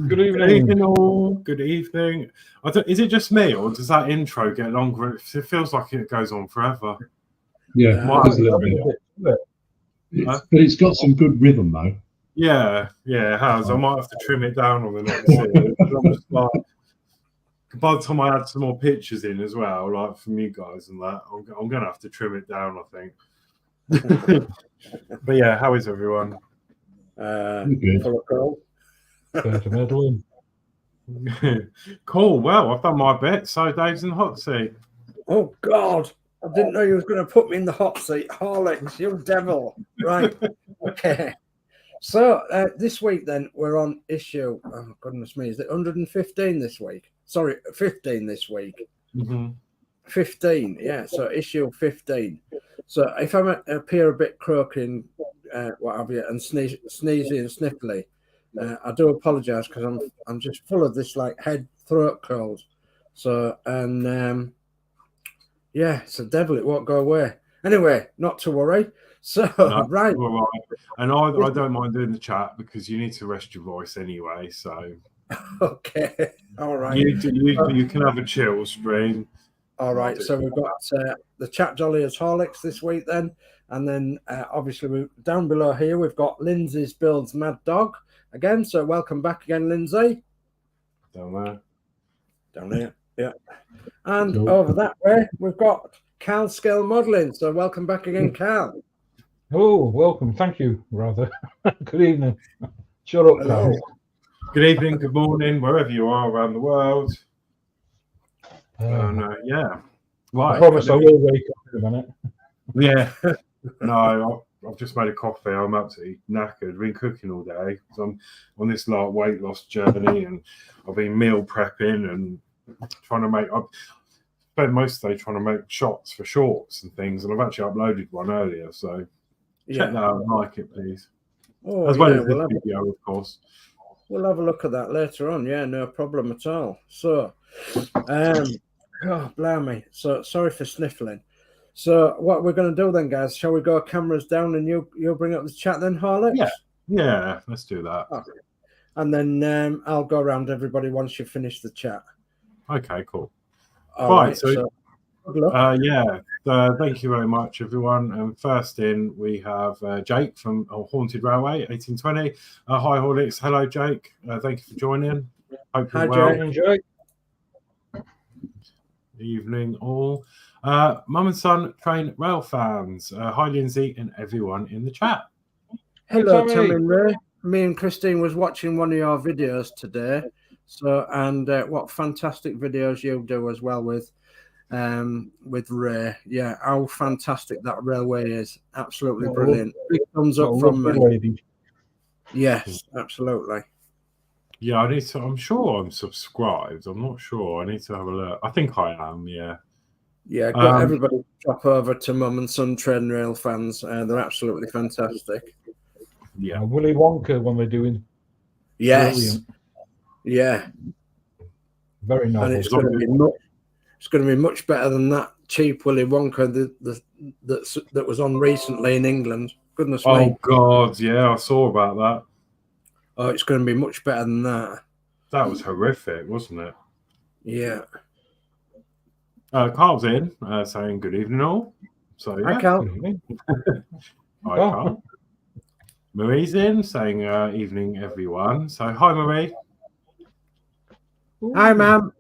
Good evening, all. Good evening. Is it just me, or does that intro get longer? It feels like it goes on forever. Yeah, Might have a little bit. But it's got some good rhythm, though. Yeah, it has. I might have to trim it down on the next series. I'm just like, by the time I add some more pictures in as well, like from you guys and that, I'm going to have to trim it down, I think. But yeah, how is everyone? Good. Cool. Well, I've done my bit, so Dave's in the hot seat. Oh, God. I didn't know you was going to put me in the hot seat. Horlixs, you devil. Right. Okay. So this week, then, we're on issue, oh, goodness me, is it 115 this week? Sorry, 15 this week. 15, yeah, so issue 15. So if I appear a bit croaking, what have you, and sneezy and sniffly, I do apologise because I'm just full of this like head throat cold. So, and yeah, it's a devil, it won't go away. Anyway, not to worry. So, no, right. All right. And I don't mind doing the chat because you need to rest your voice anyway. So, okay. All right. You can have a chill stream. All right. So, we've got the chat jolly as Horlicks this week then. And then, obviously, down below here, we've got Lindsey's Builds Mad Dog again. So, welcome back again, Lindsey. Down there. Yeah. And over that way, we've got Cal Scale Modelling. So, welcome back again, Cal. Hello, welcome. Thank you, rather. Good evening. Shut up, Cal. Good evening, good morning, wherever you are around the world. Yeah. Right. I promise I will wake up in a minute. Yeah. No, I've just made a coffee. I'm absolutely knackered. I've been cooking all day. So I'm on this like weight loss journey, and I've been meal prepping and trying to make. I've spent most of the day trying to make shots for shorts and things, and I've actually uploaded one earlier. So check that out and like it, please. Oh, as well as this video, of course. We'll have a look at that later on. Yeah, no problem at all. So, oh, blimey. So sorry for sniffling. So what we're going to do then, guys, shall we go cameras down and you'll bring up the chat then, Horlicks? Yeah, let's do that. Okay. And then I'll go around everybody once you finish the chat. Okay, cool. All right. So thank you very much, everyone. And first in, we have Jake from Haunted Railway, 1820. Hi, Horlixs. Hello, Jake. Thank you for joining. Hope you're well. Jake. Evening, all. Mum and son train rail fans. Hi, Lindsey, and everyone in the chat. Hello, Tommy and Ray. Me and Christine was watching one of your videos today. So, and what fantastic videos you do as well with Ray. Yeah, how fantastic that railway is. Absolutely brilliant. Big thumbs up from me. Yes, absolutely. Yeah, I'm sure I'm subscribed. I'm not sure. I need to have a look. I think I am, yeah. Yeah, everybody drop over to Mum and Son Train Rail fans. They're absolutely fantastic. Yeah. Willy Wonka when they're doing. Yes. Brilliant. Yeah. Very nice. And it's going to be much better than that cheap Willy Wonka that was on recently in England. Goodness me. Oh, God, yeah, I saw about that. Oh, it's going to be much better than that. That was horrific, wasn't it? Yeah. Carl's in, saying good evening all. So, yeah. Hi, Carl. Hi, Carl. Marie's in, saying evening, everyone. So, hi, Marie. Hi, ma'am.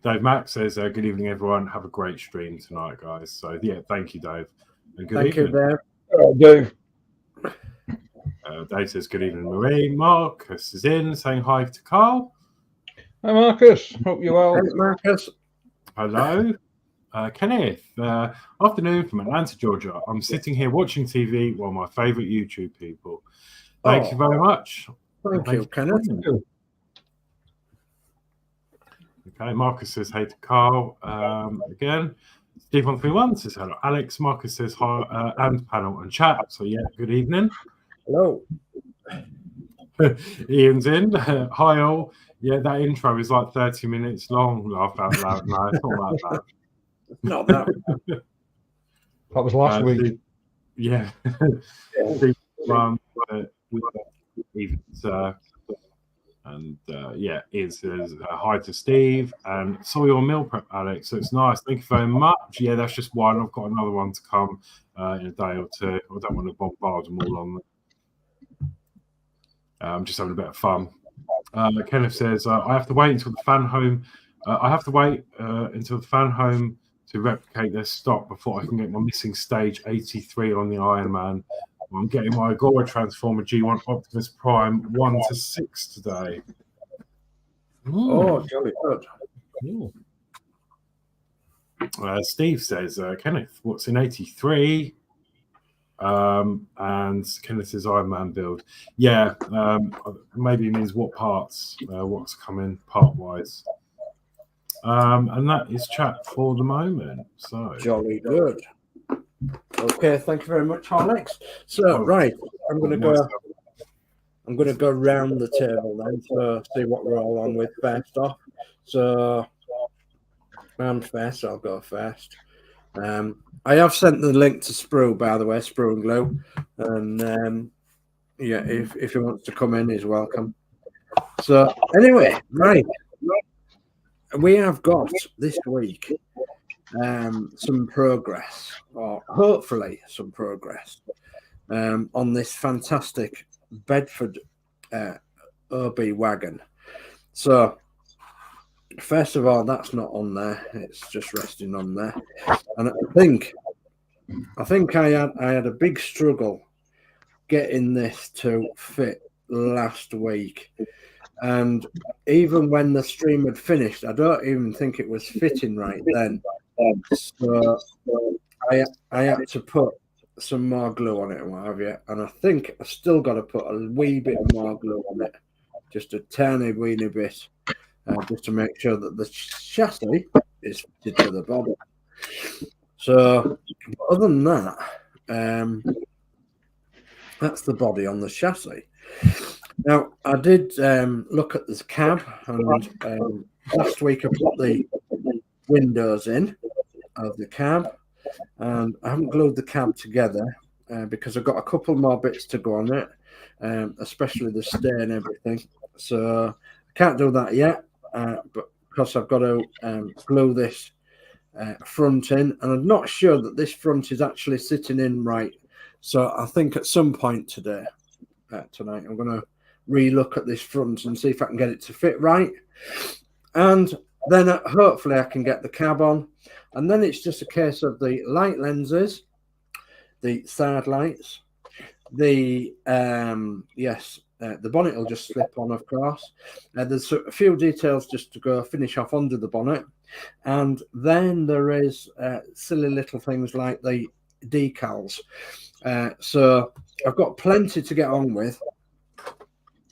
Dave Mack says, good evening, everyone. Have a great stream tonight, guys. So, yeah, thank you, Dave. And good evening. You, Dave. Dave says, good evening, Marie. Marcus is in, saying hi to Carl. Hi, Marcus. Hope you're well. Thanks, Marcus. Hello. Kenneth, afternoon from Atlanta, Georgia. I'm sitting here watching TV while my favourite YouTube people. Thank you very much. Thank you, Kenneth. Okay, Marcus says hey to Carl again. Steve131 says hello. Alex, Marcus says hi, and panel and chat. So, yeah, good evening. Hello. Ian's in. Hi, all. Yeah, that intro is like 30 minutes long. Laugh out loud. No, it's not that bad. Not that. That was last week. Yeah. even and yeah, Ian says hi to Steve and saw your meal prep, Alex. So it's nice. Thank you very much. Yeah, that's just one. I've got another one to come in a day or two. I don't want to bombard them all on. I'm just having a bit of fun. Kenneth says I have to wait until the fan home. I have to wait until the fan home to replicate their stock before I can get my missing stage 83 on the Iron Man. I'm getting my Agora Transformer G1 Optimus Prime 1 to 6 today. Oh, jolly good. Steve says, Kenneth, what's in 83? And Kenneth says Iron Man build. Yeah, maybe it means what parts, what's coming part-wise. And that is chat for the moment. So jolly good. Okay, thank you very much, Horlixs. So right, I'm gonna go round the table then to see what we're all on with first off. So I'm first, I'll go first. I have sent the link to Sprue, by the way, Sprue Glue. And yeah, if he wants to come in, he's welcome. So anyway, right. We have got this week some progress, or hopefully some progress, on this fantastic Bedford OB wagon. So first of all, that's not on there; it's just resting on there. And I think I had a big struggle getting this to fit last week. And even when the stream had finished, I don't even think it was fitting right then. So I had to put some more glue on it and what have you. And I think I still got to put a wee bit more glue on it, just a tiny weeny bit, just to make sure that the chassis is fitted to the body. So other than that, that's the body on the chassis. Now, I did look at this cab, and last week I put the windows in of the cab, and I haven't glued the cab together because I've got a couple more bits to go on it, especially the stay and everything. So I can't do that yet, but because I've got to glue this front in, and I'm not sure that this front is actually sitting in right. So I think at some point tonight, I'm going to re-look at this front and see if I can get it to fit right, and then hopefully I can get the cab on, and then it's just a case of the light lenses, the side lights, the the bonnet will just slip on, of course. There's a few details just to go finish off under the bonnet, and then there is silly little things like the decals. So I've got plenty to get on with.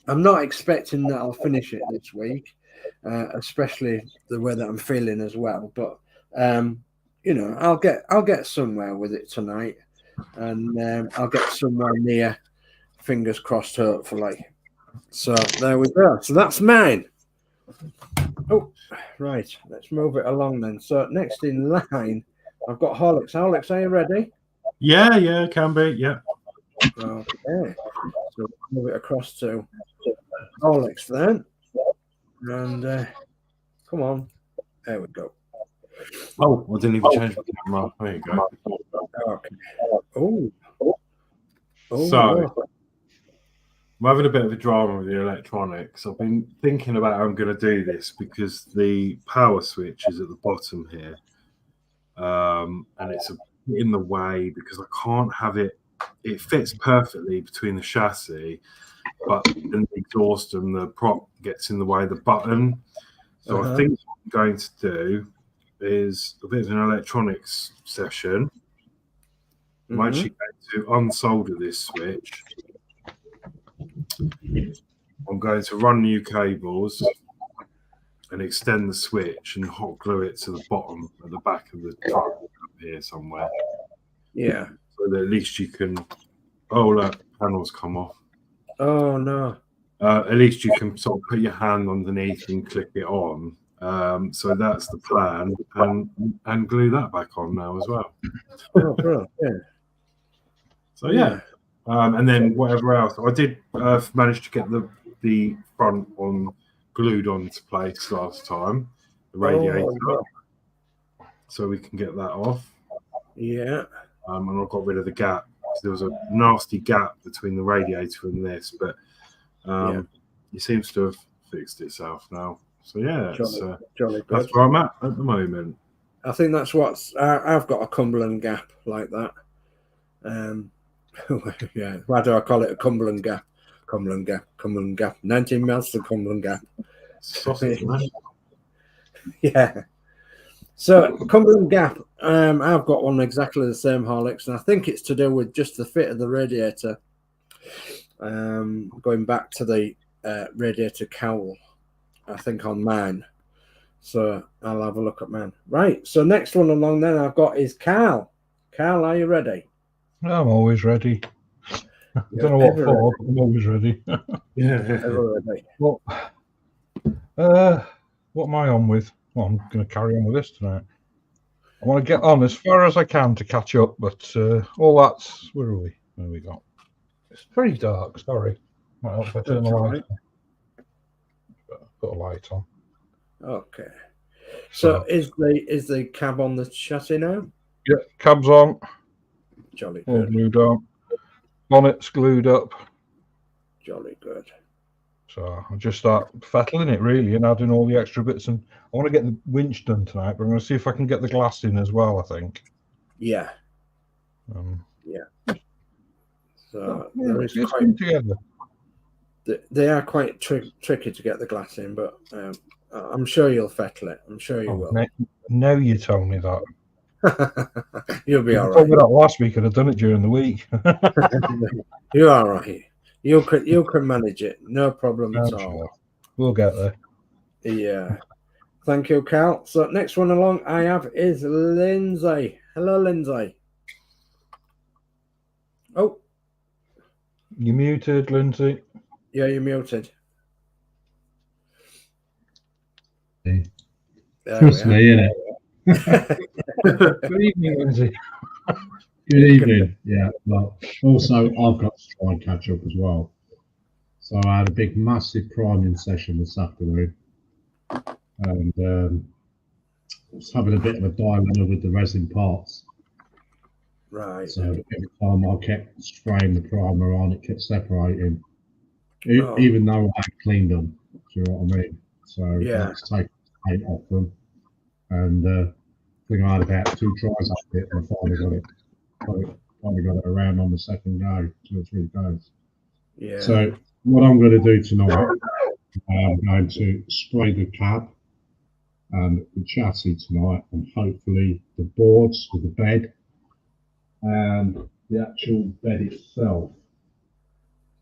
I'm not expecting that I'll finish it this week, especially the way that I'm feeling as well. But you know, I'll get somewhere with it tonight, and I'll get somewhere near. Fingers crossed, hopefully. So there we go. So that's mine. Oh, right. Let's move it along then. So next in line, I've got Horlixs. Horlixs, are you ready? Yeah, can be. Yeah. Okay. So move it across to Horlixs then. And come on. There we go. Oh, I didn't even change my camera. There you go. Okay. Oh. So I'm having a bit of a drama with the electronics. I've been thinking about how I'm going to do this because the power switch is at the bottom here. And it's in the way because I can't have it. It fits perfectly between the chassis, but the exhaust and the prop gets in the way of the button. So I think what I'm going to do is a bit of an electronics session. I'm actually going to unsolder this switch. I'm going to run new cables and extend the switch and hot glue it to the bottom at the back of the truck up here somewhere. Yeah. So that at least you can. Oh, look, panels come off. Oh no. At least you can sort of put your hand underneath and click it on. So that's the plan, and glue that back on now as well. Oh, bro. Yeah. So yeah, And then whatever else. I did manage to get the front on glued onto place last time, the radiator. Oh, so we can get that off. yeah. And I got rid of the gap. There was a nasty gap between the radiator and this, but it seems to have fixed itself now. So yeah, jolly good. That's where I'm at the moment. I think that's what's. I've got a Cumberland gap like that. Yeah. Why do I call it a Cumberland gap? Cumberland gap. 19 mils to Cumberland gap. Sausage, Yeah. So Cumberland Gap, I've got one exactly the same Horlicks, and I think it's to do with just the fit of the radiator. Going back to the radiator cowl, I think on mine. So I'll have a look at mine. Right. So next one along then I've got is Carl. Carl, are you ready? I'm always ready. I don't know what for, but I'm always ready. Ever ready. Well, what am I on with? Well, I'm going to carry on with this tonight. I want to get on as far as I can to catch up, but all that's... Where are we? Where have we got? It's pretty dark, sorry. Might help if I turn the light on. Put a light on. Okay. So is the cab on the chassis now? Yeah, cab's on. Jolly All good. glued on. Bonnet's glued up. Jolly good. So I'll just start fettling it really and adding all the extra bits. And I want to get the winch done tonight, but I'm going to see if I can get the glass in as well, I think. Yeah. Yeah. So it's coming together. They are quite tricky to get the glass in, but I'm sure you'll fettle it. I'm sure you will. Now you tell me that. You'll be all right. I told me that last week and I'd done it during the week. You're all right. You can manage it. No problem at all. Sure. We'll get there. Yeah. Thank you, Cal. So next one along I have is Lindsey. Hello, Lindsey. Oh. You muted, Lindsey. Yeah, you're muted. Trust me, innit? Good evening, Lindsey. Good evening. Yeah, well, also I've got to try and catch up as well. So I had a big, massive priming session this afternoon, and was having a bit of a dilemma with the resin parts. Right. So every time I kept spraying the primer on, it kept separating, even though I had cleaned them. Do you know what I mean? So yeah, let's take the paint off them, and I think I had about 2 tries at it, and I finally got it around on the second go, 2 or 3 days. Yeah. So what I'm going to do tonight, I'm going to spray the cab and the chassis tonight, and hopefully the boards for the bed and the actual bed itself.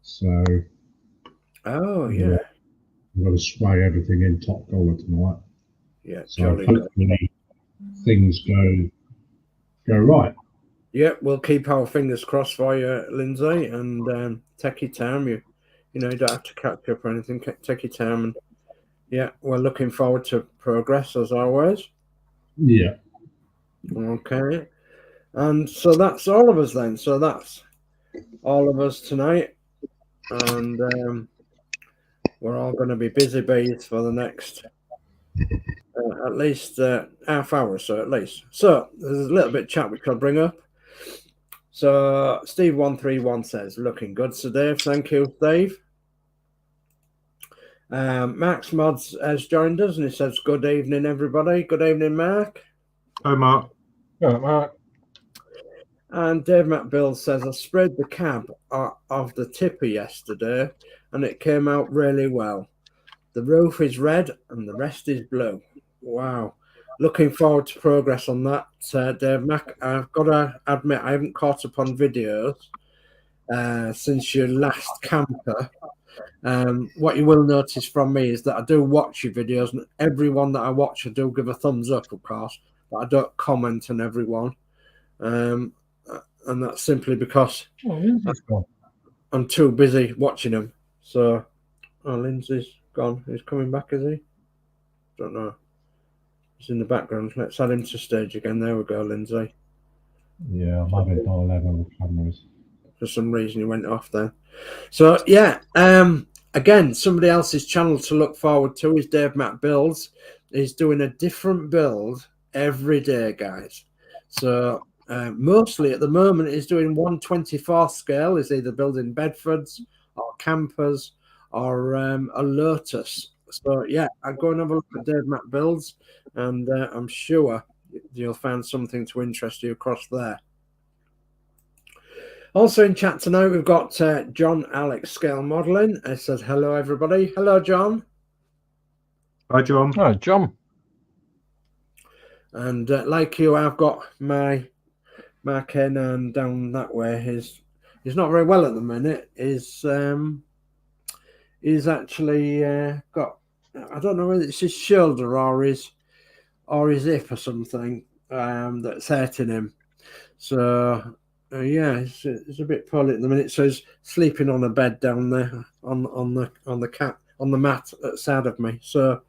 So, yeah. I'm going to spray everything in top colour tonight. Yeah, so hopefully things go right. Yeah, we'll keep our fingers crossed for you, Lindsey, and take your time. You don't have to catch up or anything. Take your time, and yeah, we're looking forward to progress as always. Yeah. Okay. And so that's all of us then. So that's all of us tonight, and we're all going to be busy bees for the next at least half hour or so, at least. So there's a little bit of chat we could bring up. So Steve131 says, looking good. So Dave, thank you, Dave. Max Modz has joined us and he says, good evening, everybody. Good evening, Mark. Hi, Mark. Hello, Mark. And Dave Matt Bill says, I sprayed the cab of the tipper yesterday and it came out really well. The roof is red and the rest is blue. Wow. Looking forward to progress on that, Dave Mac. I've got to admit, I haven't caught up on videos since your last camper. What you will notice from me is that I do watch your videos, and every one that I watch, I do give a thumbs up, of course, but I don't comment on every one. And that's simply because I'm too busy watching them. So, Lindsay's gone. He's coming back, is he? Don't know. He's in the background. Let's add him to stage again. There we go, Lindsay. Yeah, I'm having dilemma with cameras. For some reason, he went off there. So yeah, again, somebody else's channel to look forward to is Dave Matt Builds. He's doing a different build every day, guys. So mostly at the moment, he's doing 1/24 scale. He's either building Bedfords or campers or a Lotus. So yeah, I'd go and have a look at Dave Matt Builds, and I'm sure you'll find something to interest you across there. Also in chat tonight, we've got John Alex Scale Modelling. It says hello, everybody. Hello, John. Hi, John. Hi, John. And like you, I've got my Ken, and down that way, he's not very well at the minute. He's actually got, I don't know whether it's his shoulder or his hip or something that's hurting him. So yeah, it's a bit poorly at the minute. So he's sleeping on a bed down there on the mat outside of me. So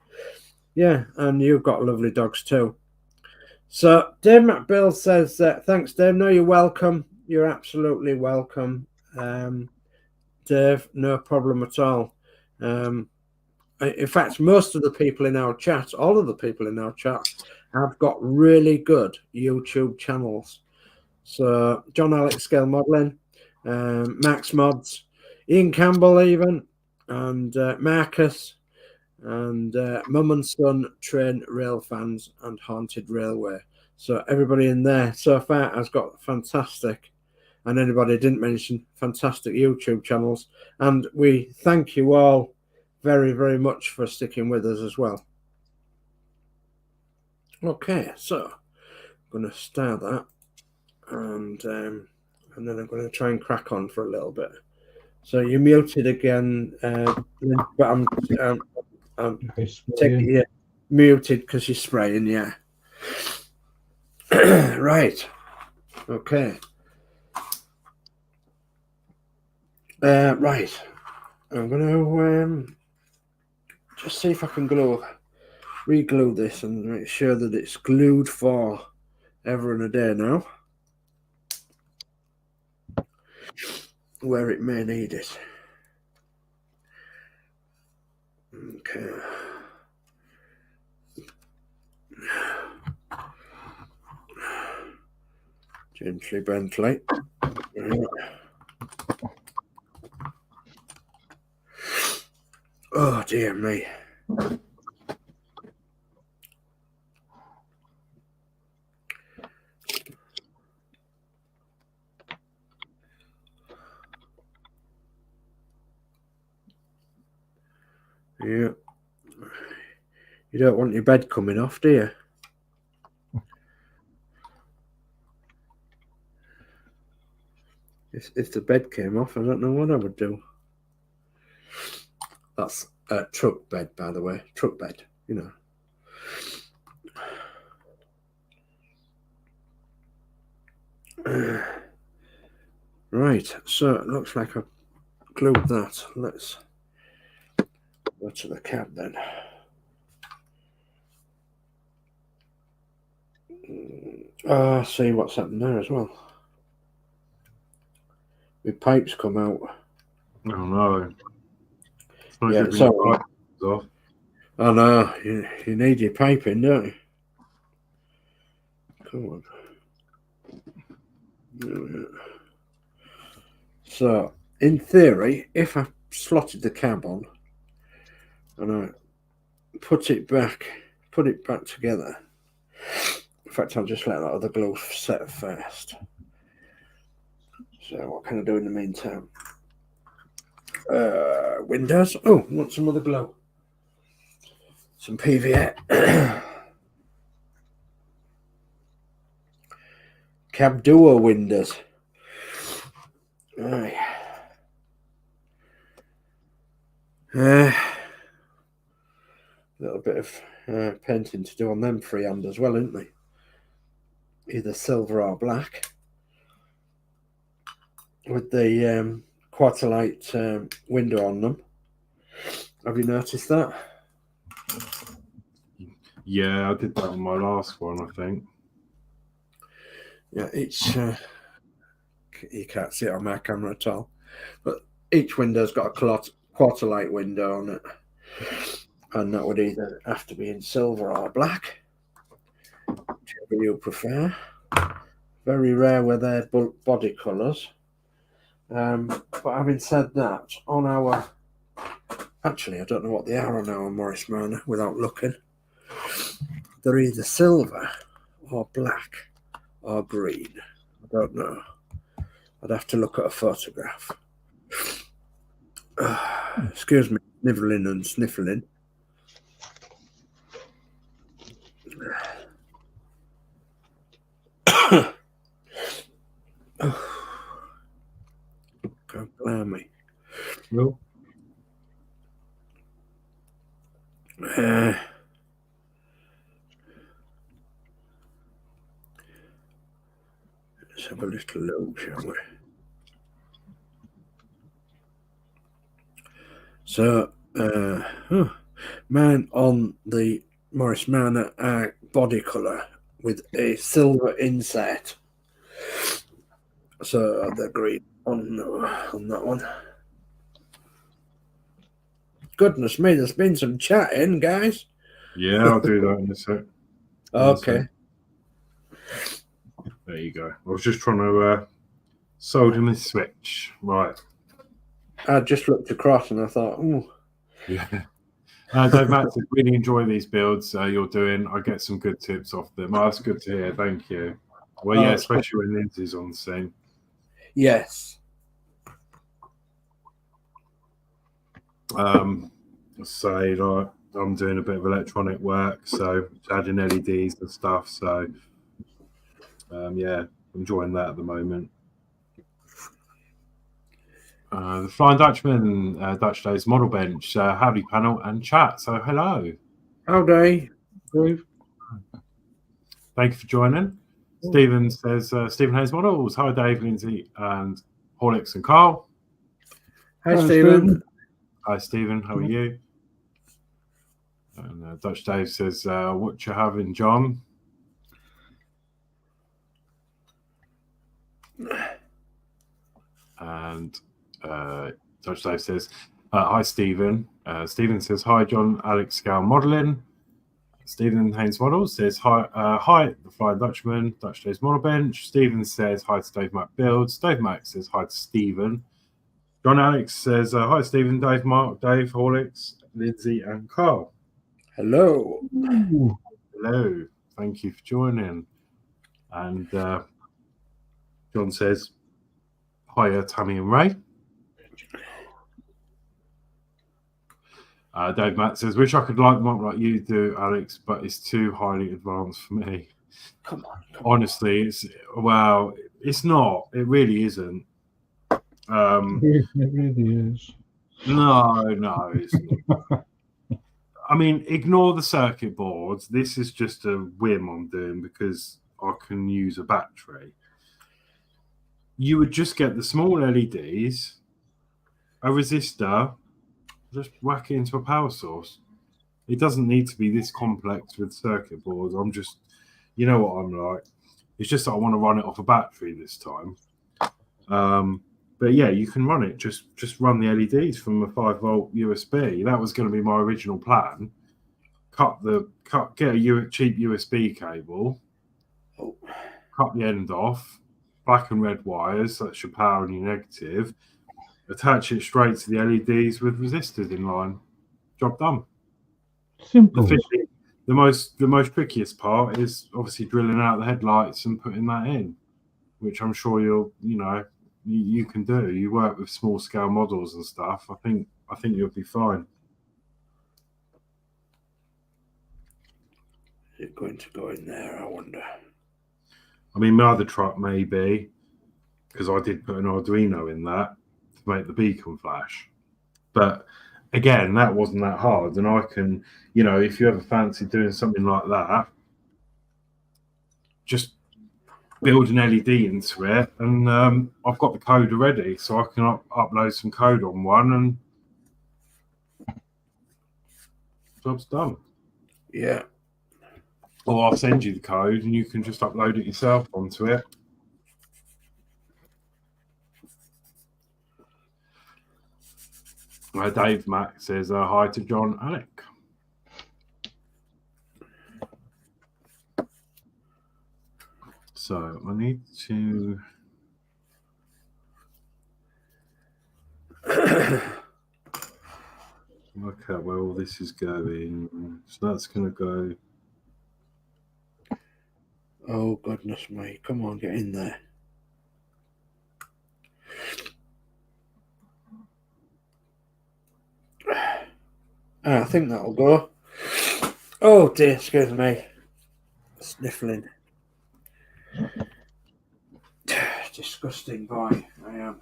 yeah, and you've got lovely dogs too. So Dave Matt Bill says, thanks, Dave. No, you're welcome. You're absolutely welcome, Dave. No problem at all. In fact, most of the people in our chat, all of the people in our chat, have got really good YouTube channels. So John Alex Scale Modelling, Max Modz, Ian Campbell even, and Marcus, and Mum and Son Train Rail Fans and Haunted Railway. So everybody in there so far has got fantastic, and anybody I didn't mention, fantastic YouTube channels. And we thank you all very, very much for sticking with us as well. Okay, so I'm going to start that, and then I'm going to try and crack on for a little bit. So you're muted again, but I'm taking you muted because you're spraying, yeah. Right. Okay. Right. I'm going to just see if I can re-glue this and make sure that it's glued for ever and a day now, where it may need it. Okay. Gently, Bentley. Oh, dear me. Yeah. You don't want your bed coming off, do you? If the bed came off, I don't know what I would do. That's a truck bed, by the way. Truck bed, you know. Right, so it looks like I've glued that. Let's go to the cab then. See what's happened there as well. My pipes come out. Oh no. Yeah, so I know you need your piping, don't you? Come on. So, in theory, if I slotted the cab on and I put it back together. In fact, I'll just let that other glue set first. So, what can I do in the meantime? Windows. Oh, want some other glue? Some PVA. Cab Duo windows. Right. Little bit of painting to do on them freehand as well, isn't they? Either silver or black. With the Quarterlight window on them. Have you noticed that? Yeah, I did that on my last one, I think. Yeah, it's You can't see it on my camera at all. But each window's got a quarter light window on it. And that would either have to be in silver or black, whichever you prefer. Very rare where they're body colours. But having said that, on our... Actually, I don't know what they are on our Morris Manor without looking. They're either silver or black or green. I don't know. I'd have to look at a photograph. Excuse me, snivelling and sniffling. God blame me. No. Let's have a little look, shall we? So, man on the Morris Manor body colour with a silver inset. So they're green on that one. Goodness me, there's been some chatting, guys. Yeah, I'll do that in a sec. Okay. There you go. I was just trying to solder my switch. Right. I just looked across and I thought, ooh. Yeah. Dave Matt said, really enjoy these builds you're doing. I get some good tips off them. Oh, that's good to hear. Thank you. Well, yeah, especially when Lindsey's on the scene. Yes. Say like I'm doing a bit of electronic work, so adding LEDs and stuff. So yeah, enjoying that at the moment. The Flying Dutchman, Dutch Dave's model bench, howdy panel and chat. So hello. Howdy. Thank you for joining. Stephen says, Stephen Hayes Models. Hi Dave, Lindsey and Horlixs and Carl. Hi Stephen. Hi Stephen, how are you? And Dutch Dave says, what you having, John? And Dutch Dave says, hi Stephen. Stephen says, hi John, Alex Scale Modelling. Stephen Haynes Models says, hi, the Flying Dutchman, Dutch Dave's Model Bench. Stephen says, hi to Dave Mac Builds. Dave Mac says, hi to Stephen. John Alex says, hi Stephen, Dave Mark, Dave, Horlixs, Lindsey and Carl. Hello. Hello. Thank you for joining. And John says, hiya, Tammy and Ray. Dave Matt says, wish I could light them up like you do, Alex, but it's too highly advanced for me. Come on. Honestly, it's not. It really isn't. It really is. No, it's not. I mean, ignore the circuit boards. This is just a whim I'm doing because I can use a battery. You would just get the small LEDs, a resistor, just whack it into a power source. It doesn't need to be this complex with circuit boards. I'm just, you know what I'm like. It's just that I want to run it off a battery this time. But yeah, you can run it. Just run the LEDs from a 5-volt USB. That was going to be my original plan. Get a cheap USB cable. Cut the end off. Black and red wires. That's your power and your negative. Attach it straight to the LEDs with resistors in line. Job done. Simple. The most trickiest part is obviously drilling out the headlights and putting that in, which I'm sure you can do. You work with small scale models and stuff. I think you'll be fine. Is it going to go in there? I wonder. I mean, my other truck may be, because I did put an Arduino in that to make the beacon flash. But again, that wasn't that hard. And I can, if you ever fancy doing something like that, just build an LED into it. And I've got the code already, so I can upload some code on one and job's done. Yeah. Or I'll send you the code and you can just upload it yourself onto it. Dave Mack says hi to John Alec. So I need to work out where all this is going. So that's going to go. Oh, goodness me. Come on, get in there. I think that'll go. Oh, dear, excuse me. Sniffling. Disgusting boy, I am.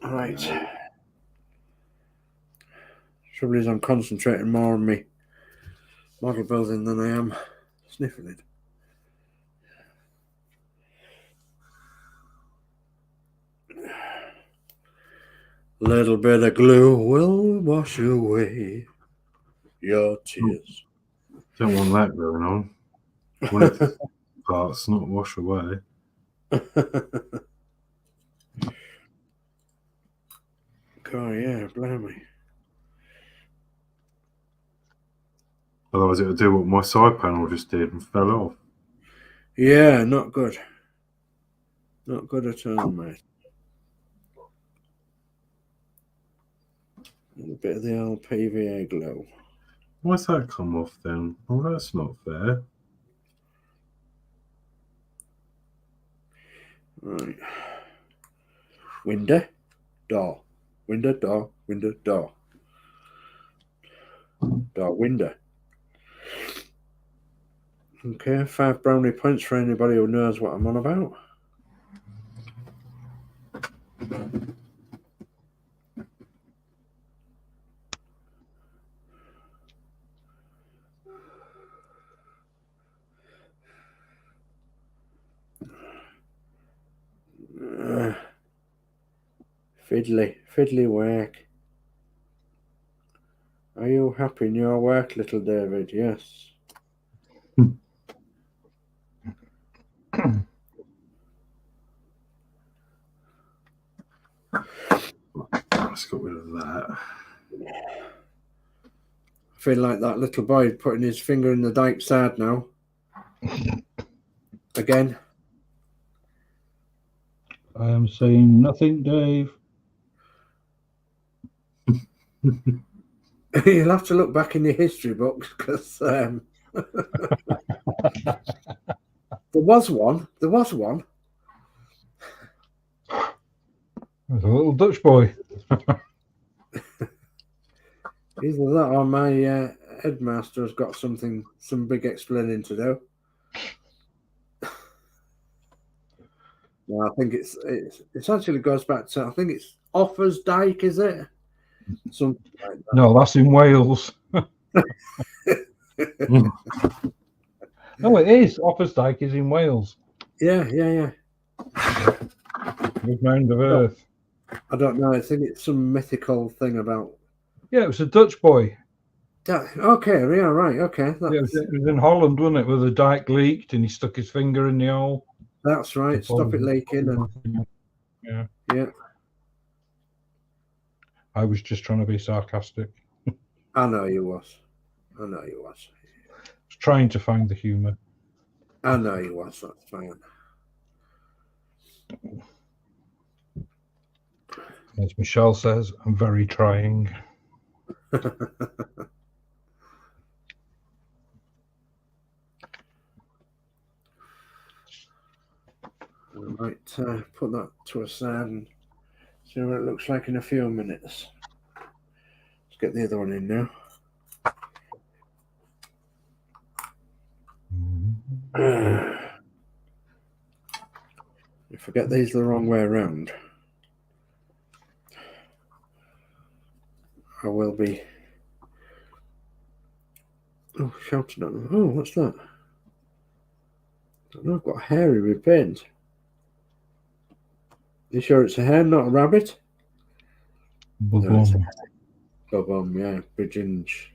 Right. Trouble is, I'm concentrating more on me model building than I am sniffling. Little bit of glue will wash away your tears. Don't want that going on. Want it parts, not wash away. Oh, yeah, blimey. Otherwise, it'll do what my side panel just did and fell off. Yeah, not good. Not good at all, mate. A bit of the old PVA glue. Why's that come off then? Oh, that's not fair. Right. Window, door. Window, door, window, door. Door, window. Okay, 5 brownie points for anybody who knows what I'm on about. Fiddly work. Are you happy in your work, little David? Yes. Let's get rid of that. I feel like that little boy putting his finger in the dike side now. Again. I am saying nothing, Dave. You'll have to look back in your history books because there was one. There was one. There's a little Dutch boy. Either that or my headmaster has got some big explaining to do. No, I think it actually goes back to, I think it's Offers Dyke, is it? Something like that. No, that's in Wales. No, it is. Offers Dyke is in Wales. Yeah. Big mound of earth. I don't know. I think it's some mythical thing about. Yeah, it was a Dutch boy. Okay, yeah, right. Okay. Yeah, it was in Holland, wasn't it? Where the dike leaked and he stuck his finger in the hole. That's right. Stop it leaking. And, yeah. I was just trying to be sarcastic. I know you was. I was trying to find the humour. I know you was. That's fine. As Michelle says, I'm very trying. I might put that to a side and see what it looks like in a few minutes. Let's get the other one in now. I forget these are the wrong way around. I will be shouting at them. Oh, what's that? I know I've got hairy with paint. You sure it's a hare, not a rabbit? Bum. No, yeah, Bridginge.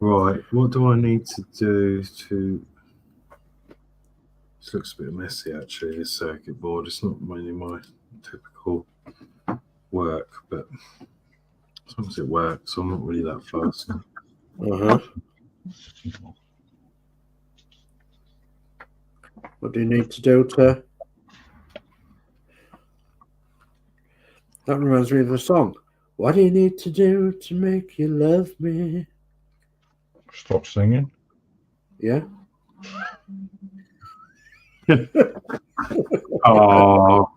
Right, what do I need to do to This looks a bit messy actually, this circuit board. It's not really my typical work, but as long as it works, I'm not really that fast. What do you need to do to... That reminds me of a song. What do you need to do to make you love me? Stop singing. Yeah. Oh,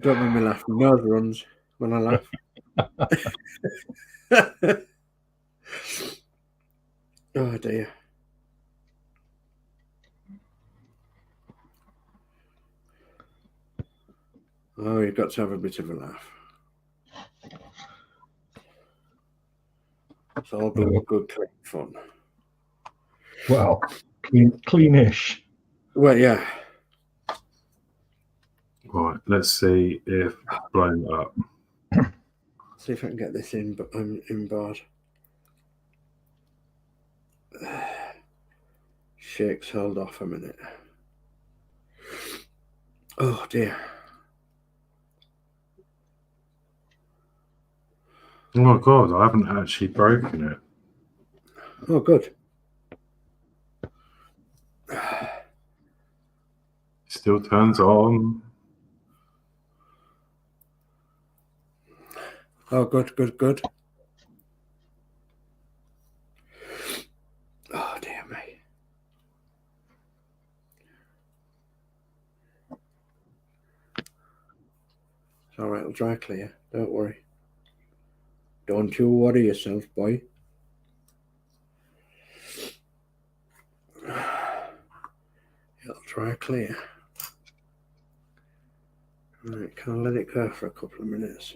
Don't make me laugh. My nose runs when I laugh. Oh dear. Oh, you've got to have a bit of a laugh. It's all good, clean fun. Well, cleanish. Well, yeah. right. Let's see if blowing it up. See if I can get this in board. Shakes, hold off a minute. Oh dear. Oh my god, I haven't actually broken it. Oh, good. Still turns on. Oh, good, good, good. Oh, dear me. It's all right, it'll dry clear. Don't worry. Don't you worry yourself, boy. It'll dry clear. Right, can I let it go for a couple of minutes?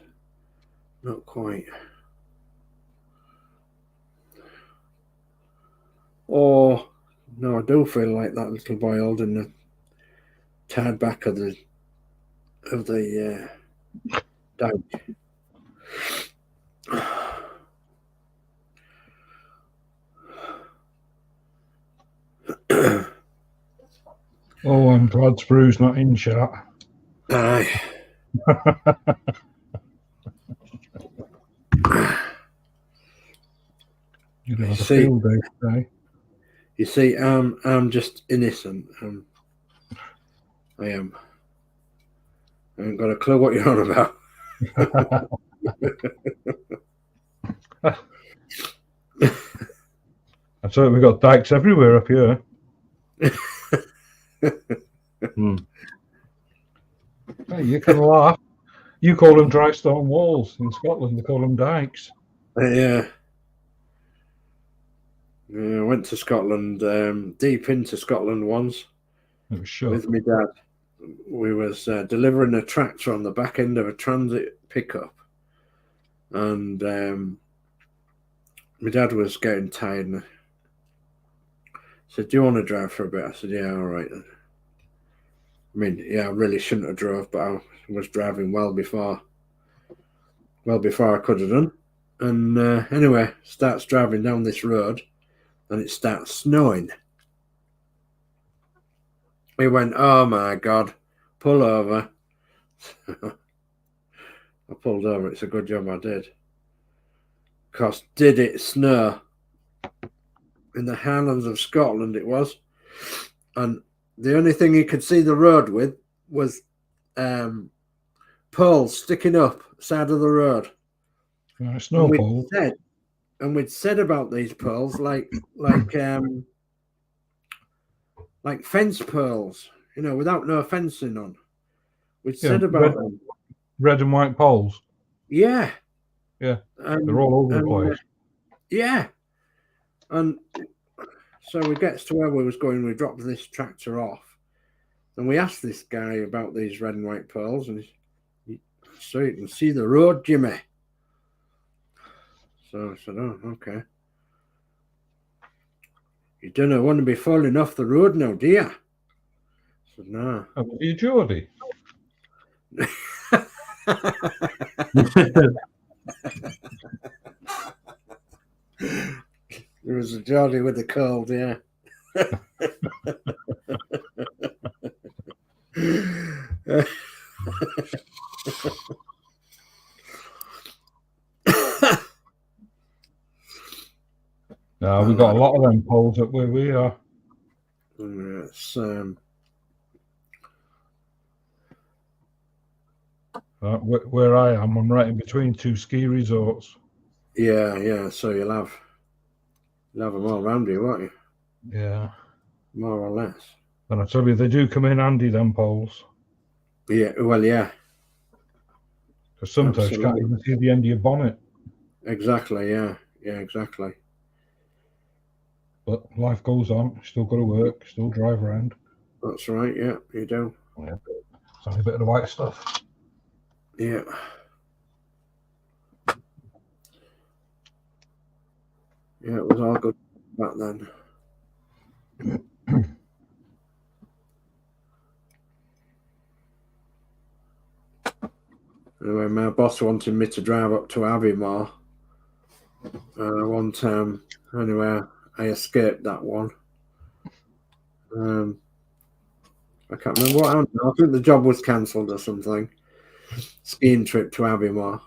Not quite. Oh, no, I do feel like that little boy holding the tied back of the dike. Oh, I'm glad Sprue's not in chat. Aye. You'd have a field day today. You see, I'm just innocent. I am. I haven't got a clue what you're on about. I thought we got dikes everywhere up here. Hey, you can laugh. You call them dry stone walls. In Scotland, they call them dikes. Yeah. I went to Scotland, deep into Scotland once It was shut. with my dad. We was delivering a tractor on the back end of a transit pickup, and my dad was getting tired and said, "Do you want to drive for a bit?" I said, "Yeah, all right." I mean, yeah, I really shouldn't have drove, but I was driving well before I could have done. And anyway, starts driving down this road, and it starts snowing. We went, "Oh my God, pull over." I pulled over. It's a good job I did. Because did it snow? In the Highlands of Scotland it was. And the only thing you could see the road with was poles sticking up side of the road. Snow pole. We'd said about these poles like fence poles, you know, without no fencing on. We'd said about them. Red and white poles. Yeah. Yeah. They're all over the place. Yeah. And so we get to where we was going, we dropped this tractor off, and we asked this guy about these red and white poles, and so you can see the road, Jimmy. So I said, "Oh, okay. You don't want to be falling off the road now, do you?" I said, "No." Are you Geordie? There was a Geordie with a cold, yeah. No, we got a lot of them poles up where we are. It's, Where I am, I'm right in between two ski resorts. yeah. So you'll have them all around you, won't you? Yeah. More or less. And I tell you, they do come in handy, them poles. Yeah, well, yeah. Because sometimes you can't even see the end of your bonnet. Exactly, yeah. Yeah, exactly. But life goes on. Still got to work, still drive around. That's right, yeah, you do. Yeah. It's only a bit of the white stuff. Yeah. Yeah, it was all good back then. Anyway, my boss wanted me to drive up to Emhar one time. Anyway, I escaped that one. I can't remember what happened. I think the job was cancelled or something. Skiing trip to Emhar.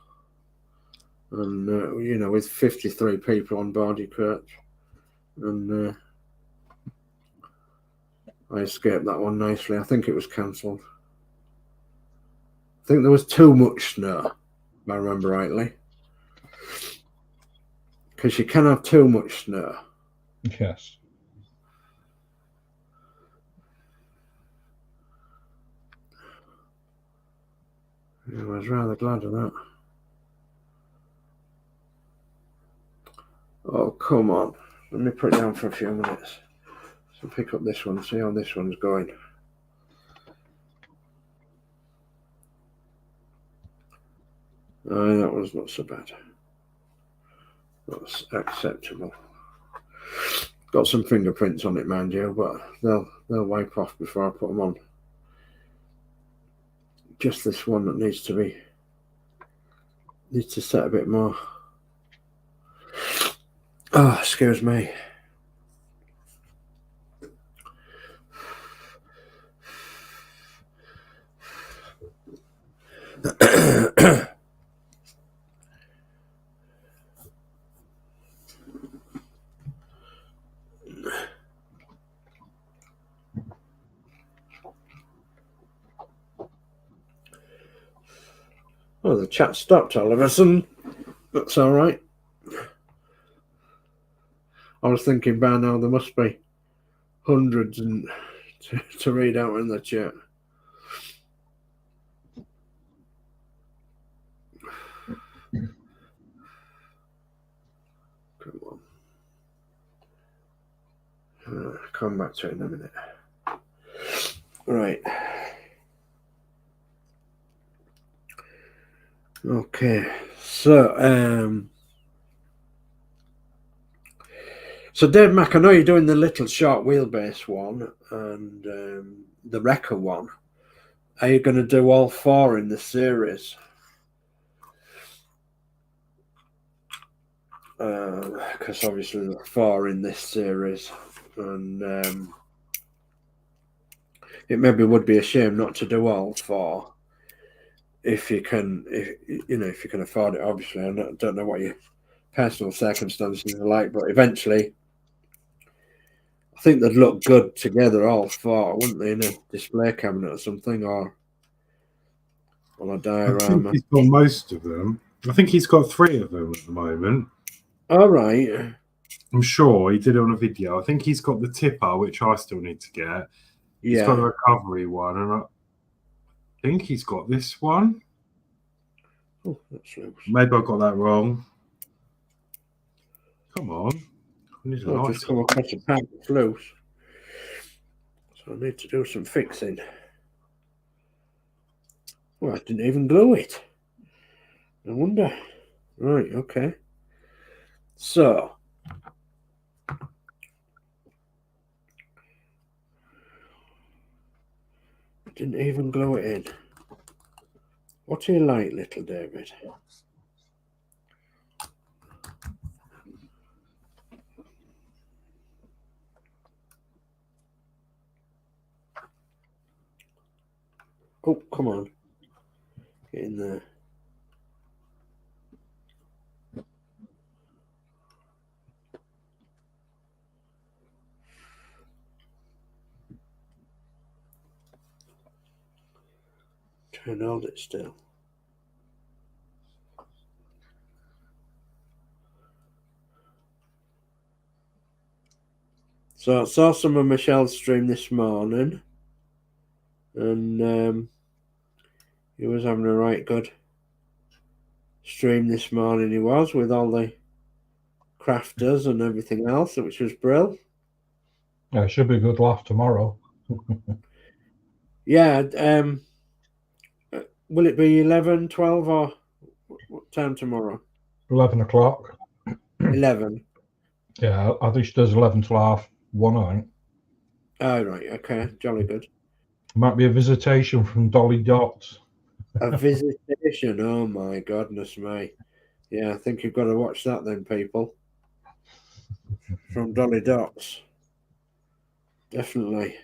And, you know, with 53 people on board, you could. And I escaped that one nicely. I think it was cancelled. I think there was too much snow, if I remember rightly. Because you can have too much snow. Yes. I was rather glad of that. Oh, come on. Let me put it down for a few minutes. So pick up this one, see how this one's going. That was not so bad. That's acceptable. Got some fingerprints on it, mind you, but they'll wipe off before I put them on. Just this one that needs to set a bit more. Oh, excuse me. Oh, the chat stopped all of a sudden. That's all right. I was thinking by now there must be hundreds to read out in the chat. Come on. Come back to it in a minute. Right. Okay. So Dave Mack, I know you're doing the little short wheelbase one and the wrecker one. Are you going to do all four in the series? Because obviously there are four in this series, and it maybe would be a shame not to do all four if you can, if you can afford it. Obviously, I don't know what your personal circumstances are like, but eventually, I think they'd look good together, all four, wouldn't they, in a display cabinet or something, or on a diorama. I think he's got most of them. I think he's got 3 of them at the moment. All right. I'm sure he did it on a video. I think he's got the tipper, which I still need to get. He's got the recovery one, and I think he's got this one. Oh, that's loose. Maybe I got that wrong. Come on. I've just come across a pack that's loose. So I need to do some fixing. Well, I didn't even glue it. No wonder. Right, okay. So, I didn't even glue it in. What are you like, little David? Oh, come on. Get in there. Try and hold it still. So I saw some of Michelle's stream this morning, and he was having a right good stream this morning. He was, with all the crafters and everything else, which was brilliant. Yeah, it should be a good laugh tomorrow. Yeah. Will it be 11, 12, or what time tomorrow? 11 o'clock. 11. Yeah, I think she does 11 till 1:30, I think. Oh, right. Okay. Jolly good. Might be a visitation from Dolly Dotz. A visitation. Oh, my goodness me. Yeah, I think you've got to watch that then, people. From Dolly Dotz. Definitely.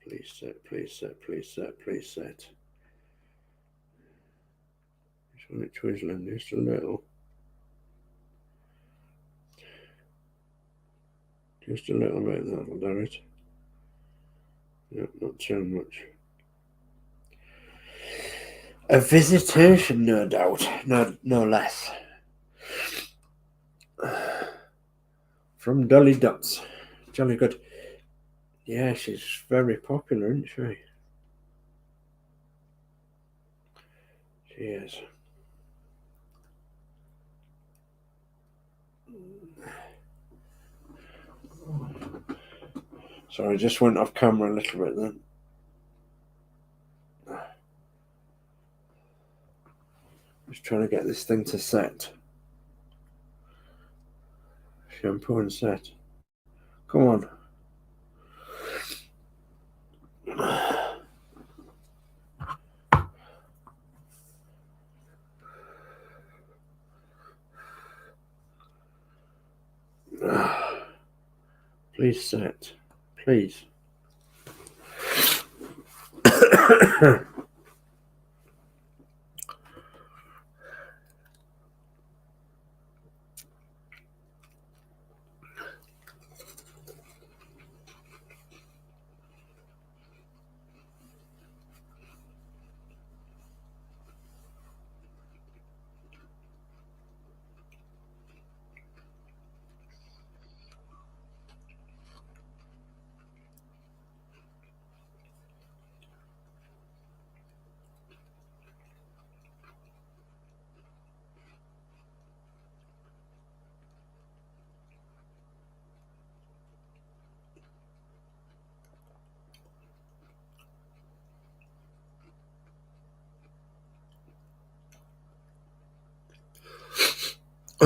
Please set, please set, please set, please set. Just want it twizzling just a little. Just a little bit, that'll do it. Yep, not too much. A visitation, no doubt. No less. From Dolly Dotz. Jolly good. Yeah, she's very popular, isn't she? She is. Sorry, I just went off camera a little bit then. Just trying to get this thing to set. Shampoo and set. Come on. Please set. Please.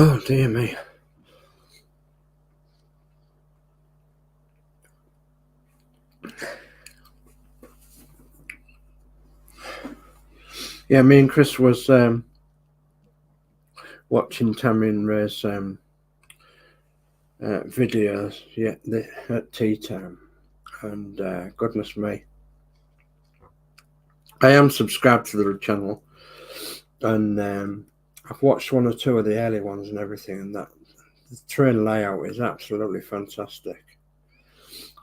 Oh, dear me. Yeah, me and Chris was watching Tammy and Ray's videos at tea time, and goodness me, I am subscribed to the channel, and I've watched one or two of the early ones and everything, and that the train layout is absolutely fantastic.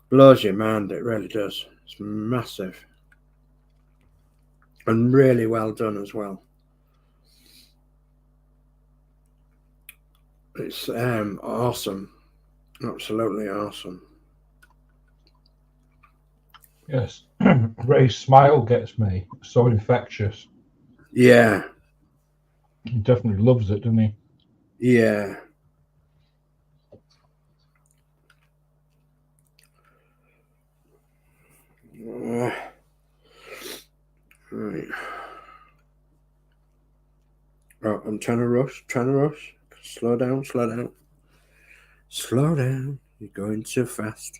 Blows your mind, it really does. It's massive and really well done as well. It's awesome, absolutely awesome. Yes, Ray's smile gets me. It's so infectious. Yeah, He definitely loves it, doesn't he? yeah. Right. Oh, I'm trying to rush. Slow down. Slow down. You're going too fast.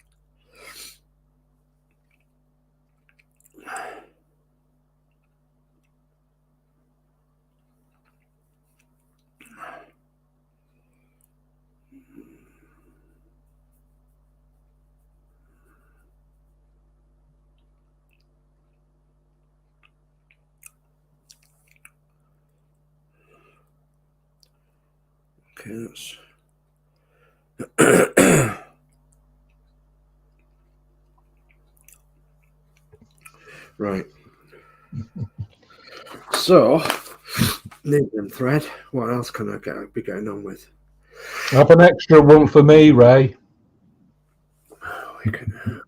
Okay, that's right. So, needle and thread. What else can I be going on with? Have an extra one for me, Ray. We can.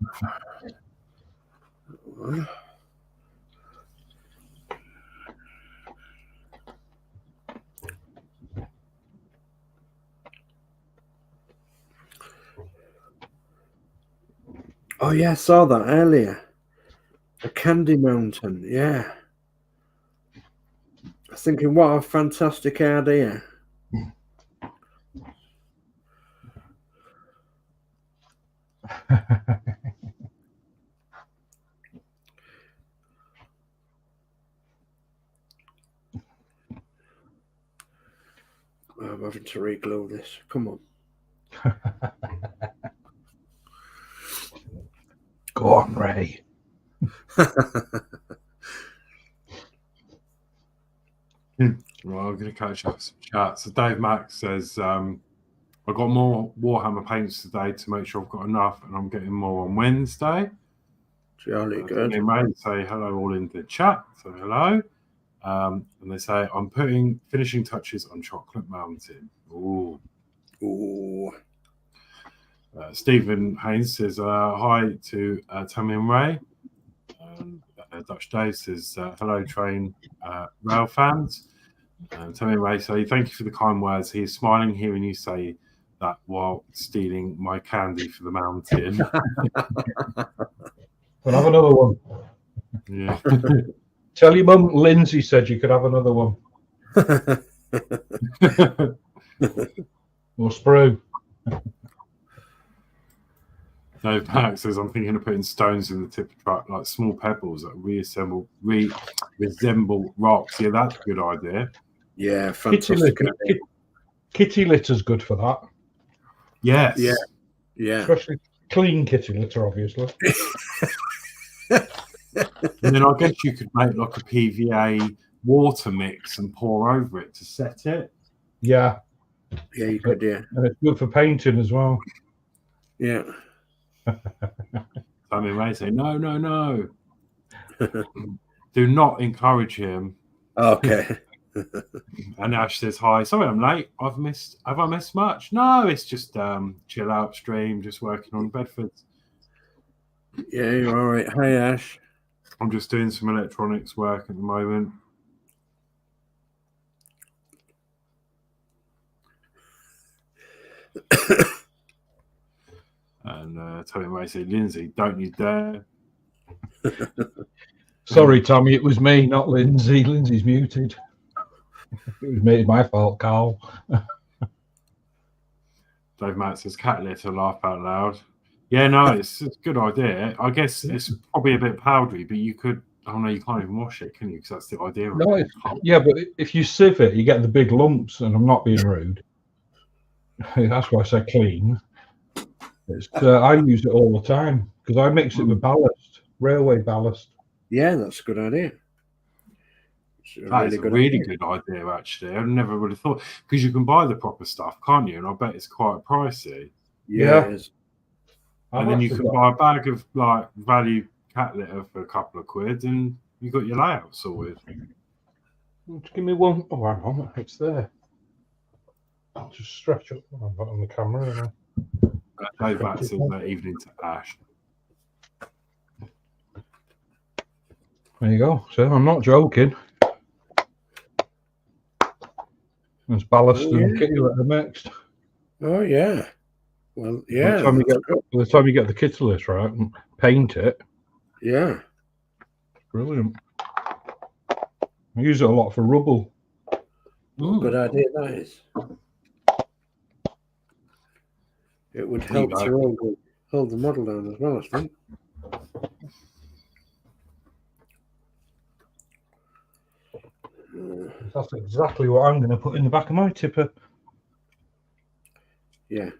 Oh yeah, I saw that earlier. A candy mountain, yeah. I was thinking, what a fantastic idea. I'm having to re-glue this. Come on. Go on, Ray. Well, I'm going to catch up some chat. So Dave Mack says, I got more Warhammer paints today to make sure I've got enough, and I'm getting more on Wednesday. Jolly good. They may say hello all in the chat. So hello. And they say, I'm putting finishing touches on Chocolate Mountain. Ooh. Ooh. Stephen Haynes says, hi to Tammy and Ray. Dutch Dave says, hello, train rail fans. Tammy and Ray say, thank you for the kind words. He is smiling hearing you say that while stealing my candy for the mountain. We'll have another one. Yeah. Tell your mum Lindsey said you could have another one. Or Sprue. Dave Pack says, I'm thinking of putting stones in the tip of truck, like small pebbles that resemble rocks. Yeah, that's a good idea. Yeah, fantastic. Kitty litter's good for that. Yes. Yeah. Yeah. Especially clean kitty litter, obviously. And then I guess you could make like a PVA water mix and pour over it to set it. Yeah. Yeah, you could, yeah. And it's good for painting as well. Yeah. I mean, Ray say, no. Do not encourage him. Okay. And Ash says, hi, sorry I'm late. Have I missed much? No, it's just chill out stream, just working on Bedford. Yeah, you're all right. Hi, Ash. I'm just doing some electronics work at the moment. And Tommy Ray said, Lindsey, don't you dare. Sorry, Tommy, it was me, not Lindsey. Lindsey's muted. It was me, it's my fault, Carl. Dave Matt says, cat litter, laugh out loud. Yeah, no, it's a good idea. I guess it's probably a bit powdery, but you could, oh no, you can't even wash it, can you? Because that's the idea. No, yeah, but if you sieve it, you get the big lumps, and I'm not being rude. That's why I say clean. I use it all the time because I mix it with ballast, railway ballast. Yeah, that's a good idea. That's a really good idea, actually. I never would have thought, because you can buy the proper stuff, can't you? And I bet it's quite pricey. Yeah. It is. And then you can buy a bag of like value cat litter for a couple of quid, and you got your layout sorted. Just give me one. Oh, hang on, it's there. I'll just stretch up on the camera. Dave Matt says that evening to Ash. There you go. So I'm not joking. There's ballast and kitty litter mixed. Oh yeah. Well, yeah. By the time you get the kitty litter out and paint it. Yeah. Brilliant. I use it a lot for rubble. Good idea that is. It would help to hold the model down as well, I think. That's exactly what I'm going to put in the back of my tipper. Yeah.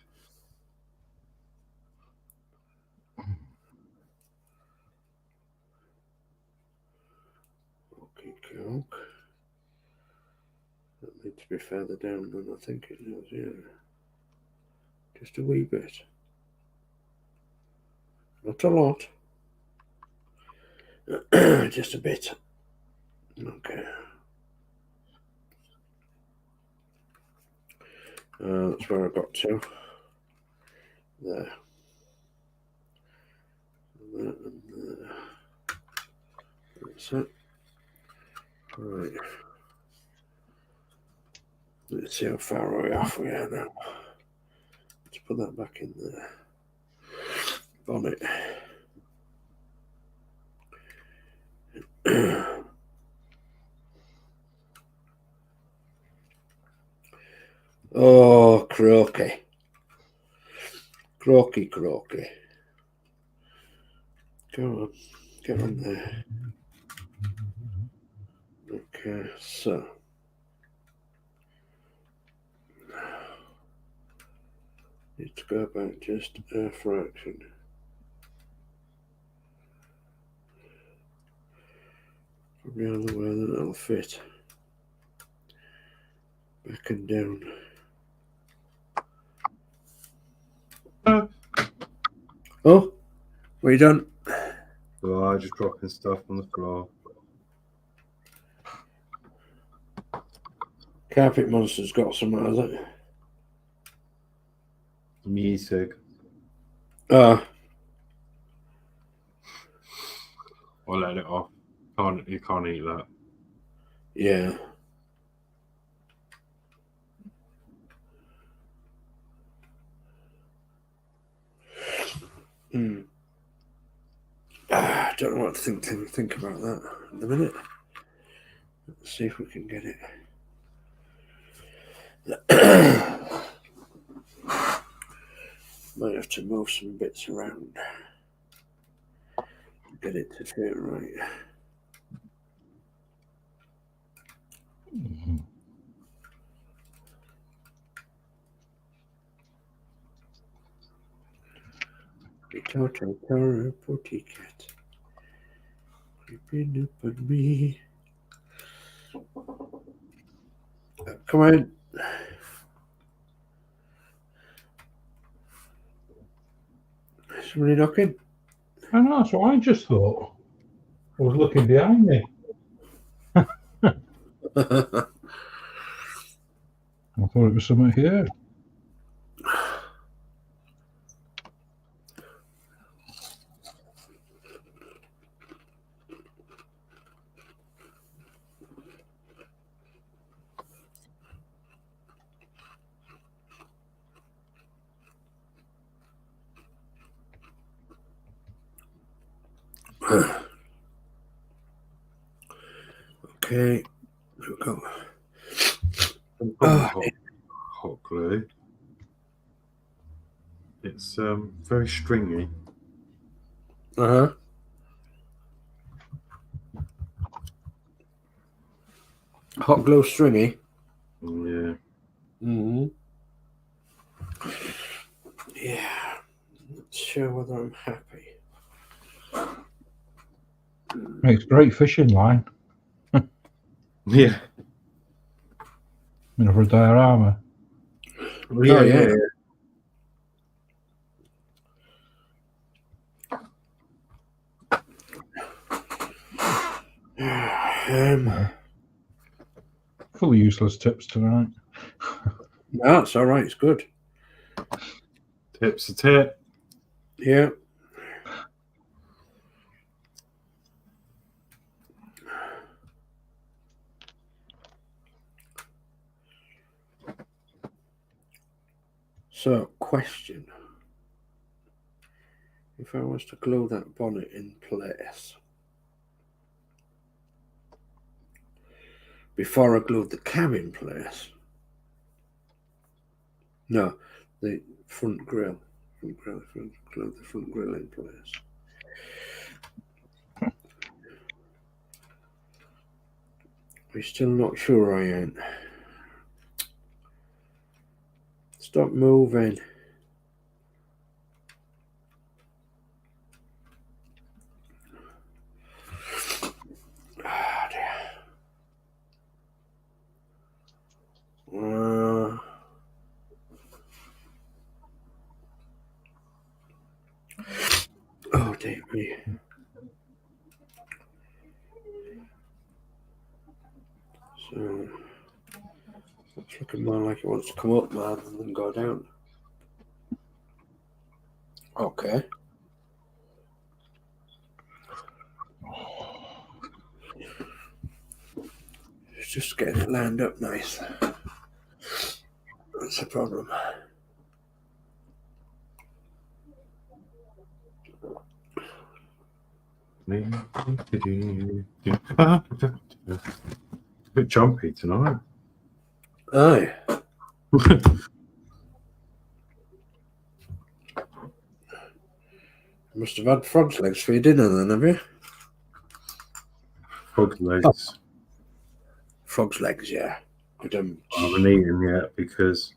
Okay, cool. Let me to be further down than I think it is, yeah. Just a wee bit. Not a lot. Just a bit. Okay. That's where I got to. There. And there, and there. That's it. Right. Let's see how far away off we are now. Let's put that back in there. Bonnet. Oh, croaky. Croaky. Go on. Get on there. Okay, so. Need to go back just a fraction. Probably on the way that it'll fit. Back and down. Oh, what are you done? Oh, just dropping stuff on the floor. Carpet Monster's got some, has it? Music. Oh. I'll let it off. You can't eat that. Yeah. I don't know what to think about that at the minute. Let's see if we can get it. Might have to move some bits around. Get it to fit right. Tara, potty cat, creeping up on me. Come on. Somebody knocking? I know, so I just thought I was looking behind me. I thought it was something here. Okay, here we go. Hot glue. It's very stringy. Uh-huh. Hot glue stringy. Yeah. Mm-hmm. Yeah. Not sure whether I'm happy. Makes great fishing line. Yeah. You know, for a diorama. Yeah. Fully useless tips tonight. No, it's all right. It's good. Tip's a tip. Yeah. So, question. If I was to glue that bonnet in place before I glued the cab in place, no, the front grill, glue the front grill in place. I'm still not sure I ain't. Stop moving. dear me. So it's looking more like it wants to come up rather than go down. Okay. It's just getting it lined up nice. That's the problem. A bit jumpy tonight. Aye. Must have had frog's legs for your dinner then, have you? Frog legs. Frog's legs, yeah. I haven't eaten yet because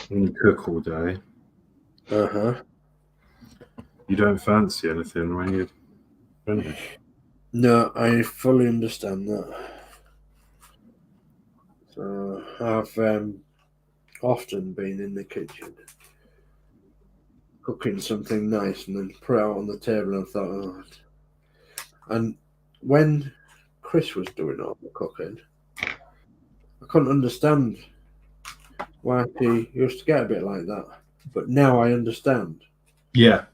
when you cook all day, you don't fancy anything when you finish. No, I fully understand that. So I've often been in the kitchen cooking something nice and then put it out on the table and thought, oh. And when Chris was doing all the cooking, I couldn't understand why he used to get a bit like that. But now I understand. Yeah.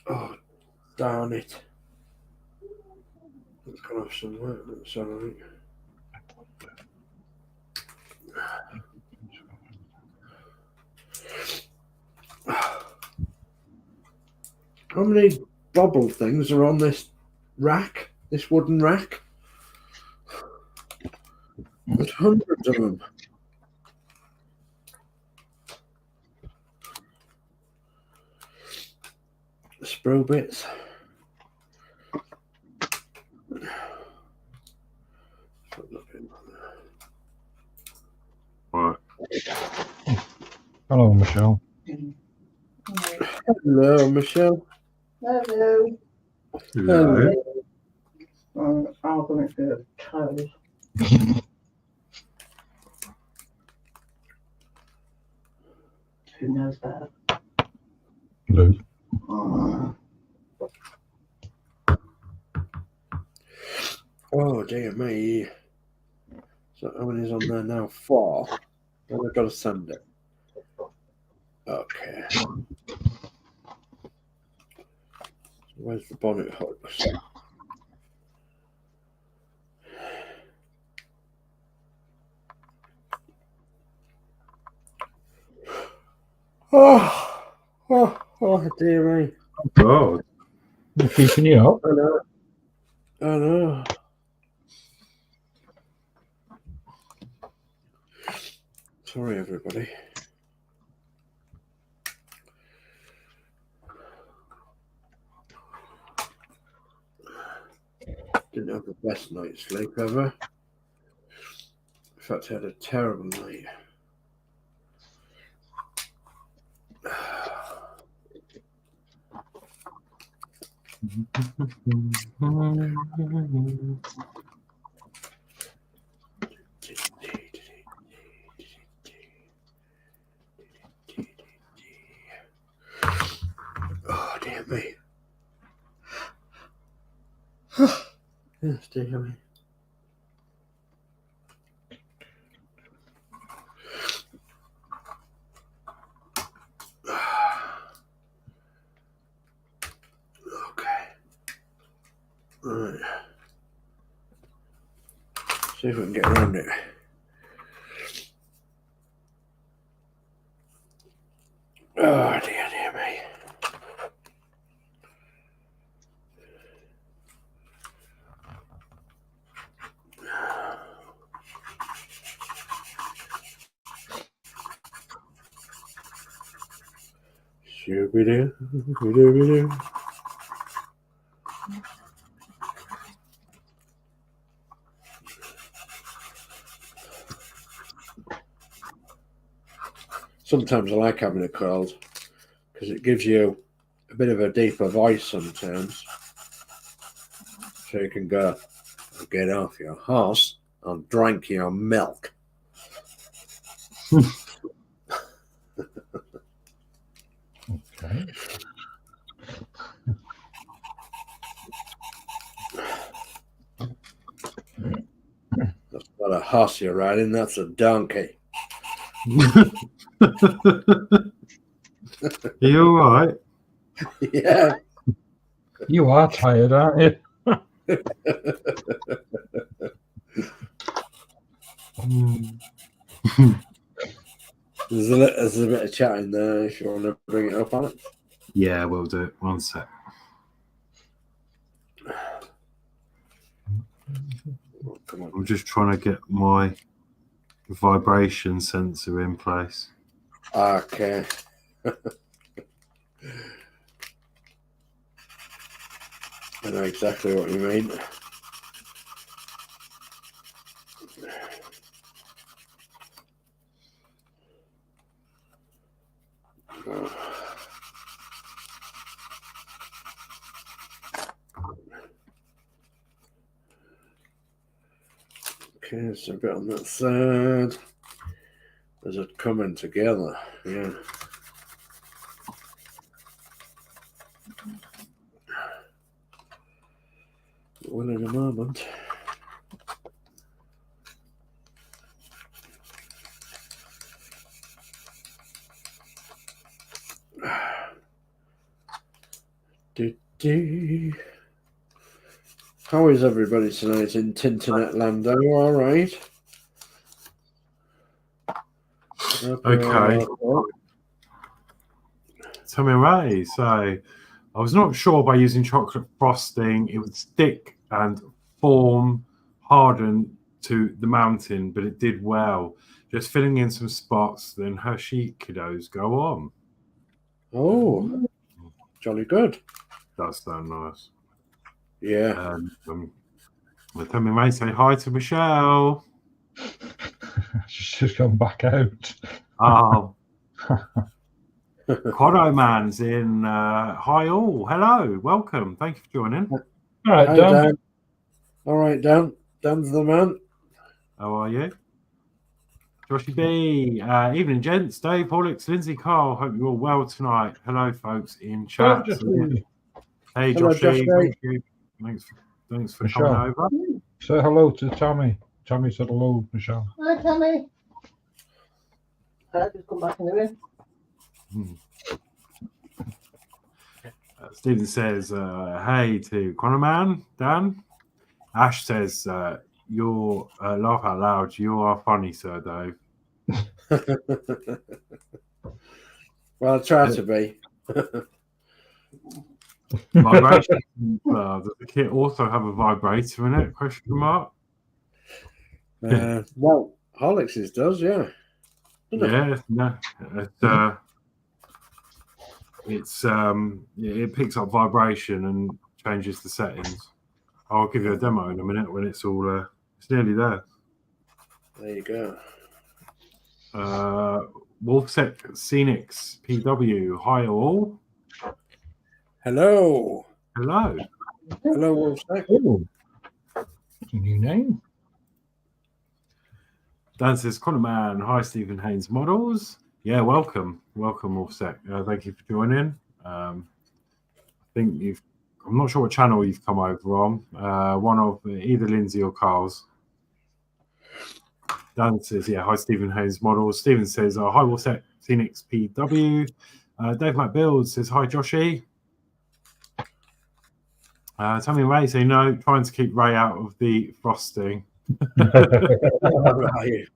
Oh, darn it. It's gone off somewhere. That's all right. How many bobble things are on this rack? This wooden rack? There's hundreds of them. Sprue bits. Right. Hello, Michelle. Hello, Michelle. Hello. Hello. I'm going to toes. Who knows better? Lou. Oh dear me. So how many's on there now? 4. Then I've got to send it. Okay. Where's the bonnet hooks? Oh dear me. God. They're keeping you up. I know. I know. Sorry, everybody. Didn't have the best night's sleep ever. In fact, I had a terrible night. Oh, dear me. Yes, dear me. Okay. Right. See if we can get around it. Oh, dear me. Shoo-be-doo, shoo-be-doo. Sometimes I like having a cold because it gives you a bit of a deeper voice sometimes. So you can go, get off your horse and drink your milk. Okay. That's not a horse you're riding, that's a donkey. Are you all right? Yeah. You are tired, aren't you? There's a bit of chatting there if you want to bring it up on it. Yeah, we'll do it. One sec. Come on. I'm just trying to get my vibration sensor in place. Okay. I know exactly what you mean. Okay, so a bit on that side. There's it coming together, yeah. Well, in a moment. How is everybody tonight in Tinternet land? Are you all right? Okay. Tell me, Ray. So, I was not sure by using chocolate frosting it would stick and form, harden to the mountain, but it did well. Just filling in some spots, then Hershey kiddos go on. Oh, jolly good. That's so nice. Yeah. Tell me, Ray, say hi to Michelle. She's just gone back out. Oh. Quado Man's in. Hi all. Hello. Welcome. Thank you for joining. All right, Hi, Dan. Dan. All right, Dan. Dan's the man. How are you? Joshy B. Evening, gents. Dave, Horlixs, Lindsey, Carl. Hope you're all well tonight. Hello, folks in chat. Hey, Hello, Joshy. Josh. Thank you. Thanks for coming over. Say hello to Tammy. Tammy said hello, Michelle. Hi, Tammy. I'll just come back in the room. Stephen says, hey to Connorman, Dan. Ash says, you're laugh out loud. You are funny, Sir Dave. Well, I try to be. Vibration. Does the kit also have a vibrator in it? Question mark. Well, Horlixs does, yeah. Yeah, no. It picks up vibration and changes the settings. I'll give you a demo in a minute when it's all it's nearly there. There you go. Wolfsec Scenics PW. Hi all. Hello. Hello. Hello, Wolfsec. Oh, that's a new name. Dan says, Connor Man. Hi, Stephen Haynes Models. Yeah, welcome. Welcome, Wolfsec. Thank you for joining. I think I'm not sure what channel you've come over on. One of either Lindsey or Carl's. Dan says, yeah, hi, Stephen Haynes Models. Stephen says, hi, Wolfsec Phoenix PW. Dave Builds says, hi, Joshy. Tell me, Ray, say no, trying to keep Ray out of the frosting. Right.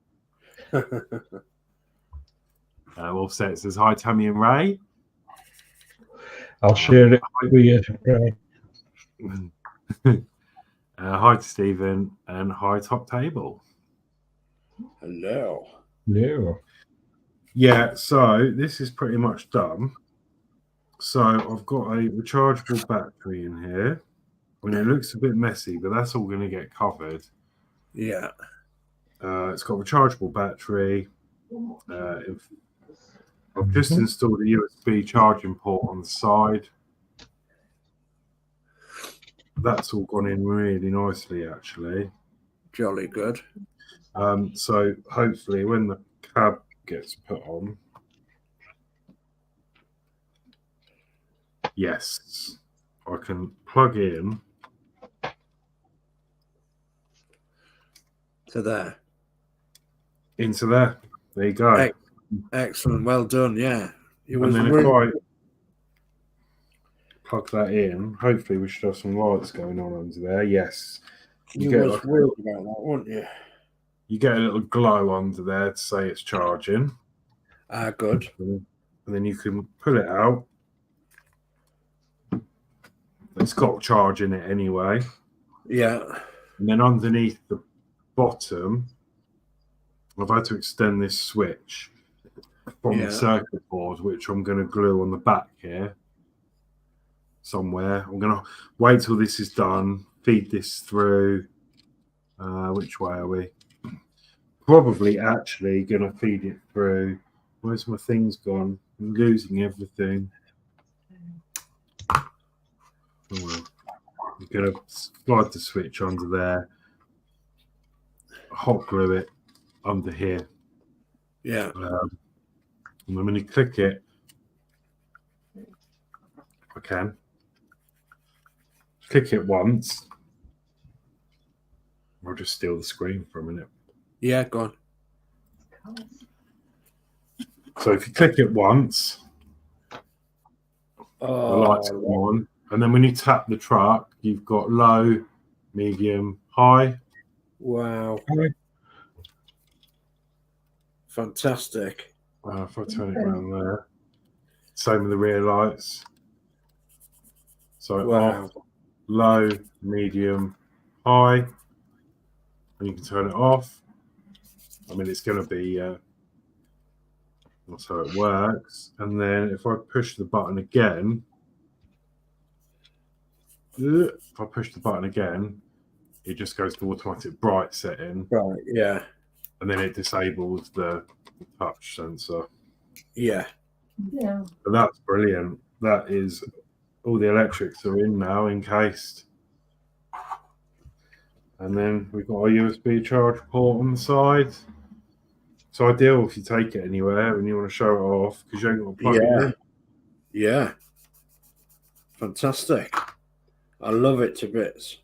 Wolfsec says, hi, Tammy and Ray. I'll share it with you. Right. Hi to Stephen and hi, Top Table. Hello. Yeah. Yeah, so this is pretty much done. So I've got a rechargeable battery in here. And it looks a bit messy, but that's all going to get covered. Yeah. It's got a rechargeable battery. I've just installed a USB charging port on the side. That's all gone in really nicely, actually. Jolly good. So hopefully when the cab gets put on, yes, I can plug in To there. into there. There you go. Excellent. Well done. Yeah. It And was then if really, I plug that in, hopefully we should have some lights going on under there. Yes. you get was like worried about that, weren't you? You get a little glow under there to say it's charging. Good. And then you can pull it out. It's got charge in it anyway. Yeah. And then underneath the bottom, I've had to extend this switch from the circuit board, which I'm going to glue on the back here somewhere. I'm going to wait till this is done, feed this through. Which way are we? Probably actually going to feed it through. Where's my things gone? I'm losing everything. Oh, well. I'm going to slide the switch under there, hot glue it under here. Yeah. And then when you click it, if I can, click it once. I'll just steal the screen for a minute. Yeah, go on. So if you click it once, the lights come on. And then when you tap the truck, you've got low, medium, high. Wow. Fantastic. If I turn it around there. Same with the rear lights. So off, low, medium, high. And you can turn it off. I mean, it's going to be, that's how it works. And then if I push the button again, it just goes to automatic bright setting. Right, yeah. And then it disables the touch sensor. Yeah. Yeah. But that's brilliant. That is, all the electrics are in now, encased. And then we've got a USB charge port on the side. It's ideal if you take it anywhere and you want to show it off because you ain't got to plug it in. Yeah. Fantastic. I love it to bits.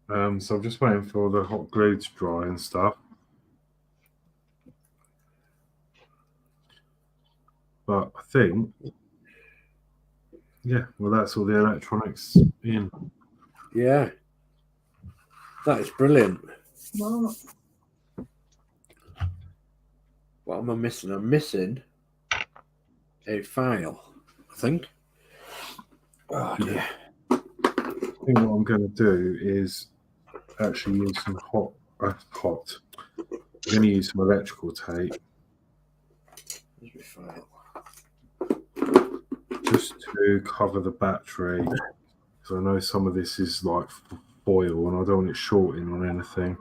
So I'm just waiting for the hot glue to dry and stuff. But I think, yeah, well, that's all the electronics in. Yeah. That is brilliant. Smart. What am I missing? I'm missing a file, I think. Oh, dear. I think what I'm going to do is actually use some I'm going to use some electrical tape. There's my file. Just to cover the battery. Because I know some of this is like foil and I don't want it shorting on anything.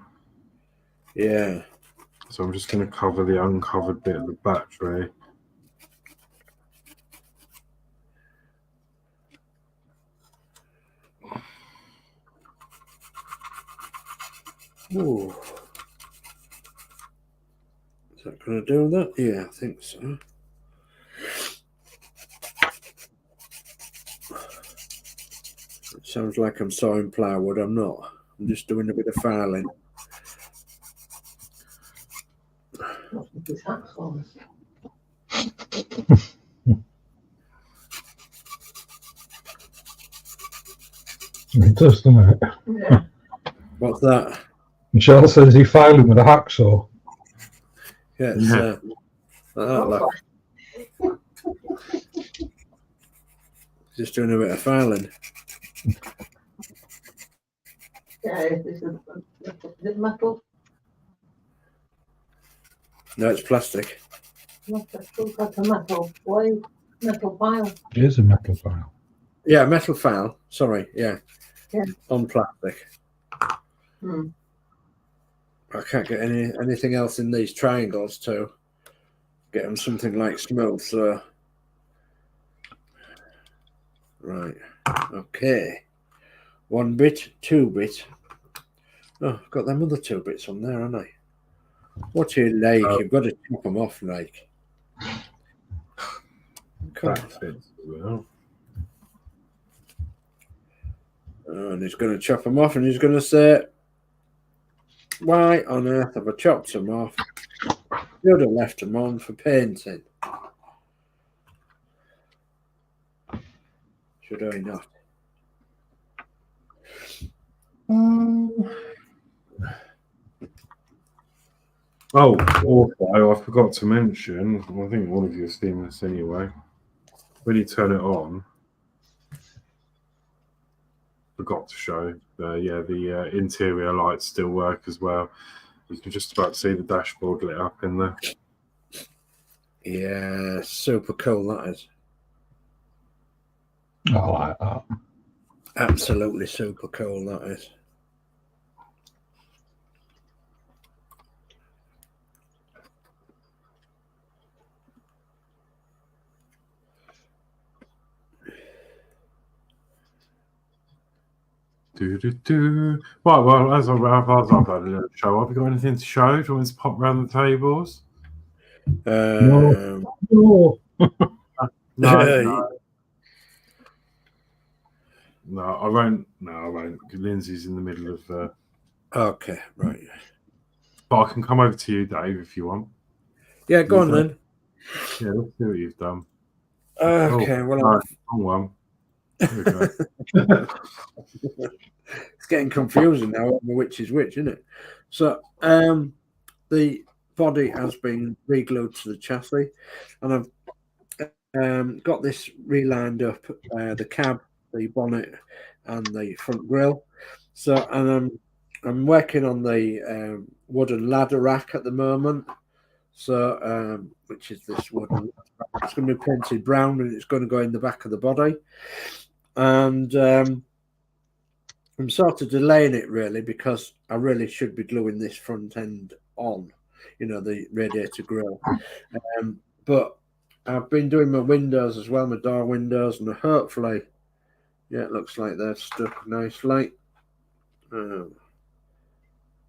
Yeah. So I'm just going to cover the uncovered bit of the battery. Ooh. Is that going to do that? Yeah, I think so. It sounds like I'm sawing plywood. I'm not. I'm just doing a bit of filing. What's with this hacksaw? It does, doesn't it? Yeah. What's that? Michelle says he's filing with a hacksaw. Yeah, it's like that, look. Just doing a bit of filing. Yeah, this is it metal? No, it's plastic. Looks like a metal blade, metal file. It is a metal file. Yeah, metal file. Sorry, yeah. Yeah. On plastic. Hmm. I can't get anything else in these triangles too. get them something like smooth. So, right, okay. 1 bit, 2 bit. Oh, I've got them other 2 bits on there, haven't I? What you like? You've got to chop them off, like. That fits as well. And he's going to chop them off, and he's going to say, "Why on earth have I chopped them off? You'd have left them on for painting. Should I not?" Oh, also, I forgot to mention, I think one of you have seen this anyway. When you turn it on, forgot to show, the interior lights still work as well. You can just about see the dashboard lit up in there. Yeah, super cool, that is. I like that. Absolutely super cool, that is. Right, well, as I've had a little show, have you got anything to show? Do you want to pop around the tables? No. No, I won't. No, I won't. Lindsey's in the middle of. Okay, right. But I can come over to you, Dave, if you want. Yeah, go on then. Yeah, let's see what you've done. Okay, oh, well, no, wrong one. There we go. It's getting confusing now which is which, isn't it? So the body has been re-glued to the chassis, and I've got this relined up, the cab, the bonnet, and the front grille. So, and I'm working on the wooden ladder rack at the moment. So, which is this wooden rack. It's going to be painted brown, and it's going to go in the back of the body. And I'm sort of delaying it really because I really should be gluing this front end on, the radiator grille. But I've been doing my windows as well, my door windows, and hopefully, yeah, it looks like they're stuck nicely.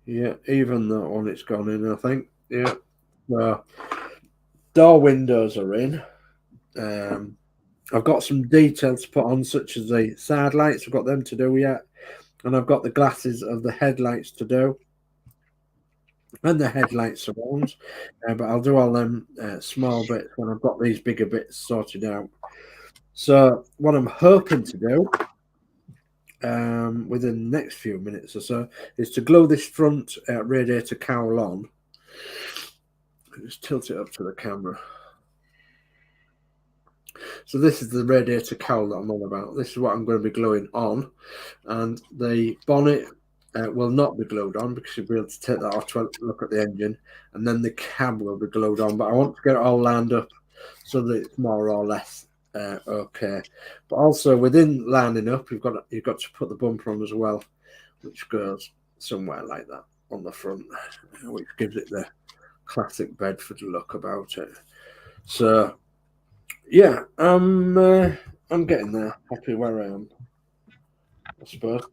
Yeah, even that one, it's gone in, I think. Yeah. Door windows are in. I've got some details to put on, such as the side lights. I've got them to do yet. And I've got the glasses of the headlights to do. And the headlight surrounds. But I'll do all them small bits when I've got these bigger bits sorted out. So what I'm hoping to do within the next few minutes or so is to glue this front radiator cowl on. Just tilt it up to the camera. So this is the radiator cowl that I'm on about. This is what I'm going to be gluing on, and the bonnet will not be glued on because you'll be able to take that off to look at the engine, and then the cab will be glued on. But I want to get it all lined up so that it's more or less okay. But also within lining up, you've got to put the bumper on as well, which goes somewhere like that on the front, which gives it the classic Bedford look about it. So yeah, I'm getting there. Happy where I am, I suppose.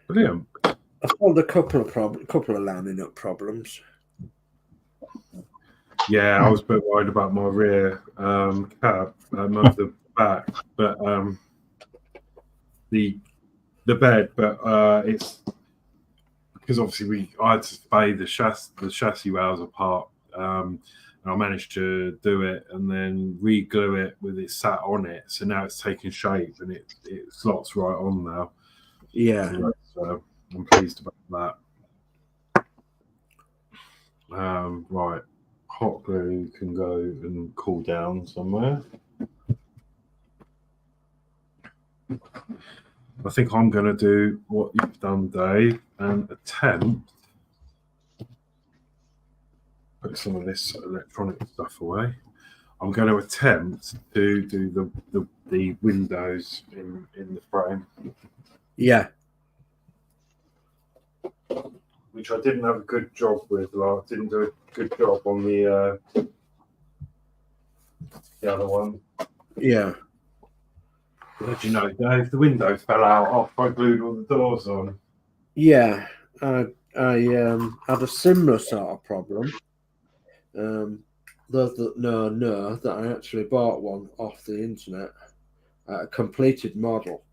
Brilliant. I found a couple of lining up problems. Yeah, I was a bit worried about my rear cab, not the back, but the bed. But it's because obviously I had to fade the chassis rails apart. And I managed to do it and then re-glue it with it sat on it. So now it's taking shape and it slots right on now. Yeah. So I'm pleased about that. Right. Hot glue can go and cool down somewhere. I think I'm going to do what you've done, Dave, and attempt put some of this electronic stuff away. I'm going to attempt to do the windows in the frame. Yeah. Which which I didn't have a good job with. Like, didn't do a good job on the other one. Yeah. As you know, Dave, the window fell out after I glued all the doors on. Yeah. I had a similar sort of problem. Those that know that I actually bought one off the internet, a completed model.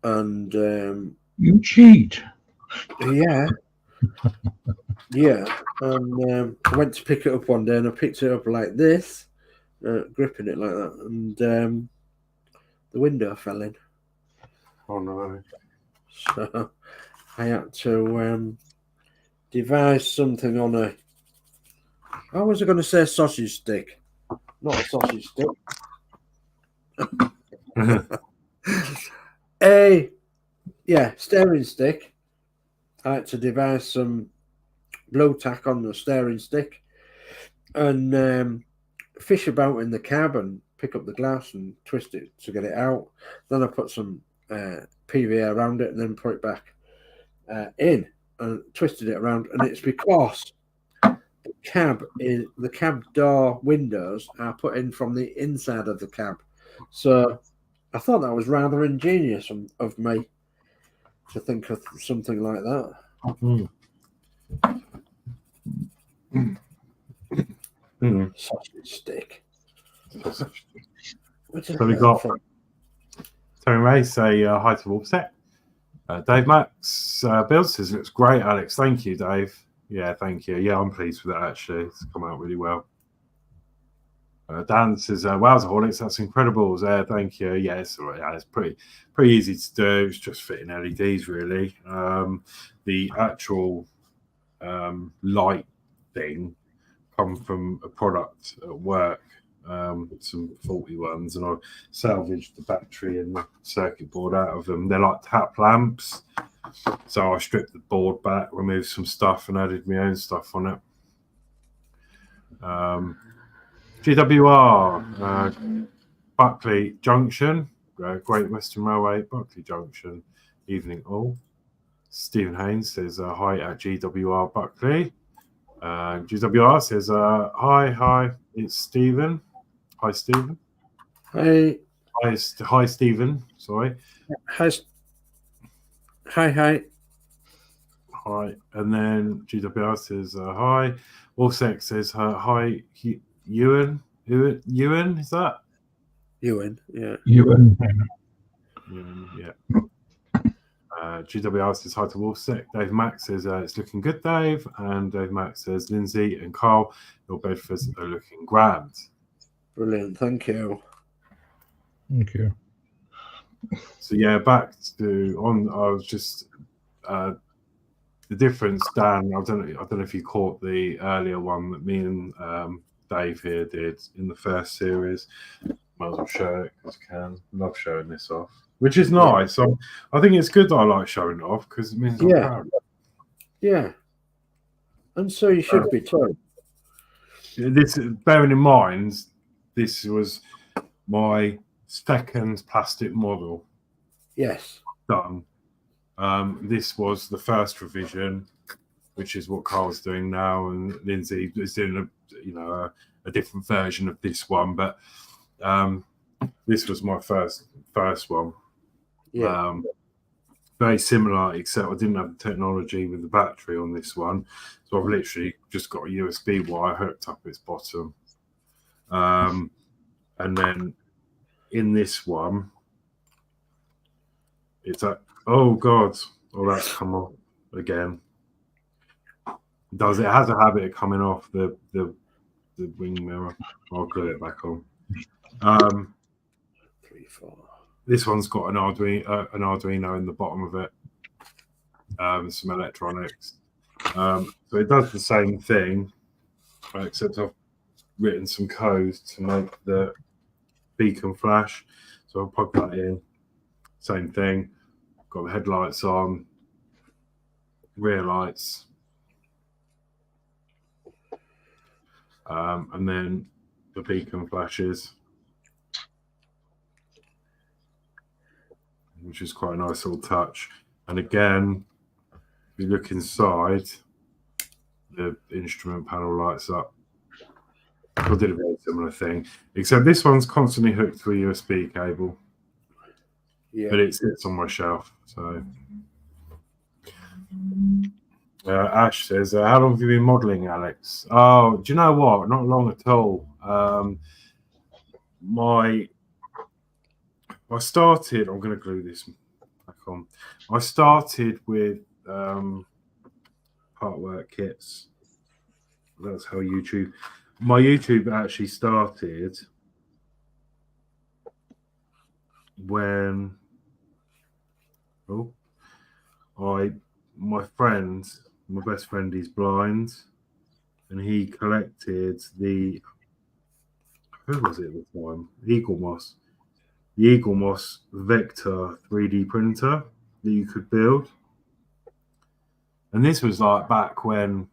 And You cheat. yeah. Yeah. And I went to pick it up one day and I picked it up like this, gripping it like that, and the window fell in. Oh no. So I had to devise something on a. I was going to say sausage stick, not a sausage stick. Steering stick. I had to devise some blow tack on the steering stick and fish about in the cab and pick up the glass and twist it to get it out. Then I put some PVA around it and then put it back in and twisted it around. And it's because the cab door windows are put in from the inside of the cab. So I thought that was rather ingenious of me to think of something like that. Sausage stick. So we got Tony Ray say hi to Wolfset. Dave Max Builds says looks great, Alex. Thank you, Dave. Yeah, thank you. Yeah, I'm pleased with it actually. It's come out really well. Dan says, "Wowza, Horlixs, that's incredible." Thank you. Yeah, it's pretty easy to do. It's just fitting LEDs really. The actual light thing come from a product at work, some faulty ones, and I salvaged the battery and the circuit board out of them. They're like tap lamps, so I stripped the board back, removed some stuff, and added my own stuff on it. GWR Buckley Junction, Great Western Railway, Buckley Junction. Evening all. Stephen Haynes says hi at GWR Buckley. GWR says hi, it's Stephen. Hi, Stephen. Hi, Stephen. Sorry. Hi. Hi. And then GWR says hi. Wolfsex says hi. Ewan, is that? Ewan, yeah. Ewan, yeah. GWR says hi to Wolfsec. Dave Max says it's looking good, Dave. And Dave Max says Lindsey and Carl, your Bedfords are looking grand. Brilliant, thank you. Thank you. So yeah, back to I was just the difference, Dan. I don't know if you caught the earlier one that me and Dave here did in the first series. Might as well show it because I can. Love showing this off, which is nice. Yeah. I think it's good that I like showing it off because it means I'm proud. Yeah, and so you should be too. This, bearing in mind, this was my second plastic model. Yes. Done. This was the first revision, which is what Carl's doing now, and Lindsey is doing a different version of this one, but this was my first one. Yeah. Very similar, except I didn't have the technology with the battery on this one, so I've literally just got a USB wire hooked up its bottom, and then in this one, it's a that's come off again. It has a habit of coming off the wing mirror. I'll glue it back on. 3, 4. This one's got an Arduino in the bottom of it. Some electronics. So it does the same thing, except I've written some code to make the beacon flash. So I'll plug that in. Same thing. Got the headlights on, rear lights, and then the beacon flashes, which is quite a nice little touch. And again, you look inside, the instrument panel lights up. I did a very similar thing, except this one's constantly hooked to a USB cable. Yeah. But it sits on my shelf. So Ash says, how long have you been modelling, Alex? Oh, do you know what? Not long at all. I started, I'm going to glue this back on. I started with artwork kits. That's how my YouTube actually started when my best friend, he's blind, and he collected who was it at the time? The Eagle Moss Vector 3D printer that you could build. And this was like back when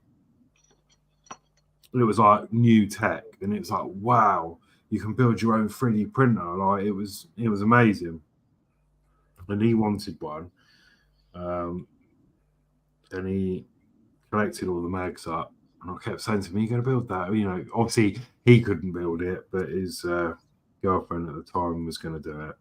it was like new tech, and it's like, wow, you can build your own 3D printer. Like it was amazing. And he wanted one. And he collected all the mags up, and I kept saying to him, "You're going to build that?" You know, obviously he couldn't build it, but his girlfriend at the time was going to do it.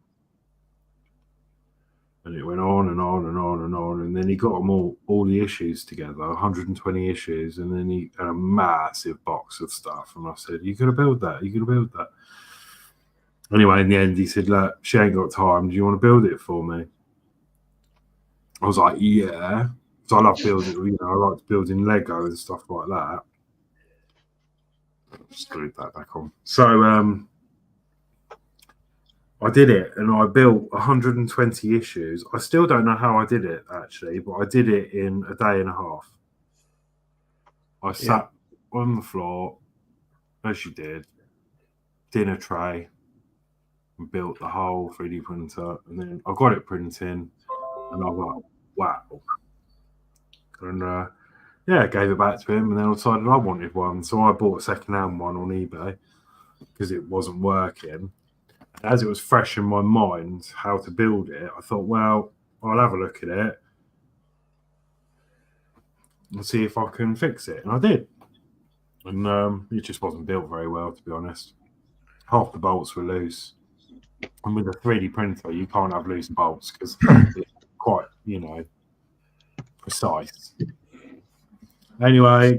And it went on and on and on and on, and then he got them all the issues together, 120 issues, and then he had a massive box of stuff. And I said, "You're going to build that? You're going to build that?" Anyway, in the end, he said, "Look, she ain't got time. Do you want to build it for me?" I was like, "Yeah." So I love building, you know, I like building Lego and stuff like that. Just glued that back on. So I did it, and I built 120 issues. I still don't know how I did it, actually, but I did it in a day and a half. I sat on the floor, as you did, dinner tray, and built the whole 3D printer, and then I got it printing, and I was like, wow. And I gave it back to him, and then I decided I wanted one. So I bought a second-hand one on eBay because it wasn't working. As it was fresh in my mind how to build it, I thought, well, I'll have a look at it and see if I can fix it. And I did. And it just wasn't built very well, to be honest. Half the bolts were loose. And with a 3D printer, you can't have loose bolts because it's quite, you know, precise. Anyway,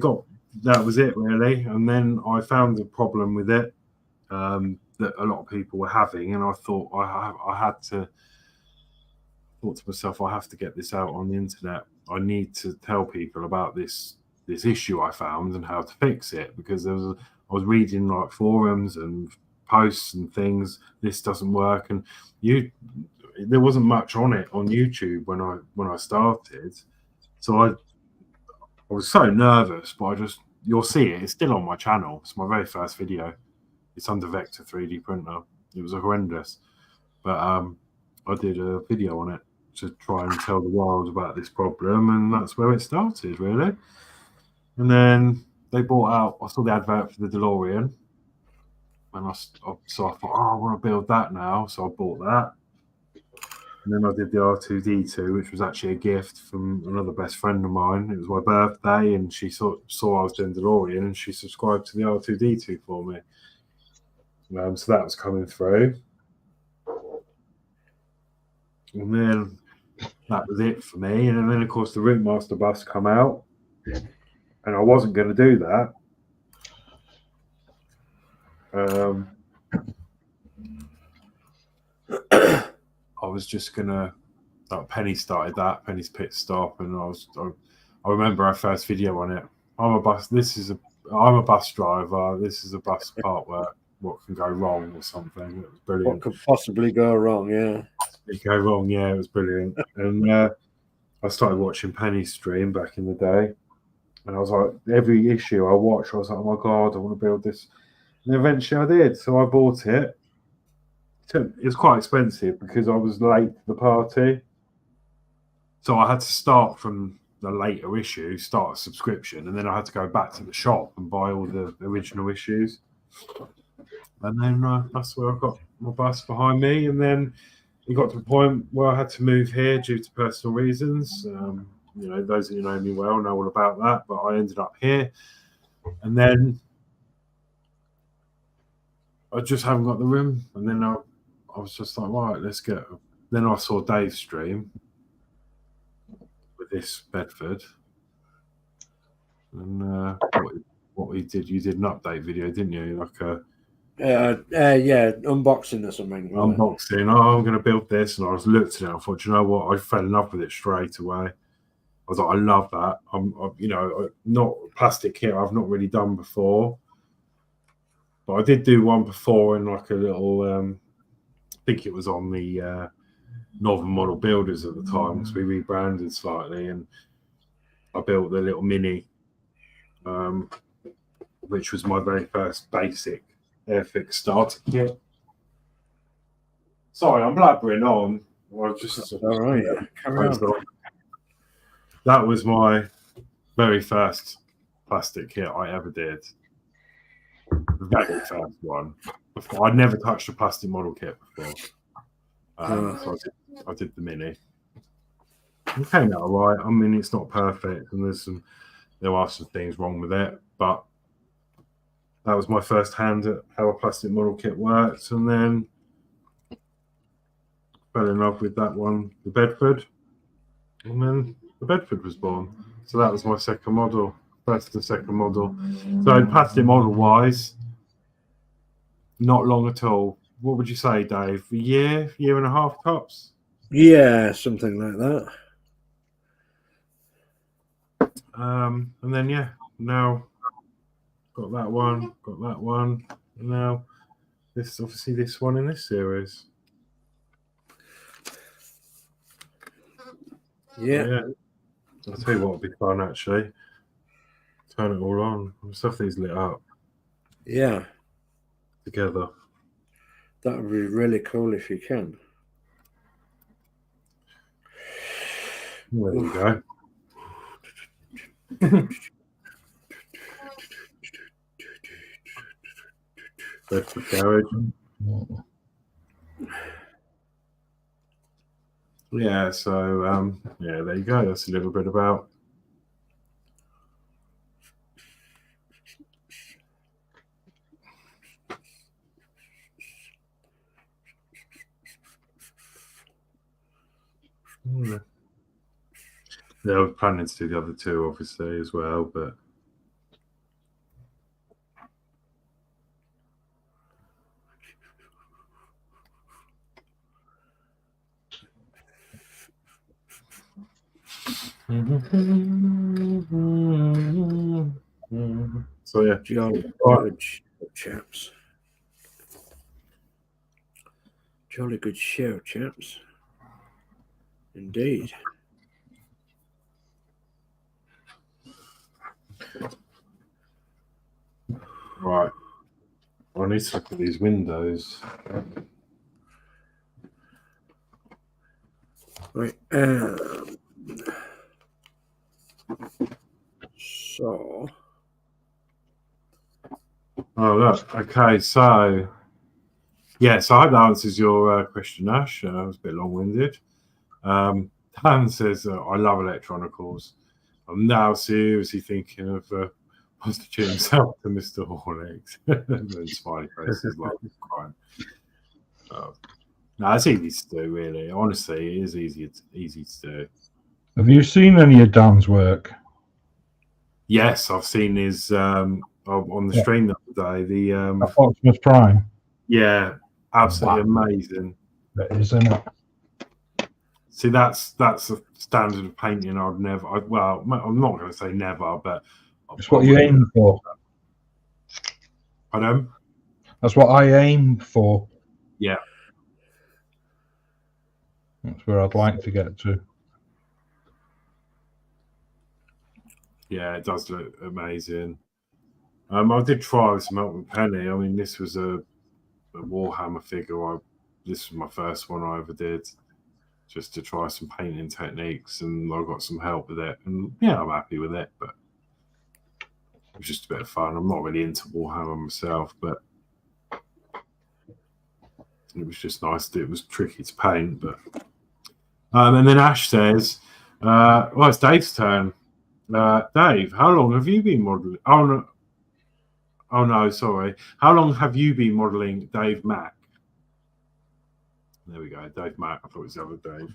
that was it really, and then I found a problem with it that a lot of people were having, and I thought I thought to myself, I have to get this out on the internet. I need to tell people about this issue I found and how to fix it, because I was reading like forums and posts and things. This doesn't work, and there wasn't much on it on YouTube when I started. So I was so nervous, but you'll see it. It's still on my channel. It's my very first video. It's under Vector 3D printer. It was horrendous, but I did a video on it to try and tell the world about this problem, and that's where it started, really. And then they bought out. I saw the advert for the DeLorean, and I thought, I want to build that now. So I bought that. And then I did the R2D2, which was actually a gift from another best friend of mine. It was my birthday, and she saw I was doing DeLorean, and she subscribed to the R2D2 for me. So that was coming through. And then that was it for me. And then, of course, the Ringmaster bus come out, and I wasn't going to do that. I was just gonna. Penny started that. Penny's Pit Stop, and I remember our first video on it. I'm a bus driver. This is a bus part work. What can go wrong or something? It was brilliant. What could possibly go wrong? Yeah. It go wrong. Yeah, it was brilliant. And I started watching Penny's stream back in the day, and I was like, every issue I watched, I was like, oh my god, I want to build this. And eventually I did. So I bought it. It was quite expensive because I was late to the party. So I had to start from the later issue, start a subscription, and then I had to go back to the shop and buy all the original issues. And then that's where I got my bus behind me. And then it got to the point where I had to move here due to personal reasons. you know, those that know me well know all about that. But I ended up here, and then I just haven't got the room. And then I was just like, right, let's go. Then I saw Dave's stream with this Bedford, and what he did, you did an update video, didn't you? Like a yeah, unboxing or something. Unboxing. Oh, I'm going to build this, and I was looked at it. I thought, you know what? I fell in love with it straight away. I was like, I love that. I'm you know, not plastic kit. I've not really done before, but I did do one before in like a little. I think it was on the Northern Model Builders at the time, because we rebranded slightly, and I built the little mini, which was my very first basic Airfix starter kit. Sorry, I'm blabbering on. All right. Carry on. That was my very first plastic kit I ever did. The very first one. I'd never touched a plastic model kit before. So I did the mini. It came out all right. I mean, it's not perfect, and there are some things wrong with it, but that was my first hand at how a plastic model kit works, and then fell in love with that one, the Bedford, and then the Bedford was born. So that was my second model, first and second model. So plastic model wise, not long at all. What would you say, Dave? A year and a half tops? Yeah, something like that. And then yeah, now got that one, and now this, obviously this one in this series. Yeah. I'll tell you what would be fun, actually. Turn it all on. Stuff these lit up. Yeah. Together. That would be really cool if you can. There you go. Bedford garage. Yeah, so yeah, there you go. That's a little bit about Yeah, we're planning to do the other two, obviously, as well, but so yeah, Jolly good chaps. Jolly good show, chaps. Indeed. right. I need to look at these windows. Right. So. Oh, look. Okay, so yeah, so I hope that answers your question, Ash. I was a bit long-winded. Dan says, I love electronicals. I'm now seriously thinking of prostituting himself to Mr. Horlixs. And smiley faces like crying. No, it's easy to do, really. Honestly, it is easy to do. Have you seen any of Dan's work? Yes, I've seen his on the stream the other day. The Optimus Prime. Yeah, absolutely amazing. That is, isn't it? See, that's a standard of painting I'd never. Well, I'm not going to say never, but it's what you aim for. Pardon? That's what I aim for. Yeah. That's where I'd like to get to. Yeah, it does look amazing. I did try with some Melton Penny. I mean, this was a Warhammer figure. This was my first one I ever did, just to try some painting techniques, and I got some help with it. And yeah, I'm happy with it, but it was just a bit of fun. I'm not really into Warhammer myself, but it was just nice. It was tricky to paint, but and then Ash says, Well, it's Dave's turn. Dave, how long have you been modelling? Oh no, sorry. How long have you been modelling Dave Mack? There we go, Dave Mack. I thought it was the other Dave.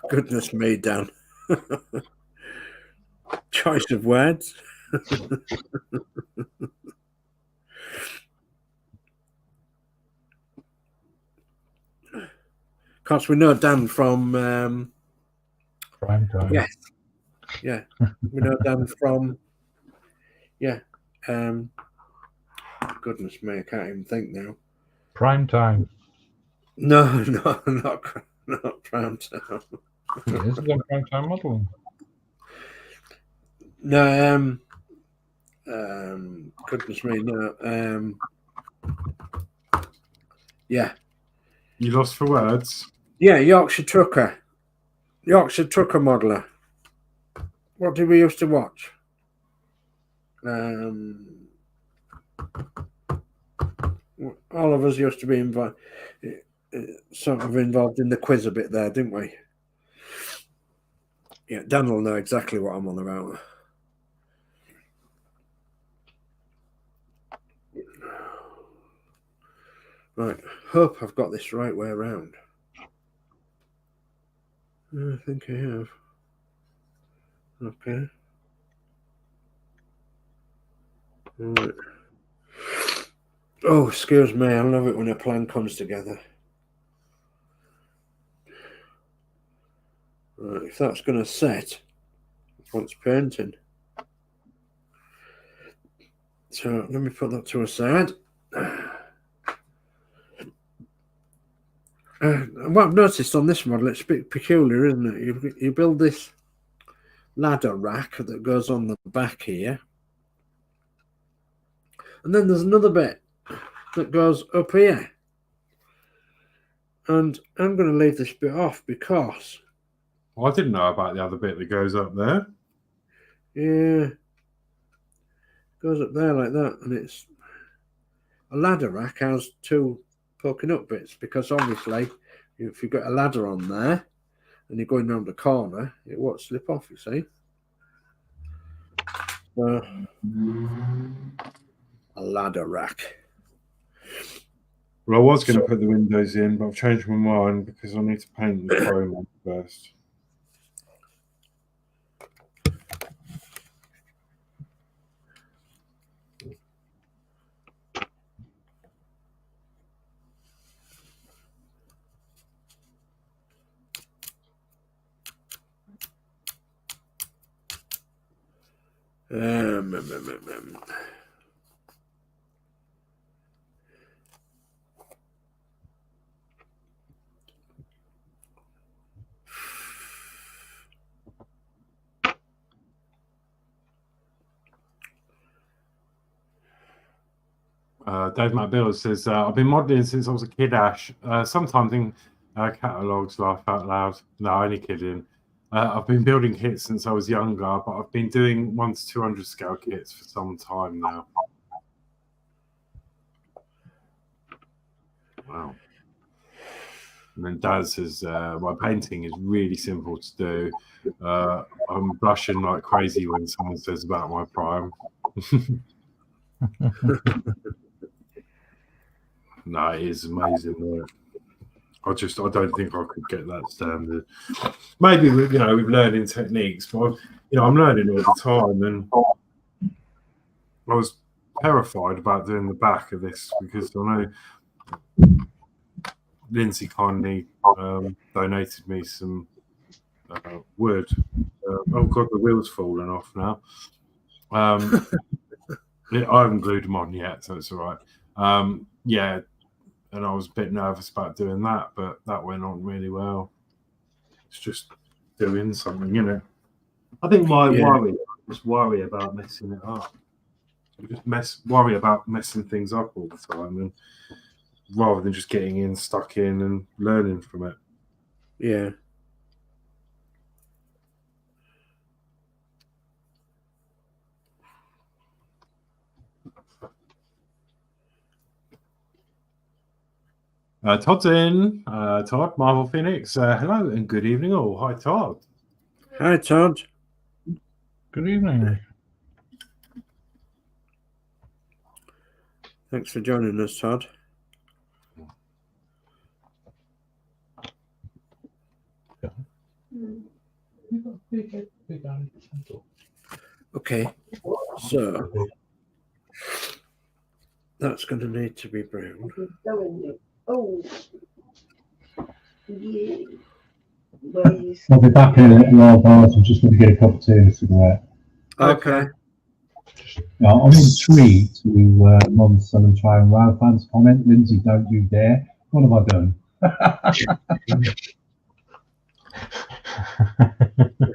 Goodness me, Dan. Choice of words. Because we know Dan from Prime time. yes, yeah, we know Dan from goodness me, I can't even think now. Prime time. No, not Prime Time. It is on prime time modelling. No, goodness me, no, yeah. You lost for words? Yeah, Yorkshire Trucker modeler. What did we used to watch? All of us used to be involved in the quiz a bit there, didn't we? Yeah, Dan will know exactly what I'm on about. Right, hope I've got this right way around. I think I have. Okay. Right. Oh, excuse me, I love it when a plan comes together. Right, if that's going to set, what's painting? So let me put that to a side. What I've noticed on this model, it's a bit peculiar, isn't it? You build this ladder rack that goes on the back here. And then there's another bit that goes up here. And I'm going to leave this bit off because... Well, I didn't know about the other bit that goes up there. Yeah. Goes up there like that. And it's... A ladder rack has two poking up bits because obviously if you've got a ladder on there and you're going round the corner, it won't slip off, you see. So, a ladder rack. Well, I was going to put the windows in, but I've changed my mind because I need to paint the chrome on first. Dave Builds says, I've been modelling since I was a kid, Ash. Sometimes in catalogues, laugh out loud. No, only kidding. I've been building kits since I was younger, but I've been doing 1 to 200 scale kits for some time now. Wow. And then Dad says, my painting is really simple to do. I'm blushing like crazy when someone says about my prime. No, it is amazing work. I don't think I could get that standard. Maybe with learning techniques, but I'm learning all the time, and I was terrified about doing the back of this because I know Lindsey kindly donated me some wood. Oh god, the wheel's fallen off now. I haven't glued them on yet, so it's all right. Yeah, and I was a bit nervous about doing that, but that went on really well. It's just doing something, I think my worry about messing it up. You just worry about messing things up all the time, and rather than just getting stuck in and learning from it. Yeah. Todd's in. Todd, Marvel Phoenix. Hello and good evening all. Hi, Todd. Hi, Todd. Good evening. Thanks for joining us, Todd. Okay, so that's going to need to be browned. Oh, yeah. I'll be back in a little while, guys. I'm just going to get a cup of tea and a cigarette. Okay. Yeah, I'm intrigued to Modz and try and wow fans comment. Lindsey, don't you dare. What have I done?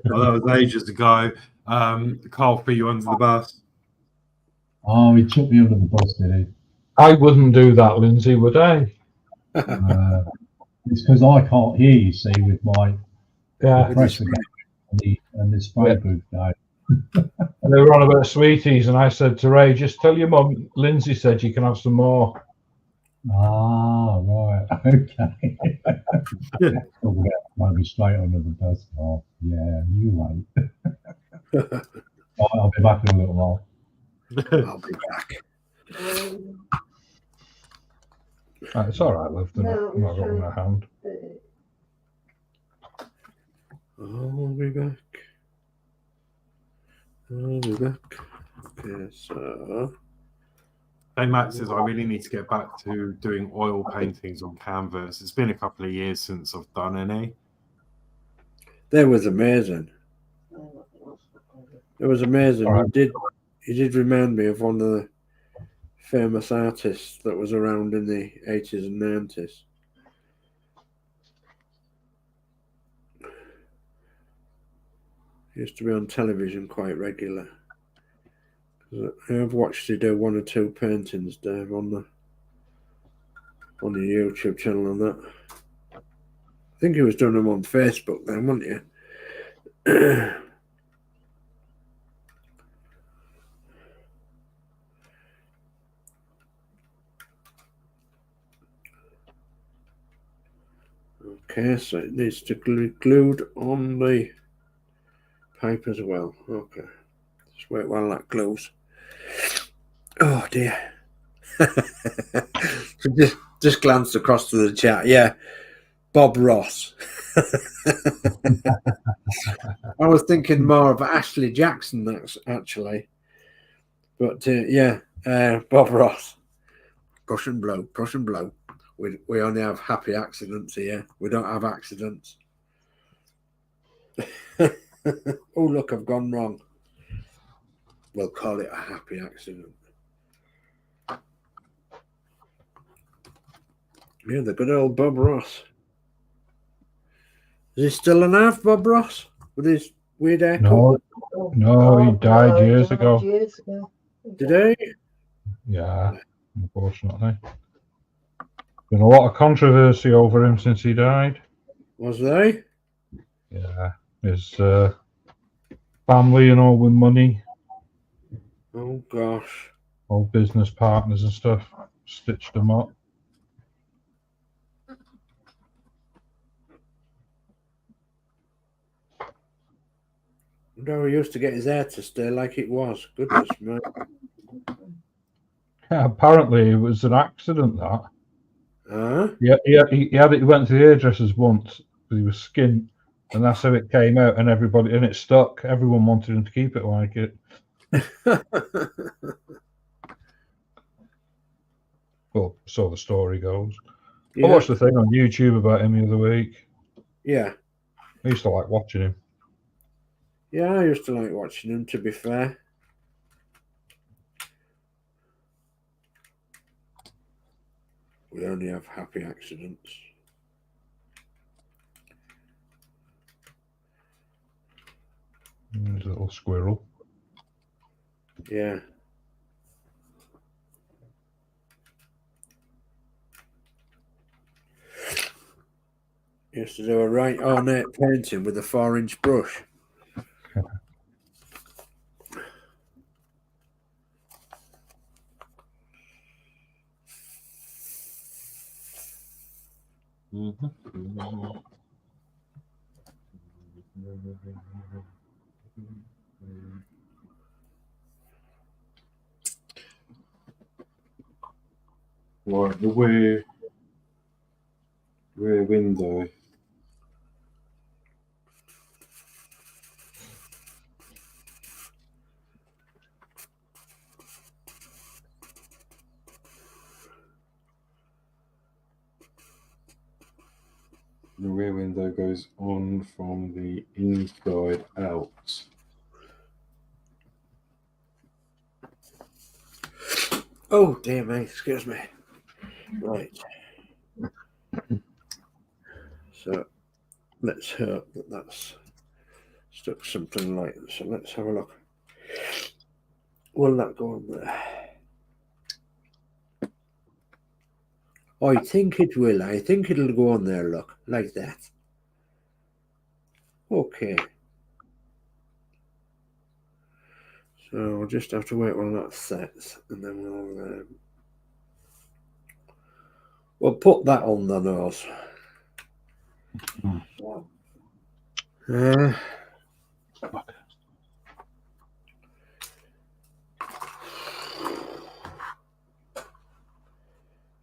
Well, that was ages ago. Carl threw you under the bus. Oh, he took me under the bus, did he? I wouldn't do that, Lindsay, would I? It's because I can't hear you, see, with my compressor guy and the spray booth guy. And they were on about sweeties, and I said to Ray, just tell your mum, Lindsay said you can have some more. Ah, right. Okay. Oh, yeah, might be straight under the bus. Oh, yeah, you wait. I'll be back in a little while. I'll be back. It's all right, love. They're not got in my hand. I'll be back. I'll be back. Okay, so. Hey, Matt says, I really need to get back to doing oil paintings on canvas. It's been a couple of years since I've done any. That was amazing. It was amazing. Right. He did remind me of one of the famous artists that was around in the 80s and 90s. He used to be on television quite regular. I've watched you do one or two paintings, Dave, on the YouTube channel and that. I think he was doing them on Facebook then, wasn't you? Okay, so it needs to be glued on the pipe as well. Okay, just wait while that glues. Oh dear. just glanced across to the chat. Yeah, Bob Ross. I was thinking more of Ashley Jackson, that's actually. But yeah, Bob Ross. Push and blow, push and blow. We only have happy accidents here. We don't have accidents. Oh, look, I've gone wrong. We'll call it a happy accident. Yeah, the good old Bob Ross. Is he still alive, Bob Ross? With his weird haircut? No, he died years ago. Did he? Yeah, unfortunately. Been a lot of controversy over him since he died. Was they? Yeah, his family and all with money, Oh, gosh. all business partners and stuff, stitched him up. No, he used to get his hair to stay like it was. Goodness me. Yeah, apparently it was an accident, that. Huh? Yeah, he went to the hairdressers once because he was skint, and that's how it came out, and it stuck. Everyone wanted him to keep it like it. Well, so the story goes. Yeah. I watched the thing on YouTube about him the other week. Yeah. I used to like watching him. Yeah, I used to like watching him, to be fair. We only have happy accidents. There's a little squirrel. Yeah. Used to do a right ornate painting with a 4-inch brush. Right, the rear window. The rear window goes on from the inside out. Oh dear me, excuse me. Right. So let's hope that that's stuck something like that. So let's have a look. Will that go on there? I think it will. I think it'll go on there, look, like that. Okay. So we'll just have to wait while that sets, and then we'll put that on the nose.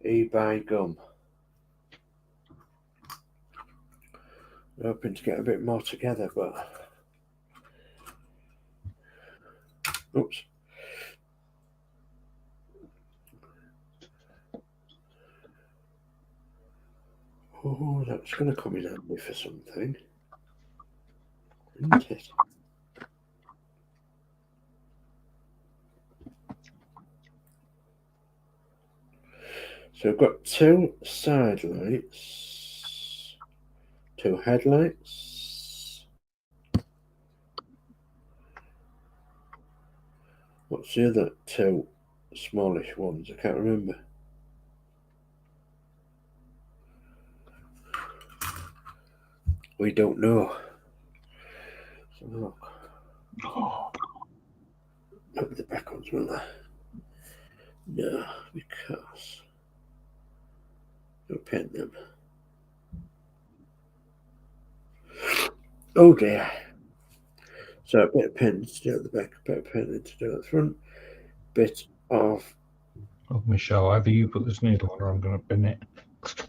eBay gum. Hoping to get a bit more together, but oops. Oh, that's going to come in handy for something, isn't it? So we've got 2 side lights, 2 headlights. What's the other 2 smallish ones? I can't remember. We don't know. So look. Maybe the back ones, will they? No, because you'll paint them. Oh dear. So a bit of painting to do at the back, a bit of painting to do at the front, bit of Let me show however you put this needle where I'm going to pin it.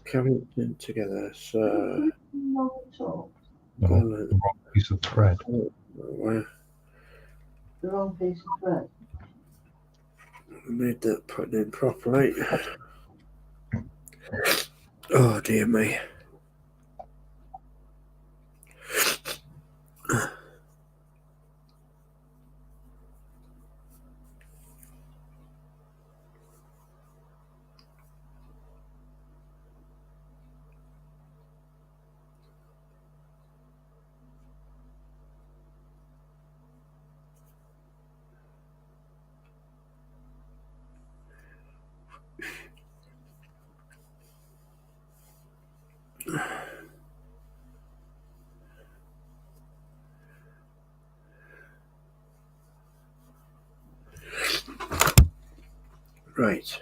carrying together. So No, the wrong piece of thread. where The wrong piece of thread. we made that put in properly. Oh dear me. Right.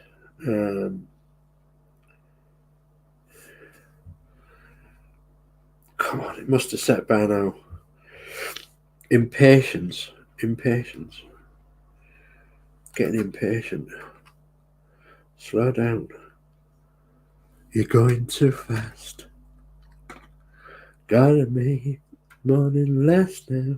Come on, it must have set by now. Impatience. Getting impatient. Slow down. You're going too fast. Gotta make morning last now.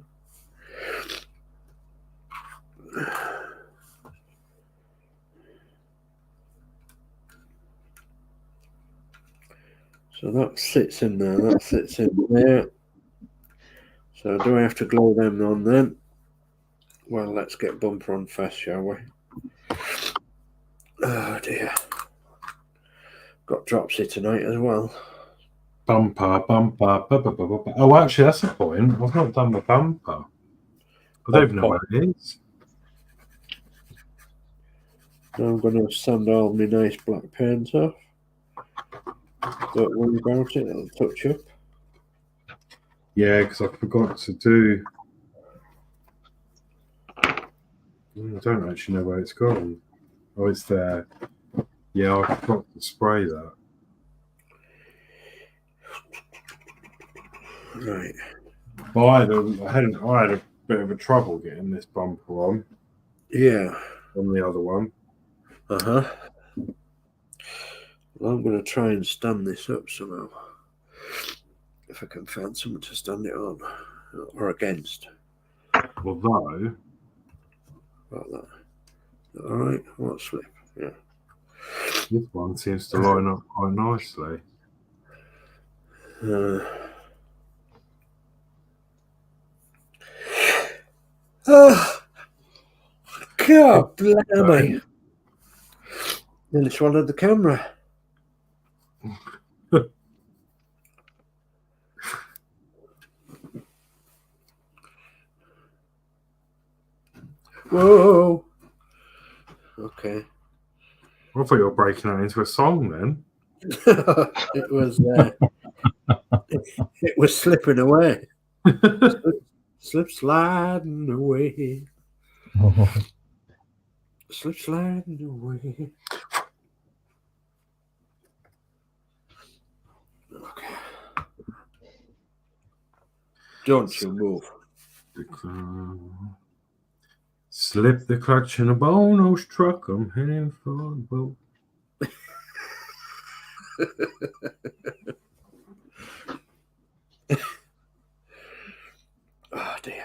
So that sits in there, that sits in there. So do I have to glue them on then? Well, let's get bumper on first, shall we? Oh dear. Got Dropsy tonight as well. Bumper. Oh, actually, that's the point. I've not done the bumper. I don't even know what it is. Now I'm going to sand all my nice black paint off. Don't worry about it, it'll touch up. Yeah, because I forgot to do. I don't actually know where it's gone. Oh, it's there. Yeah, I forgot to spray that. Right. Well, I had a bit of a trouble getting this bumper on Yeah. the other one. Well, I'm going to try and stand this up somehow. If I can find someone to stand it on or against. Although, Like that. All right. What slip? Yeah. this one seems to line up quite nicely. Oh, God, blimey. Nearly swallowed the camera. Whoa. Okay. I thought you were breaking out into a song then. It was it was slipping away. Slip sliding away. Slip sliding away. Okay. Don't you move. Slip the clutch in a Bono's truck. I'm heading for the boat. Oh dear.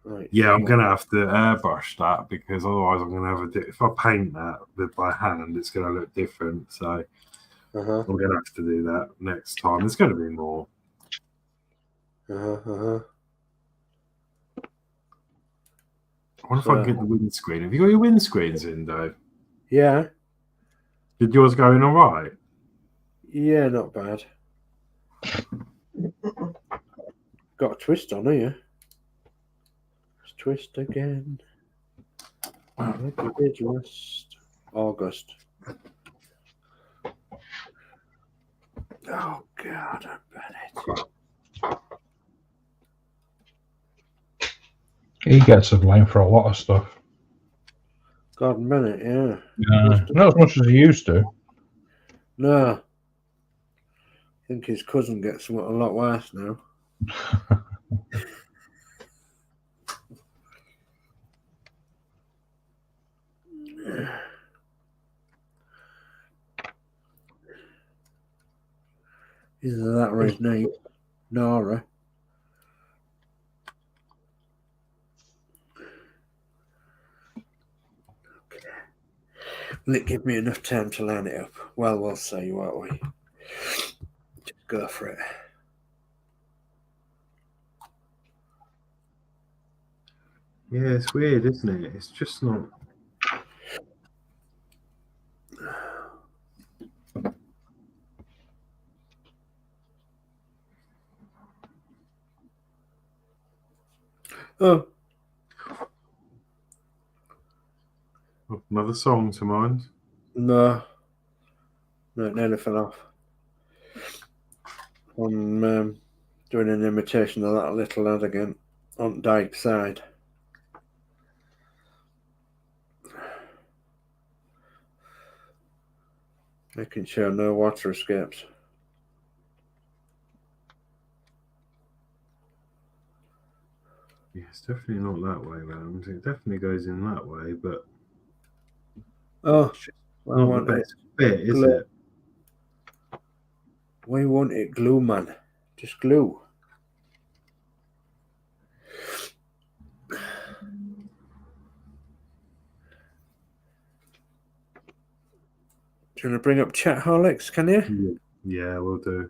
Right. Yeah, I'm gonna have to airbrush that because otherwise I'm gonna have if I paint that with my hand, it's gonna look different. So I'm gonna have to do that next time. It's gonna be more. I wonder if I can get the windscreen. Have you got your windscreens in, Dave? Yeah. Did yours go in all right? Yeah, not bad. Got a twist on here. Let's twist again. Like I did last August. Oh God, I bet it. He gets the blame for a lot of stuff. God, a minute, yeah. Not as much as he used to. No. I think his cousin gets somewhat a lot worse now. Either that or his name, Nora. Okay. Will it give me enough time to line it up? Well, we'll see, won't we? Just go for it. Yeah, it's weird, isn't it? It's just not. Oh. Another song to mind? No. No, it nearly fell off. I'm doing an imitation of that little lad again on Dyke's side. Making sure no water escapes. Yeah, it's definitely not that way round. It definitely goes in that way, but Oh, well, not the best fit, is it? We want it glue, man. Just glue. Do you want to bring up chat, Horlixs, can you? Yeah, we'll do.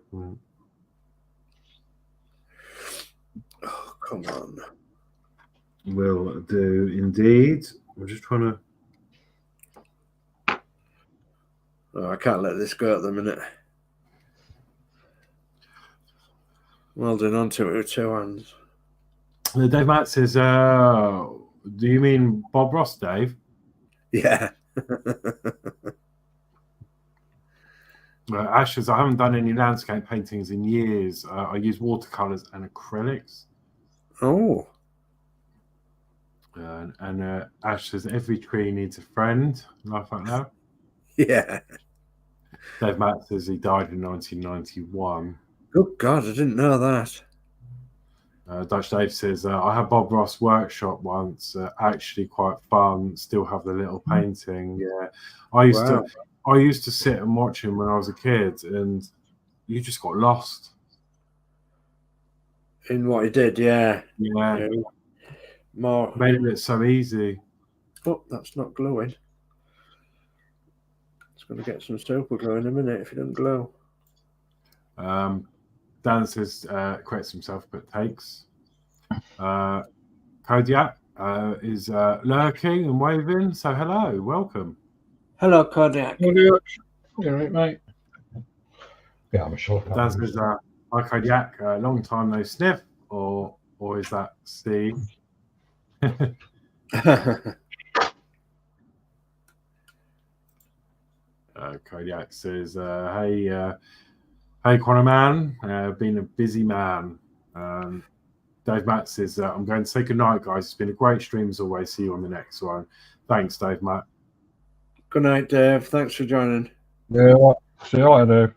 Oh, come on. Will do indeed. We're just trying to. Oh, I can't let this go at the minute. Welding onto it with two hands. Dave Matt says, do you mean Bob Ross, Dave? Yeah. Ash says, I haven't done any landscape paintings in years. I use watercolors and acrylics. Oh. And Ash says, every tree needs a friend. Laugh out loud. Yeah. Dave Matt says he died in 1991. Good God, I didn't know that. Dutch Dave says, I had Bob Ross workshop once. Actually, quite fun. Still have the little painting. Yeah, I used to sit and watch him when I was a kid, and you just got lost in what he did. Yeah. More made it so easy. Oh, that's not gluing. It's going to get some super glue in a minute if it doesn't glue. Dan says, corrects himself, but takes. Kodiak is lurking and waving. So hello, welcome. Hello, Kodiak. You all right, mate? Yeah, I'm sure. Dan says, hi, Kodiak. Long time no sniff, or is that Steve? Kodiak says, hey, Quanah man, been a busy man. Dave Matt says, I'm going to say goodnight, guys. It's been a great stream as always. See you on the next one. Thanks, Dave Matt. Good night, Dave. Thanks for joining. Yeah, see you later,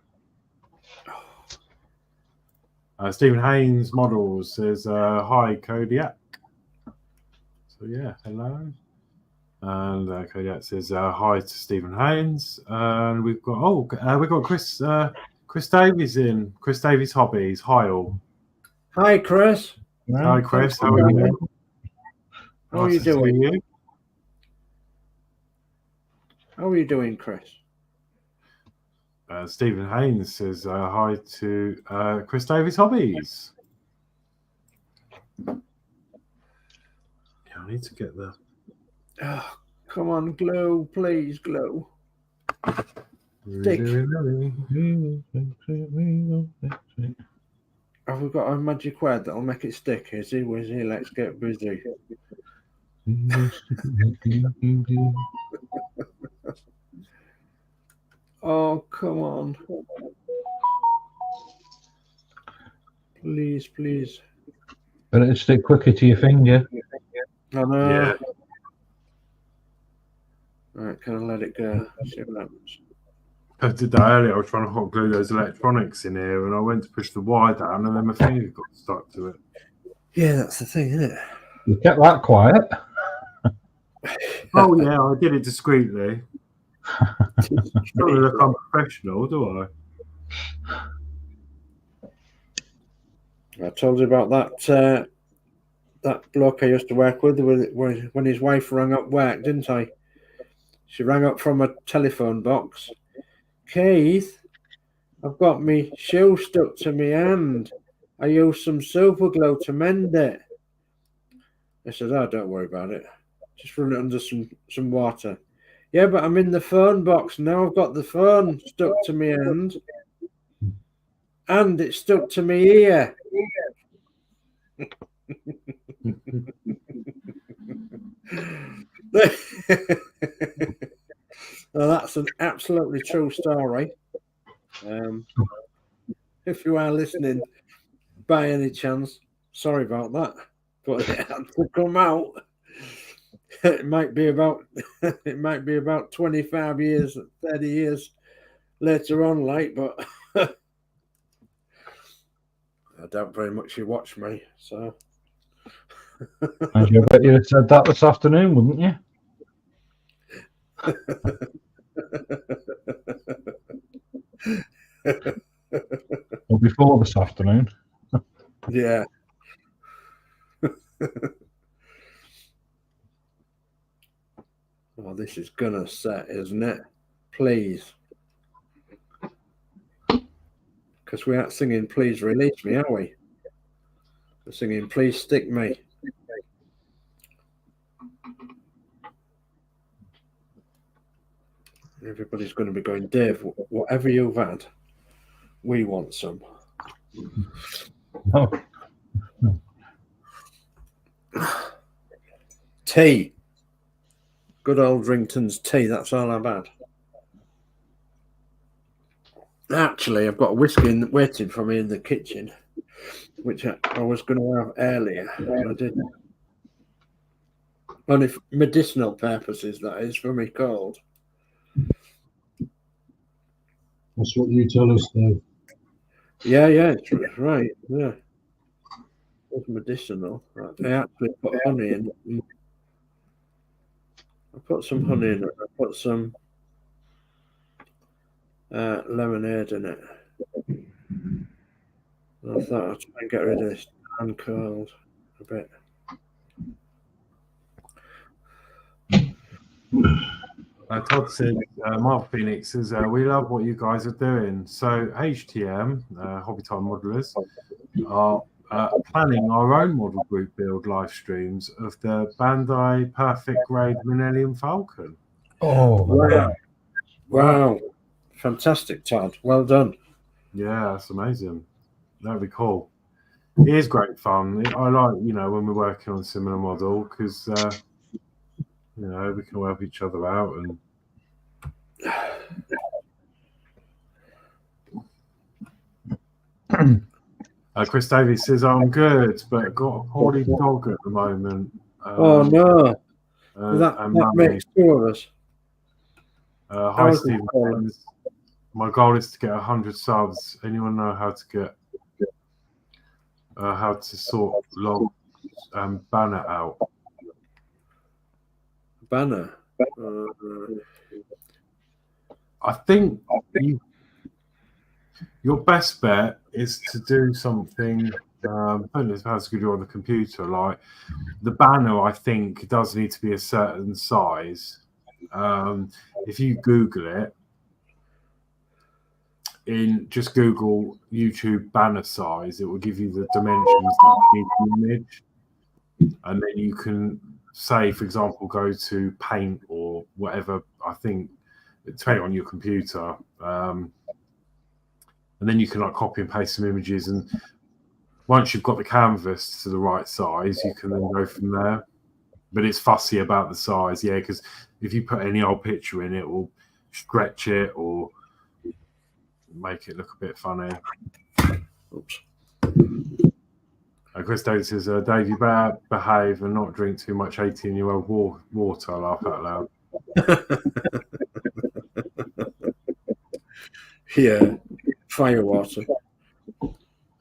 Dave. Stephen Haynes Models says, hi, Kodiak. So, yeah, hello. And Kodiak says, hi to Stephen Haynes. And we've got, Chris Davies in. Chris Davies Hobbies. Hi, all. Hi, Chris. Hi, Chris. How are you? How are you doing? How are you doing, Chris? Stephen Haynes says hi to Chris Davies Hobbies. Yeah, I need to get the... Oh, come on, glue, please, glue. Stick. Have we got a magic word that'll make it stick? Is he? Let's get busy. Oh, come on. Please, please. But it'll stick quicker to your finger. I know. Yeah. Alright, can I let it go? See what happens. I did that earlier. I was trying to hot glue those electronics in here, and I went to push the wire down, and then my finger got stuck to it. Yeah, that's the thing, isn't it? You kept that quiet. Oh yeah, I did it discreetly. Don't look unprofessional, do I told you about that that bloke I used to work with when his wife rang up work, didn't I? She rang up from a telephone box. Keith, I've got me shoe stuck to my hand. I used some super glue to mend it. I said, oh, don't worry about it. Just run it under some water. Yeah, but I'm in the phone box. Now I've got the phone stuck to my hand. And it's stuck to my ear. Well, that's an absolutely true story. If you are listening by any chance, sorry about that, but it had to come out. It might be about 25 years, 30 years later on, like, but I doubt very much you watch me, so. And you bet you'd have said that this afternoon, wouldn't you? Or before this afternoon. Yeah. Oh, this is gonna set, isn't it? Please. Because we aren't singing Please Release Me, are we? We're singing Please Stick Me. Everybody's going to be going, Dave, whatever you've had, we want some. No. Tea. Good old Rington's tea, that's all I've had. Actually, I've got a whiskey waiting for me in the kitchen, which I was going to have earlier, but I didn't. Only for medicinal purposes, that is, for me cold. That's what you tell us, Dave. Yeah, it's right. Yeah, it's medicinal. I actually put honey in. I put some honey in it. I put some lemonade in it. And I thought I'd try and get rid of this hand cold a bit. Todd says, Mark Phoenix says, we love what you guys are doing. So HTM, Hobby Time Modelers, are planning our own model group build live streams of the Bandai Perfect Grade Millennium Falcon. Oh, Wow. Fantastic, Todd. Well done. Yeah, that's amazing. That'd be cool. It is great fun. I like, when we're working on a similar model because, we can help each other out. And Chris Davies says, I'm good, but got a poorly dog at the moment. Oh, no. That makes two of us. Hi, Stephen. My goal is to get 100 subs. Anyone know how to get how to sort log banner out? Banner? I think your best bet is to do something. I don't know how to do on the computer. Like the banner, I think does need to be a certain size. If you Google it, just Google YouTube banner size, it will give you the dimensions that you need for the image, and then you can say, for example, go to Paint or whatever. I think depending on your computer, and then you can like copy and paste some images, and once you've got the canvas to the right size, you can then go from there. But it's fussy about the size, yeah, because if you put any old picture in, it will stretch it or make it look a bit funny. Oops. Chris Davis says, Dave, you better behave and not drink too much 18-year-old water. I laugh out loud. Yeah, fire water.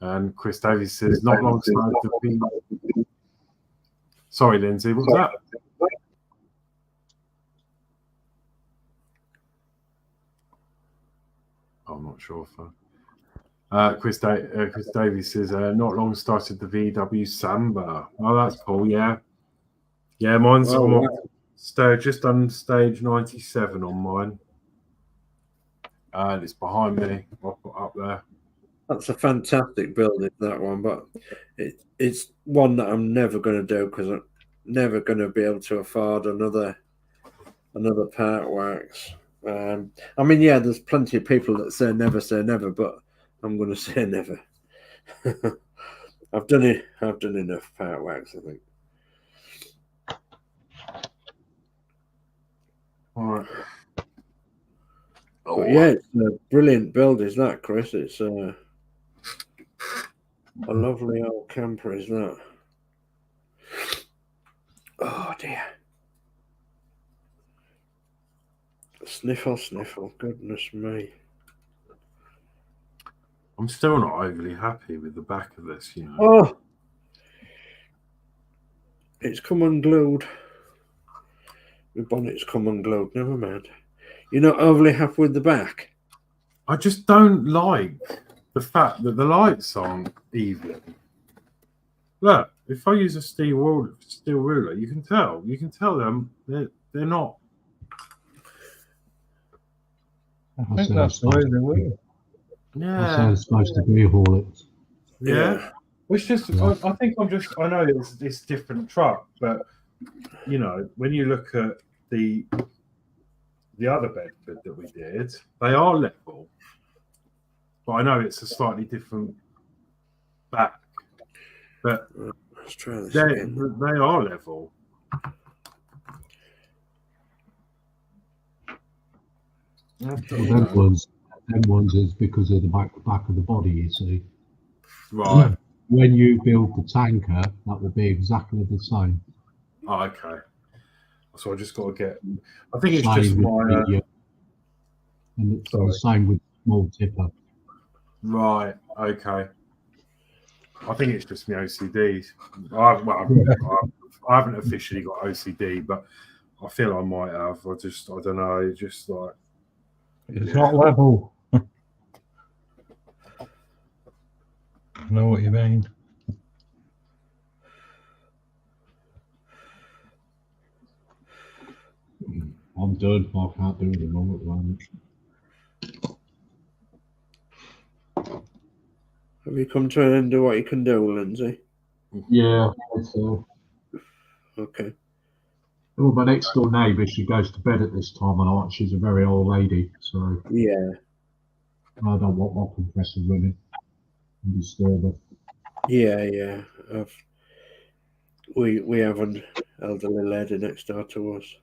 And Chris Davies says, not long started the V. Sorry, Lindsay, what was that? I'm not sure if Chris Davies says, not long started the VW Samba. Oh, that's cool, yeah. Yeah, mine's just on stage 97 on mine. And it's behind me. I'll put up there. That's a fantastic building, that one, but it's one that I'm never going to do because I'm never going to be able to afford another part wax. I mean, yeah, there's plenty of people that say never, but I'm going to say never. I've done enough part wax, I think. All right. But yeah, it's a brilliant build, is that, Chris? It's a lovely old camper, is that? Oh dear. Sniffle, goodness me. I'm still not overly happy with the back of this, Oh! It's come unglued. The bonnet's come unglued, never mind. You're not overly happy with the back? I just don't like the fact that the lights aren't even. Look, if I use a steel ruler, you can tell them they're not. I think that's the way they were. Yeah, That's how it's supposed to be, Horlixs. Yeah. Which just, I think I know it's different truck, but when you look at the other Bedford that we did, they are level, but I know it's a slightly different back. But let's try this they are level. Well, them ones is because of the back of the body, you see. Right. When you build the tanker, that will be exactly the same. Oh, okay. So I just got to get. I think it's just my. And it's the same with small tipper. Right. Okay. I think it's just my OCD. I haven't officially got OCD, but I feel I might have. I don't know. It's just like It's not level. I know what you mean. I'm done. I can't do any more at the moment. Have you come to an end of what you can do, Lindsay? Yeah, so. Okay. Well, my next door neighbour, she goes to bed at this time of night. She's a very old lady, so Yeah. I don't want my compressor running and disturb her. Yeah. We have an elderly lady next door to us.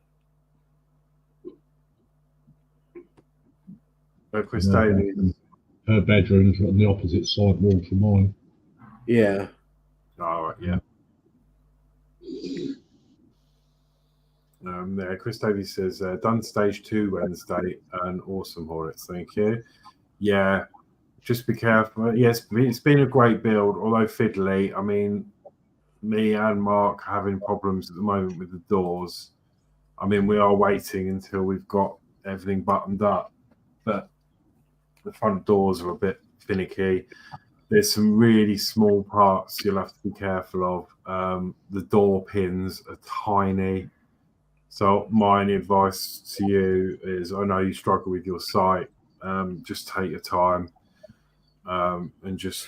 Chris Daly. Her bedroom's on the opposite side wall to mine. Yeah. All right. Yeah. Yeah, Chris Davies says, done stage 2 Wednesday and awesome Horlixs, thank you. Yeah, just be careful. Yes, it's been a great build, although fiddly. I mean, me and Mark are having problems at the moment with the doors. I mean, we are waiting until we've got everything buttoned up, but the front doors are a bit finicky. There's some really small parts you'll have to be careful of. The door pins are tiny. So my advice to you is, I know you struggle with your site, just take your time and just,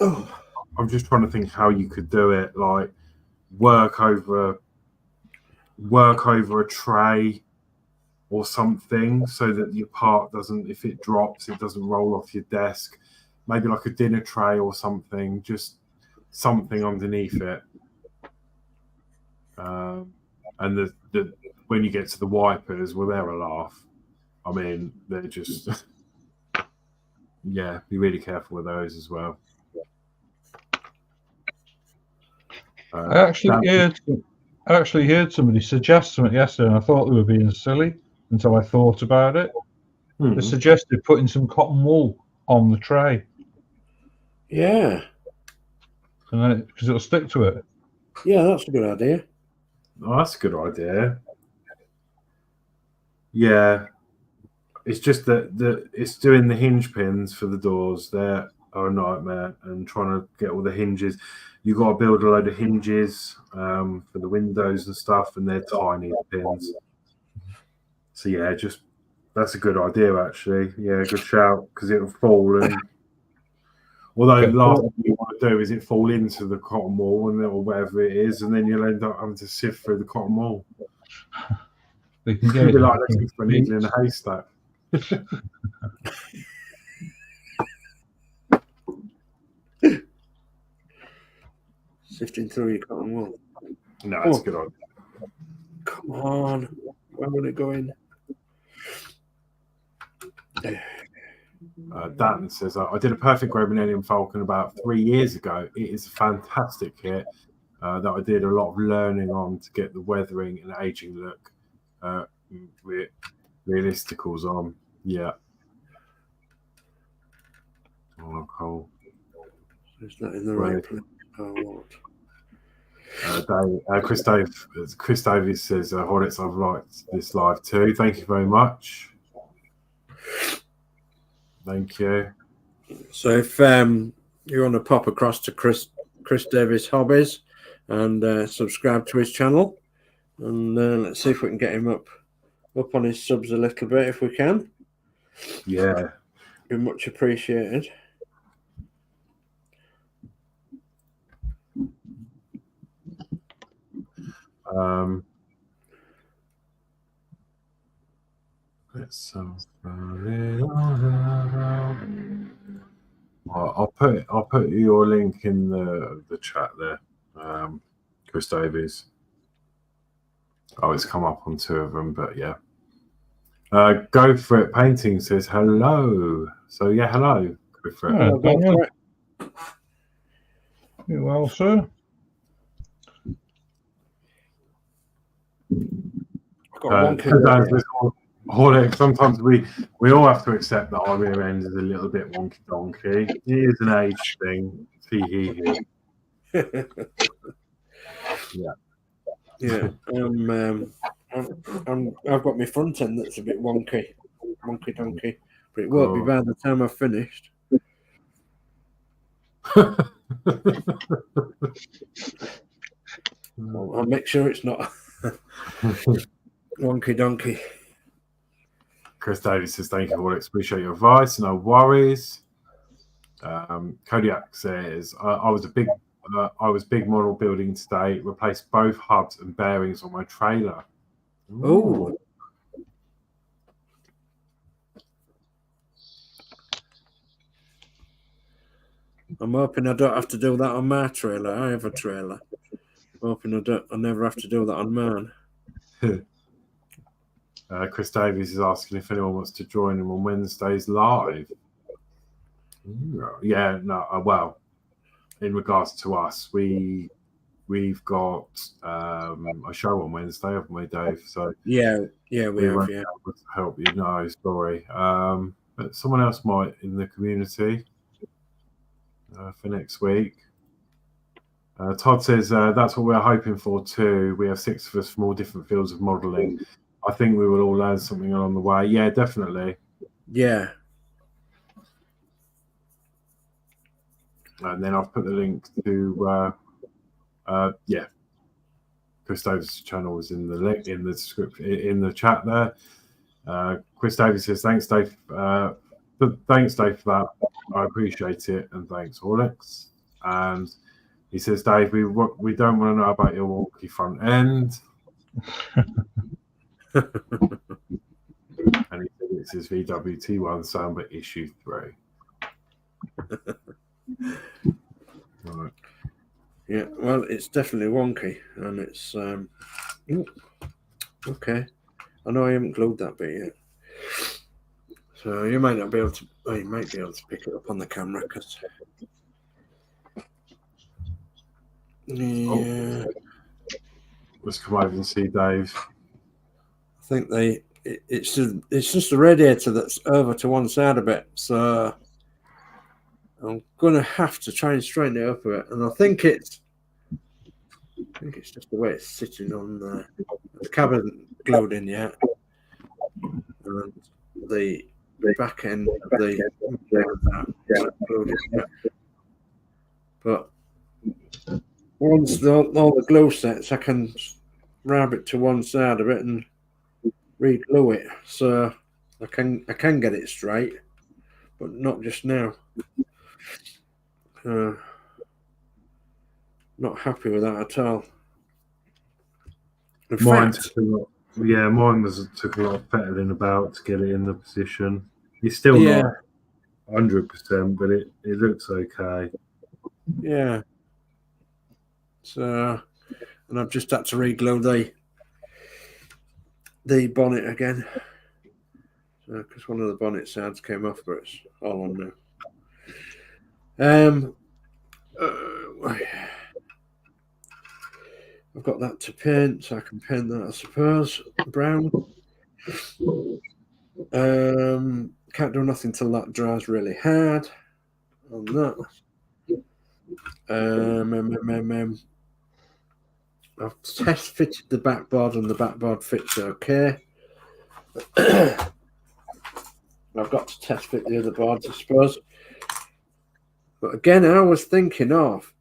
I'm just trying to think how you could do it, like work over a tray or something so that your part doesn't, if it drops, it doesn't roll off your desk. Maybe like a dinner tray or something, just something underneath it. And the when you get to the wipers, well, they're a laugh. I mean, they're just, yeah, be really careful with those as well. I actually heard somebody suggest something yesterday, and I thought they were being silly until I thought about it. They suggested putting some cotton wool on the tray. Yeah. And then because it'll stick to it. Yeah, that's a good idea. Oh, that's a good idea. Yeah, it's just that it's doing the hinge pins for the doors. They're a nightmare, and trying to get all the hinges. You got to build a load of hinges for the windows and stuff, and they're tiny pins. So yeah, just that's a good idea actually. Yeah, good shout, because it'll fall. And although the last thing you want to do is it fall into the cotton wool or whatever it is, and then you'll end up having to sift through the cotton wool. They can get It'd be it like looking for a needle in a haystack. Sifting through your cotton wool. No, it's a good idea. Come on. Where would it go in? Dan says, I did a perfect grey Millennium Falcon about 3 years ago. It is a fantastic kit that I did a lot of learning on to get the weathering and aging look with realisticals on. Yeah. Oh, cool. It's not in the right place. Oh, what? Chris Davies says, Horlixs, I've liked this live too. Thank you very much. Thank you. So if you want to pop across to Chris Davis Hobbies and subscribe to his channel, and let's see if we can get him up on his subs a little bit if we can. Yeah. Be much appreciated. Let's I'll put your link in the chat there, Chris Davies. Oh, it's come up on 2 of them, but yeah. Go for it. Painting says hello. So yeah, hello. Go for it. Go for it. You well, sir? Horlixs, sometimes we all have to accept that our rear end is a little bit wonky donkey. It is an age thing. See. Yeah. I've got my front end that's a bit wonky donkey, but it won't be by the time I've finished. I'll make sure it's not wonky donkey. Chris Davis says, thank you, Horlixs. Appreciate your advice. No worries. Kodiak says, I was big model building today. Replaced both hubs and bearings on my trailer. Oh. I'm hoping I don't have to do that on my trailer. I have a trailer. I'm hoping I never have to do that on mine. Chris Davies is asking if anyone wants to join him on Wednesdays live. Yeah, no. Well, in regards to us, we've got a show on Wednesday, haven't we, Dave? So we have. Yeah, to help you. No, sorry. But someone else might in the community for next week. Todd says that's what we're hoping for too. We have 6 of us from all different fields of modelling. I think we will all learn something along the way. Yeah, definitely. Yeah. And then I've put the link to Chris Davis' channel is in the link in the description in the chat there. Chris Davis says thanks, Dave. Thanks, Dave, for that. I appreciate it, and thanks, Horlixs. And he says, Dave, we don't want to know about your wonky front end. And he said it's his VWT1 sound, but issue 3. Right. Yeah, well, it's definitely wonky, and it's okay. I know I haven't glued that bit yet, so you might not be able to. Oh, you might be able to pick it up on the camera because. Yeah. Let's come over and see Dave. I think it's just the radiator that's over to one side a bit, so I'm gonna have to try and straighten it up a bit. And I think it's just the way it's sitting on the cab isn't glued in yet, and the back end of the glued in yet. But once all the glue sets, I can wrap it to one side of it and re-glue it, so I can get it straight, but not just now. Not happy with that at all. Mine took a lot of fettling about to get it in the position. It's still not 100%, but it looks okay. Yeah. So, and I've just had to re-glue the bonnet again, because one of the bonnet sides came off, but it's all on now. I've got that to paint, so I can paint that, I suppose, brown. Can't do nothing till that dries really hard on that. I've test fitted the backboard, and the backboard fits okay. I've got to test fit the other boards, I suppose. But again, I was thinking of,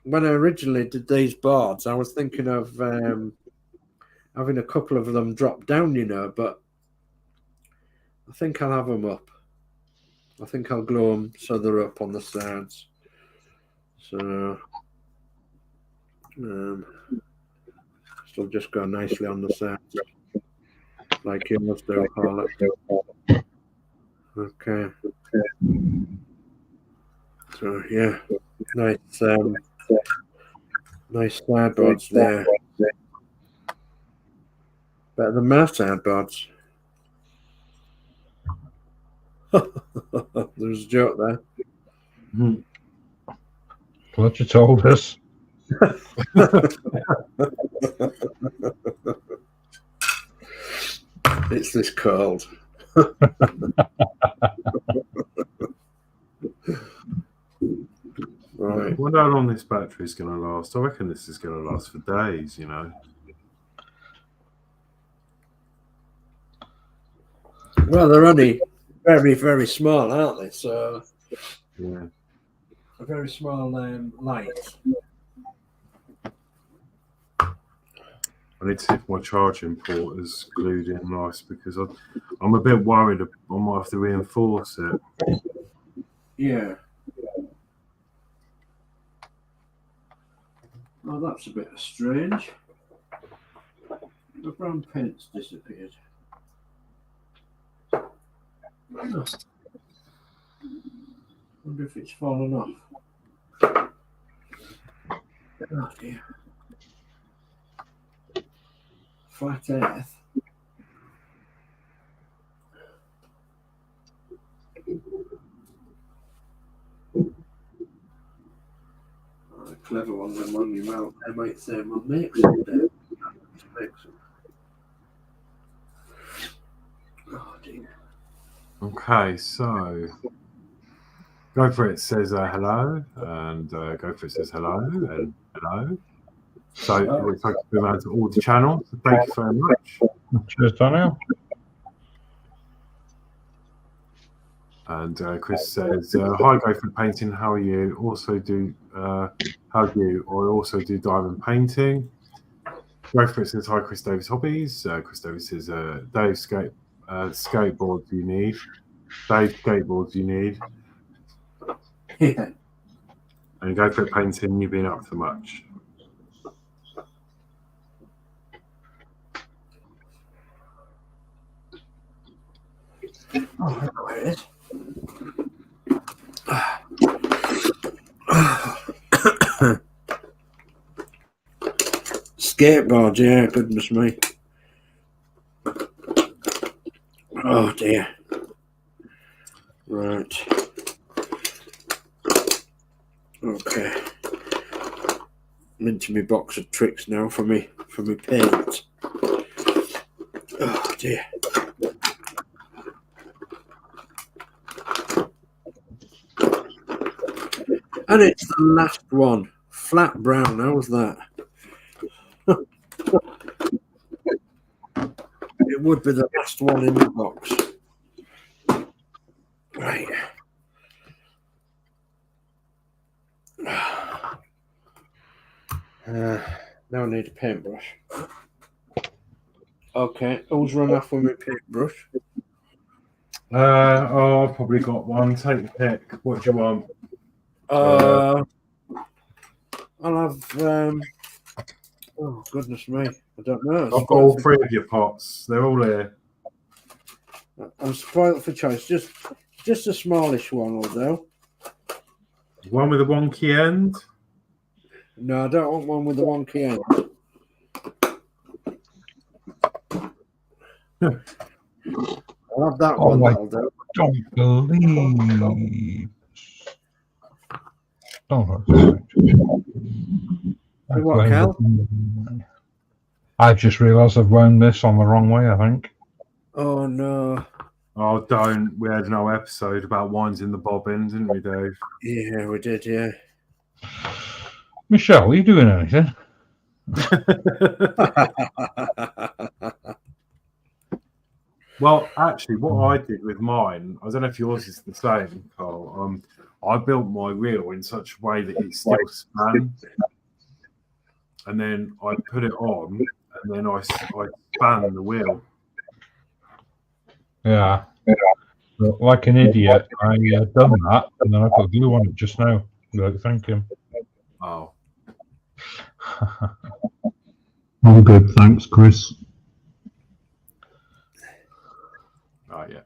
when I originally did these boards, I was thinking of having a couple of them drop down, but I think I'll have them up. I think I'll glue them so they're up on the sides. So still just go nicely on the sides, like you must do, Horlixs. Okay. So yeah, nice sideboards there. Better than my sideboards. There's a joke there. Glad you told us. It's this cold. Right. I wonder how long this battery is going to last. I reckon this is going to last for days, you know. Well, they're only very, very small, aren't they? So, Yeah. a very small light. I need to see if my charging port is glued in nice because I'm a bit worried I might have to reinforce it. Yeah. Oh, that's a bit strange. The brown paint's disappeared. Oh. Wonder if it's fallen off. Oh dear. Flat earth. Oh, a clever one when one you mount. I might say, well, make some there. Make some. Oh dear. Okay, so Go For It says hello, and Go For It says hello, and hello. So it looks like we've been around to all the channels. So thank you very much. Cheers, Daniel. And Chris says, "Hi, Go For It Painting. How are you? Also do how are you? I also do diamond painting." Go For It says, "Hi, Chris Davis Hobbies." Chris Davis says, "Dave skateboards you need. Dave skateboards you need." Yeah. And Go For It Painting, you've been up to much. Oh, I know where it is. Skateboard, yeah, goodness me. Oh dear. Right. Okay. I'm into my box of tricks now for me paint. Oh dear. And it's the last one. Flat brown, how's that? It would be the last one in the box. Right. Now I need a paintbrush. Okay, who's run off with my paintbrush? I've probably got one. Take the pick. What do you want? I'll have. Oh goodness me! I don't know. I've got all three of your pots. They're all here. I'm spoiled for choice. Just a smallish one will do. One with a wonky end. No, I don't want one with the wonky end. I'll have that Oh one. my That'll do. Don't believe. Oh, What, Cal? I've just realised I've wound this on the wrong way, I think. Oh no. Oh, don't. We had an old episode about wines in the bobbin, didn't we, Dave? Yeah, we did, yeah. Michelle, are you doing anything? Well, actually, what I did with mine, I don't know if yours is the same, Carl. I built my reel in such a way that it still span, and then I put it on, and then I span the wheel. Yeah. But like an idiot, I done that, and then I put glue on it just now without thinking. Oh. All good, thanks, Chris. Oh, yeah.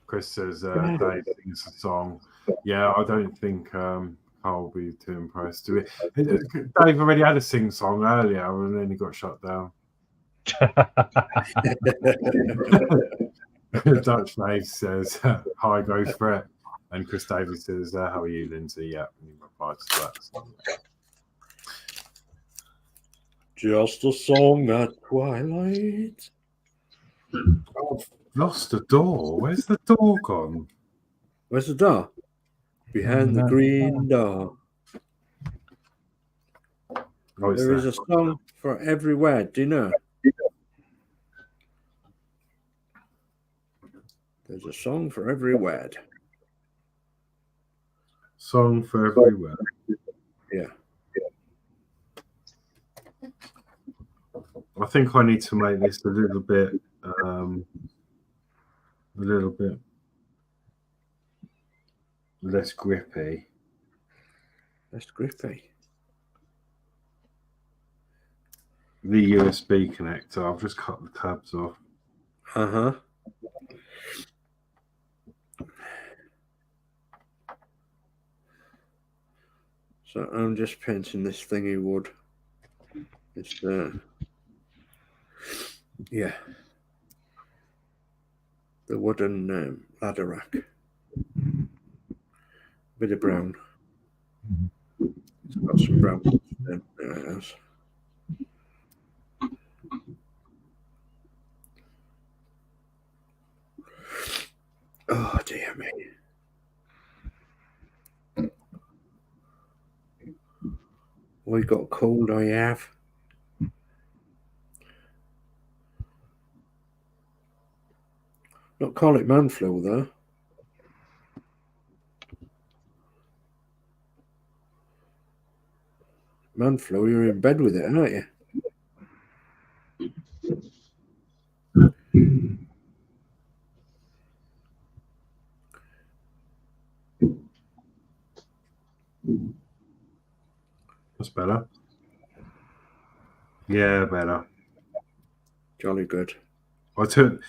Chris says Dave sings a song. Yeah, I don't think Carl will be too impressed. Dave already had a sing song earlier and then he got shut down. Dutch Dave says, "Hi, go for it." And Chris Davis says, "How are you, Lindsey?" Yeah, and he replied to that. So. Just a song at twilight. I've lost the door. Where's the door gone? Where's the door? Behind the green door. Oh, it's There is there. a song for every word. Do you know? There's a song for every word. Song for everywhere. Yeah. I think I need to make this a little bit less grippy. That's grippy. The USB connector, I've just cut the tabs off. Uh-huh. So I'm just painting this thingy wood. It's yeah. The wooden ladder rack. Bit of brown. It's got some brown. There it is. Oh dear me. We got cold, I have. Not call it man flu though. Man flu, you're in bed with it, aren't you? That's better. Yeah, better. Jolly good. I took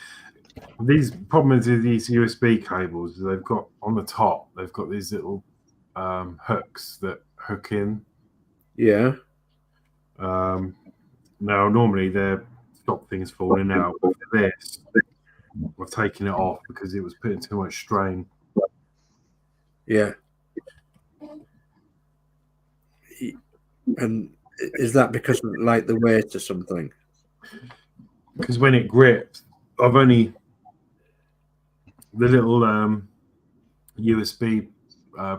these problems with these USB cables. They've got on the top. They've got these little hooks that hook in. Yeah. Now, normally they're stop things falling out. But for this, I've taken it off because it was putting too much strain. Yeah. And is that because of like the weight or something? Because when it grips, I've only the little USB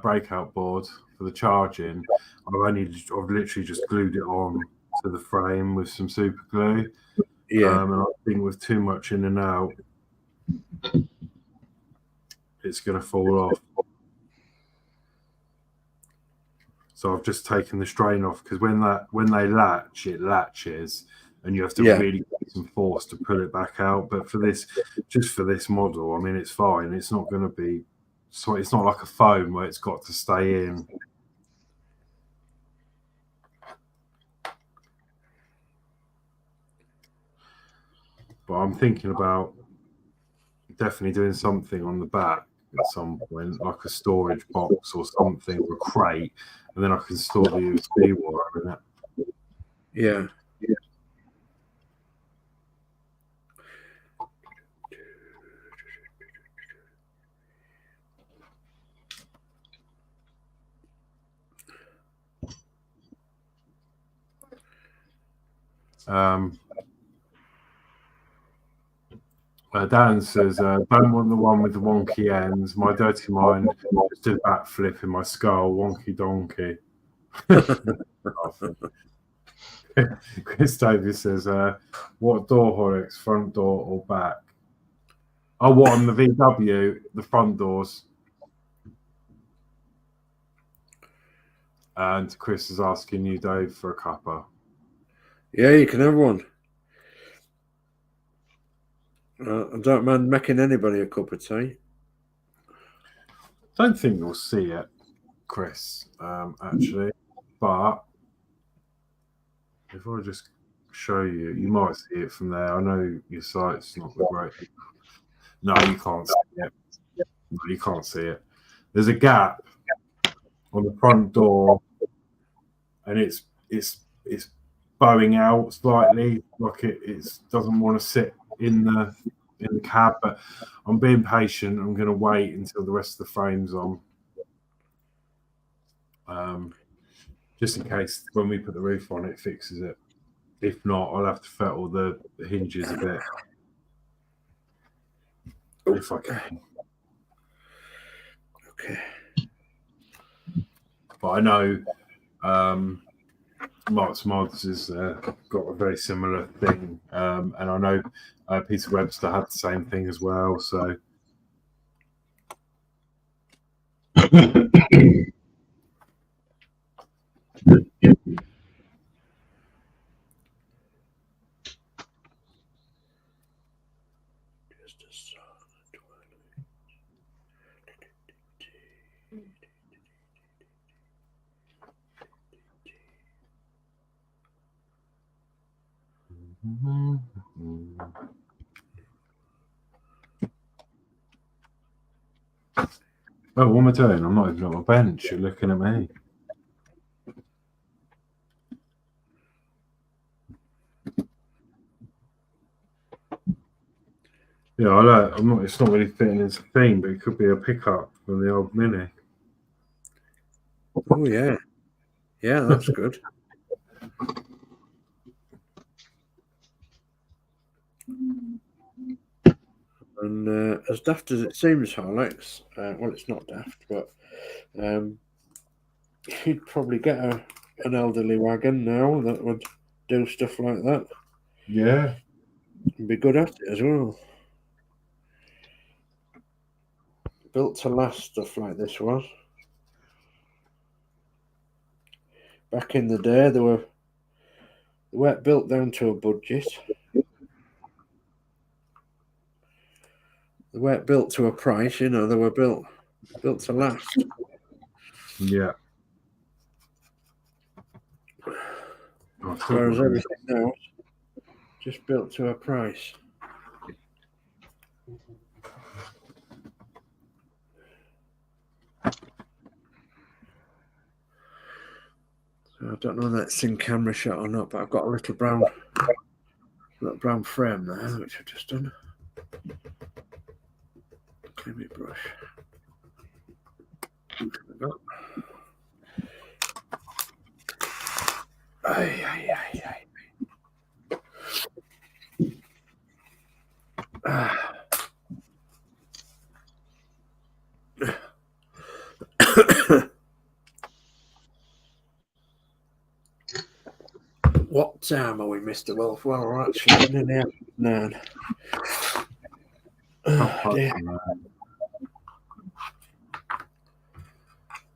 breakout board for the charging. I've literally just glued it on to the frame with some super glue. Yeah. And I think with too much in and out, it's going to fall off. So I've just taken the strain off because when they latch, it latches, and you have to really put some force to pull it back out. But for this, just for this model, I mean, it's fine. It's not going to be, so it's not like a foam where it's got to stay in. But I'm thinking about definitely doing something on the back at some point, like a storage box or something, or a crate, and then I can store the USB wire in it. Yeah. Dan says, don't want the one with the wonky ends. My dirty mind just did a backflip in my skull. Wonky donkey. Chris Davis says, what door, Horrocks? Front door or back? Oh, what on the VW? The front doors. And Chris is asking you, Dave, for a cuppa. Yeah, you can have one. I don't mind making anybody a cup of tea. Don't think you'll see it, Chris, actually. But if I just show you, you might see it from there. I know your site's not the great. No, you can't see it. No, you can't see it. There's a gap on the front door, and it's bowing out slightly, like it doesn't want to sit in the cab. But I'm being patient. I'm going to wait until the rest of the frame's on, just in case when we put the roof on, it fixes it. If not, I'll have to fettle the hinges a bit. If I can. Okay. But I know Modz has got a very similar thing. And I know Peter Webster had the same thing as well. So oh, what am I doing? I'm not even on my bench. You're looking at me. Yeah, I know. I'm not. It's not really fitting into the theme, but it could be a pickup from the old Mini. Oh yeah, yeah, that's good. And as daft as it seems, Horlixs, well, it's not daft, but you'd probably get an elderly wagon now that would do stuff like that. Yeah. And be good at it as well. Built to last stuff like this was. Back in the day, they weren't built down to a budget. They weren't built to a price, you know. They were built to last. Yeah. Whereas everything now is just built to a price. So I don't know if that's in camera shot or not, but I've got a little brown frame there, which I've just done. Clean my brush. There we go. Aye, aye, aye, aye. What time are we, Mr. Wolf? Well, we're actually in the afternoon. Oh, dear.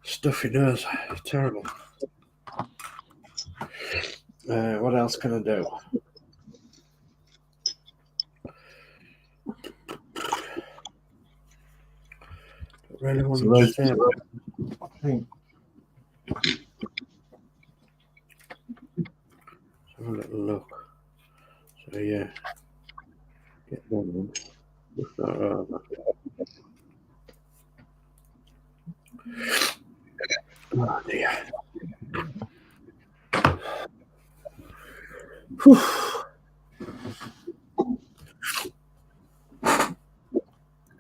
Stuffy nose. Terrible. What else can I do? Really want to say I think. Have a little look. So yeah, get that one. Oh dear. Whew.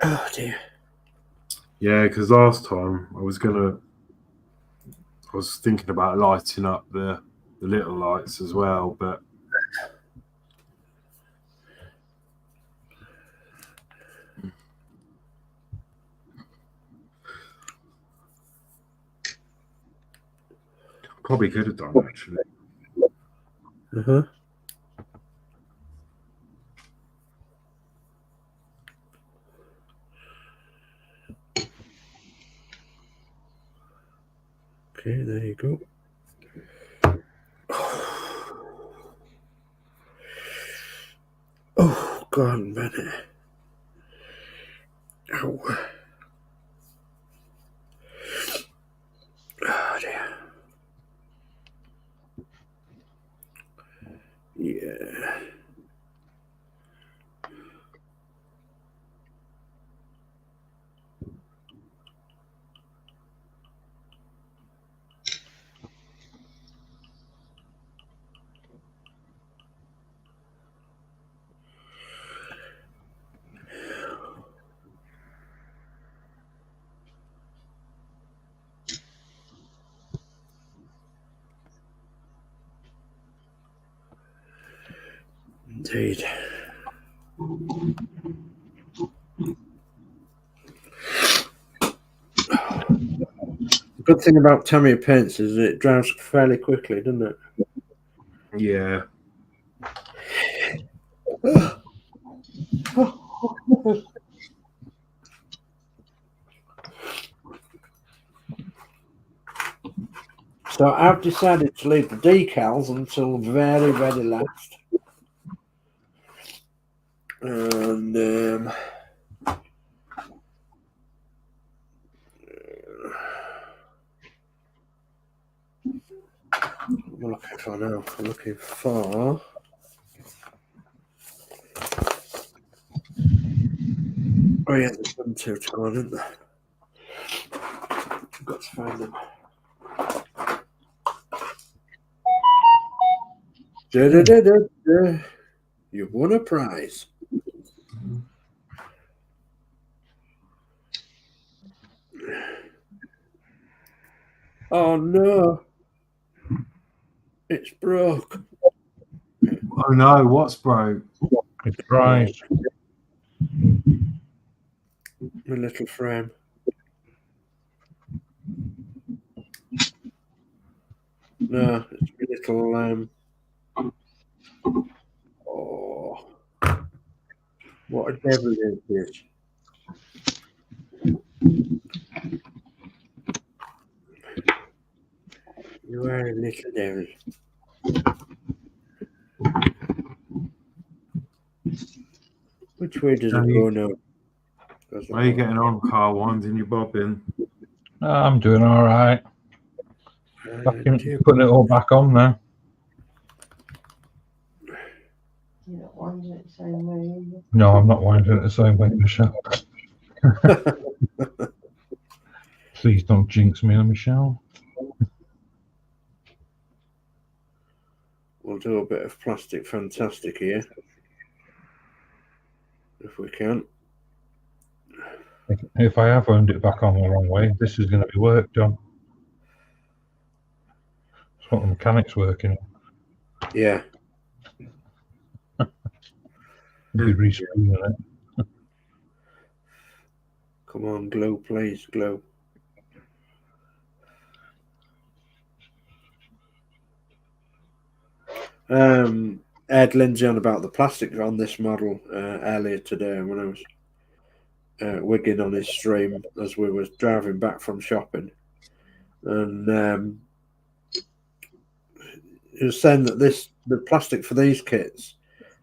Oh dear. Yeah, because last time I was thinking about lighting up the little lights as well, but probably could have done actually. Uh-huh. Okay, there you go. Oh, God, minute. Ow. Oh, dear. Yeah. Indeed. The good thing about Tamiya paints is it dries fairly quickly, doesn't it? Yeah. So I've decided to leave the decals until very, very last. And what am I looking for now? I'm looking for oh yeah, there's them two to go on, isn't there? I've got to find them. You won a prize. Oh no, it's broke. Oh no, what's broke? It's dry. My little frame. No, it's my little oh, what a devil is this? You are a little devil. Which way does it go now? How are you getting on, Carl? Winding your bobbin? I'm doing all right. Putting it all back on now. You don't want it the same way either. No, I'm not winding it the same way, Michelle. Please don't jinx me, Michelle. We'll do a bit of plastic fantastic here. If we can. If I have wound it back on the wrong way, this is going to be work done. It's what the mechanic's working on. Yeah. We'll be re-screwing it. Come on, glue, please, glue. I had Lindsey on about the plastic on this model earlier today when I was wigging on his stream as we were driving back from shopping, and he was saying that the plastic for these kits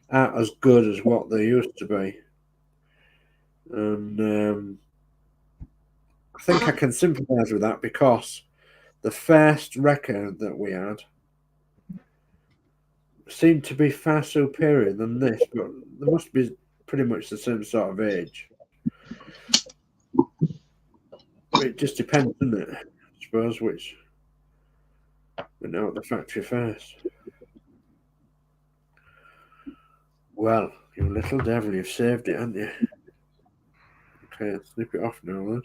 aren't as good as what they used to be, and I think I can sympathise with that because the first record that we had seemed to be far superior than this, but they must be pretty much the same sort of age. It just depends, doesn't it? I suppose which went out the factory first. Well, you little devil, you've saved it, haven't you? Okay, snip it off now then.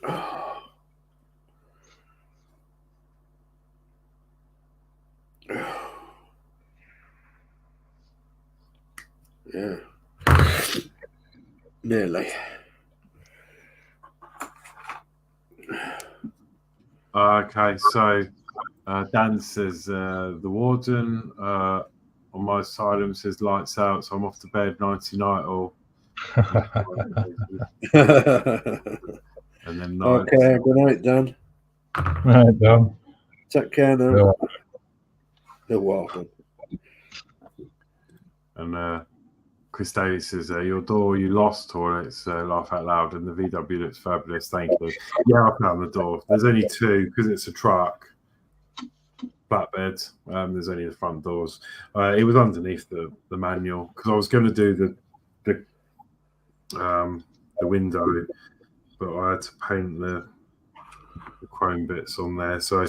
Oh. Yeah. Nearly. Okay, so Dan says the warden on my asylum says lights out, so I'm off to bed, nighty night all. And then night. Okay, good night, Dan. Right, done. Take care now. Yeah. You're welcome. And Chris Daly says, your door you lost, or it's laugh out loud, and the VW looks fabulous, thank you. Yeah, I found the door. There's only two because it's a truck. Flatbed. There's only the front doors. It was underneath the manual because I was going to do the window, but I had to paint the chrome bits on there. So,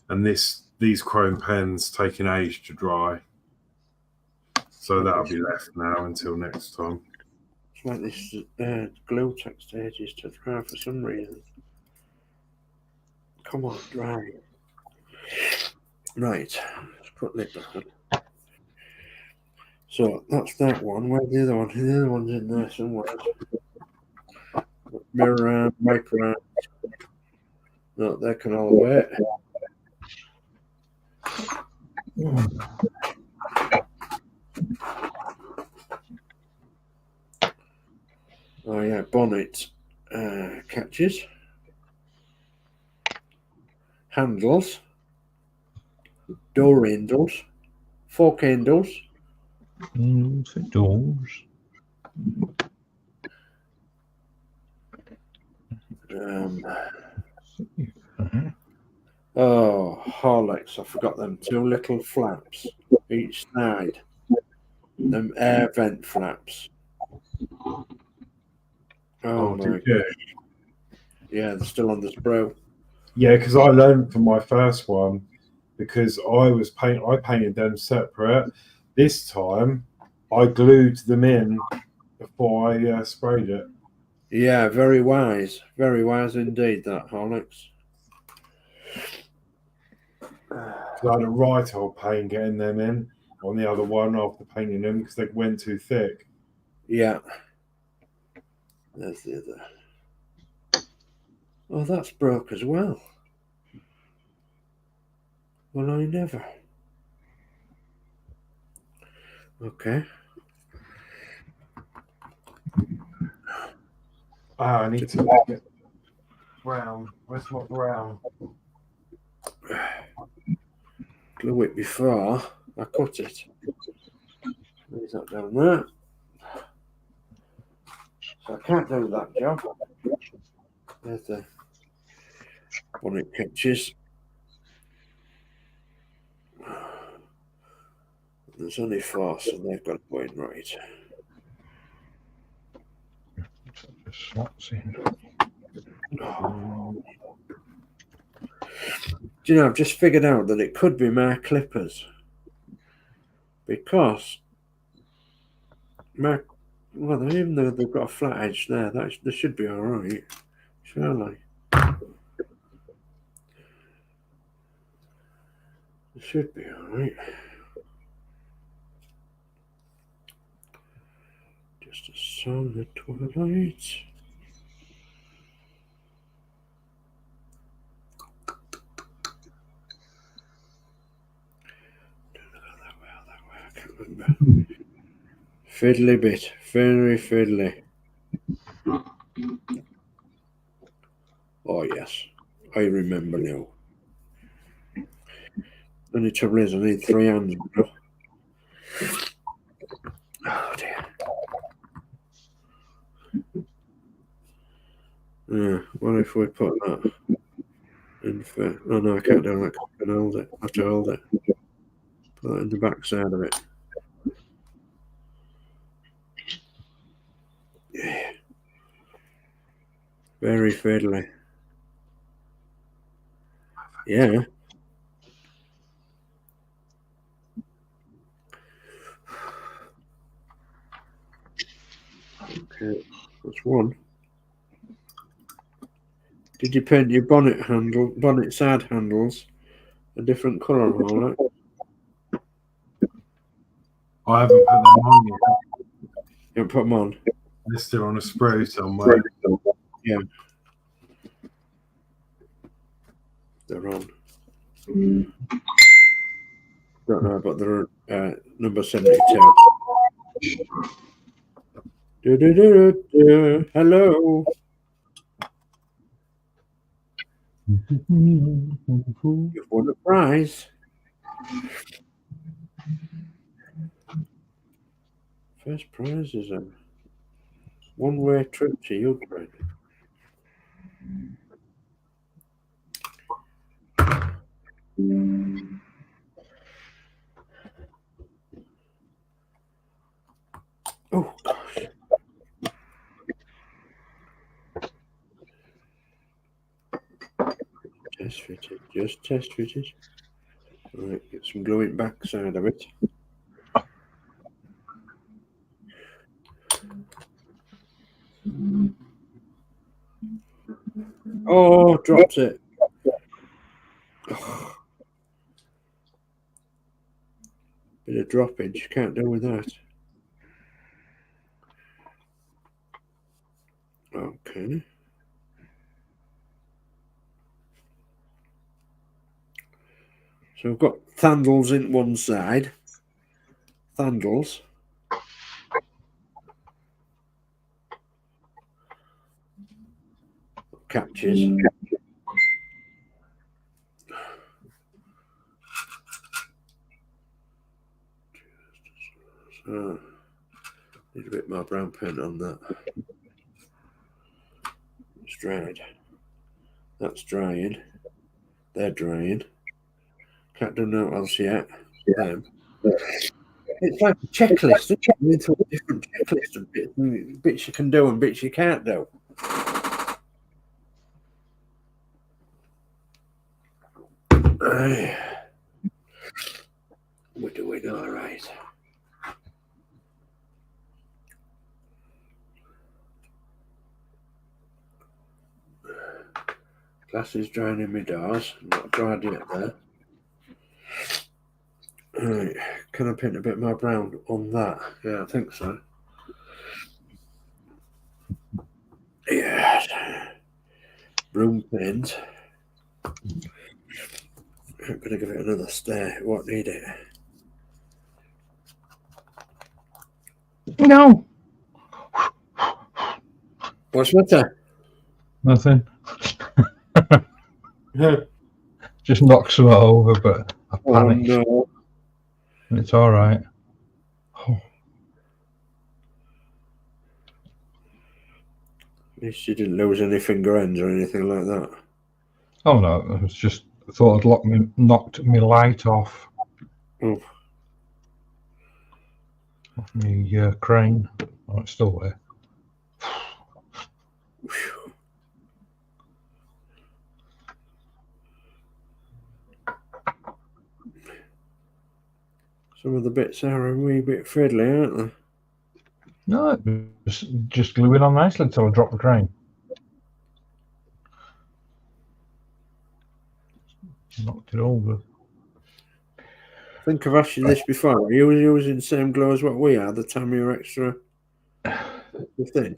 and these chrome pens take an age to dry, so that'll be left now until next time. It's like this glue text ages to dry for some reason. Come on, dry. Right, let's put lid back on. So that's that one. Where's the other one? The other one's in there somewhere. Mirror arm, micro arm. No, they can all wait. Oh yeah, bonnet catches, handles, door handles, fork handles. For doors. Oh, Horlixs, I forgot them. 2 little flaps each side. Them air vent flaps. Oh my did you? Yeah, they're still on the Sprue. Yeah, because I learned from my first one because I painted them separate. This time I glued them in before I sprayed it. Yeah, very wise indeed, that Horlicks. I had a right old pain getting them in on the other one after painting them because they went too thick. Yeah. There's the other. Oh, that's broke as well. Well, I never. Okay. I need to get brown. Where's my brown? Glue it before I cut it. There's that down there. So I can't do that job. There's the bonnet catches. There's only 4, so they've got to go in right. Slots in. Oh. Do you know, I've just figured out that it could be my clippers. Because well, even though they've got a flat edge there, they should be all right, surely. It should be all right. Just a solid twilight. I can't remember. Fiddly bit, very fiddly. Oh yes, I remember now. Only trouble is I need 3 hands. Oh dear. What if we put that in for... Oh no, I can't do that. I can hold it. I have to hold it. Put that in the back side of it. Yeah. Very fiddly. Yeah. Okay, that's one. Did you paint your bonnet side handles a different colour and all that? I haven't put them on yet. You haven't put them on? They're still on a sprue somewhere. Yeah. They're on. Don't know, but they're number 72. Hello. You've won a prize. First prize is a one-way trip to Ukraine. Oh gosh. Test fitted, just test fitted. Right, get some gluing back side of it. Oh, dropped it. Oh. Bit of droppage, can't do with that. Okay. So we've got thandles in one side. Thandles. Catches. So, need a bit more brown paint on that. It's dried. That's drying. They're drying. Can't do no else yet. Them. It's like a checklist. It's into a different checklist of bits you can do and bits you can't do. We're doing all right. Glass is drying in my doors. Not dried yet there. Right. Can I paint a bit more brown on that? Yeah, I think so. Yes. Broom paint. I'm going to give it another stare. It won't need it. No. What's the matter? Nothing. Just knocked some over, but I panicked. Oh, no. It's all right. Oh. At least you didn't lose any finger ends or anything like that. Oh no, it was just I thought I'd knocked my light off. Oh. Off my crane. Oh, it's still there. Some of the bits are a wee bit fiddly, aren't they? No, it was just gluing on nicely until I dropped the crane. Knocked it over. I think I've asked you this before. Are you using the same glue as what we are, the Tamiya Extra thing?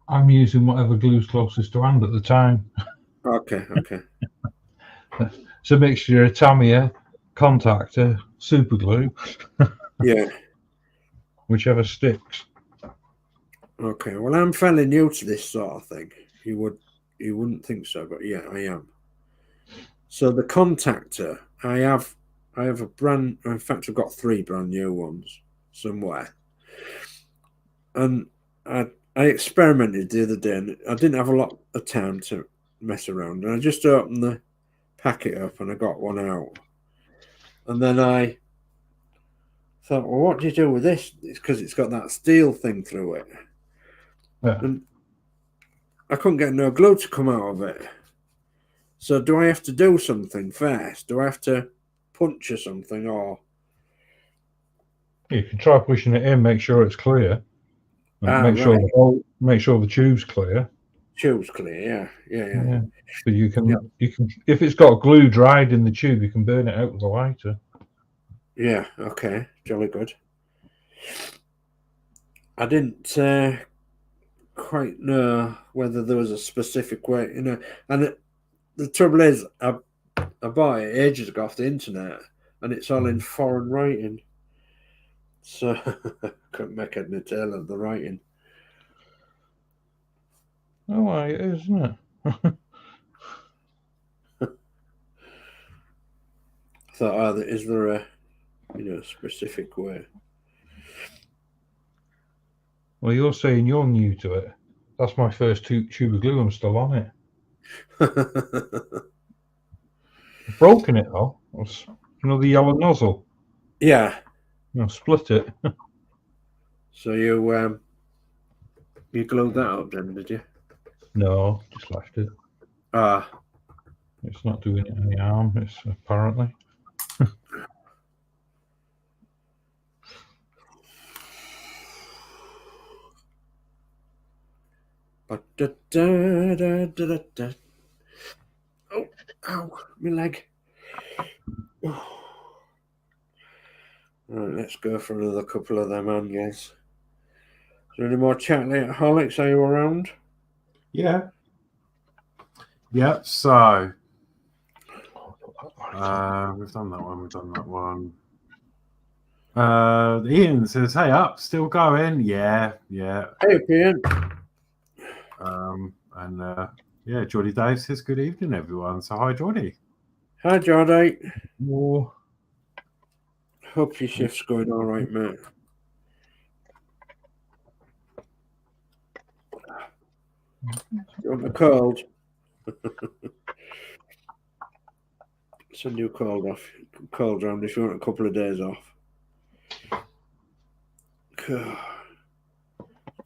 I'm using whatever glue's closest to hand at the time. Okay, okay. It's a mixture of Tamiya, contactor, super glue. Yeah. Whichever sticks. Okay. Well, I'm fairly new to this sort of thing. You wouldn't think so, but yeah, I am. So the contactor, I have a brand. In fact, I've got 3 brand new ones somewhere, and I experimented the other day, and I didn't have a lot of time to mess around, and I just opened the packet up, and I got one out, and then I thought, well, what do you do with this? It's because it's got that steel thing through it, Yeah. and I couldn't get no glue to come out of it. So do I have to do something first? Do I have to puncture something, or You can try pushing it in, make sure it's clear. And make sure the tube's clear. Tube's clear, yeah. So you can if it's got glue dried in the tube, you can burn it out with a lighter. Yeah, okay, jolly good. I didn't quite know whether there was a specific way, and the trouble is, I bought it ages ago off the internet, and it's all in foreign writing, so I couldn't make head nor tail of the writing. Oh, well, it is, isn't it? I thought, is there a specific way? Well, you're saying you're new to it. That's my first tube of glue. I'm still on it. I've broken it though. The yellow nozzle. Yeah. Split it. So you glued that up then, did you? No, just left it. It's not doing it any harm. It's apparently. Oh, ow, my leg. Right, let's go for another couple of them onions. Is there any more chat later? Horlixs, are you around? Yeah. Yeah, so we've done that one. Ian says, "Hey, up, still going?" Yeah. Hey, Ian. Yeah, Geordie Dave says, "Good evening, everyone." So hi, Geordie. Hi, Geordie. Oh, Hope your shift's going all right, mate. You want a cold? Send you a cold round if you want a couple of days off.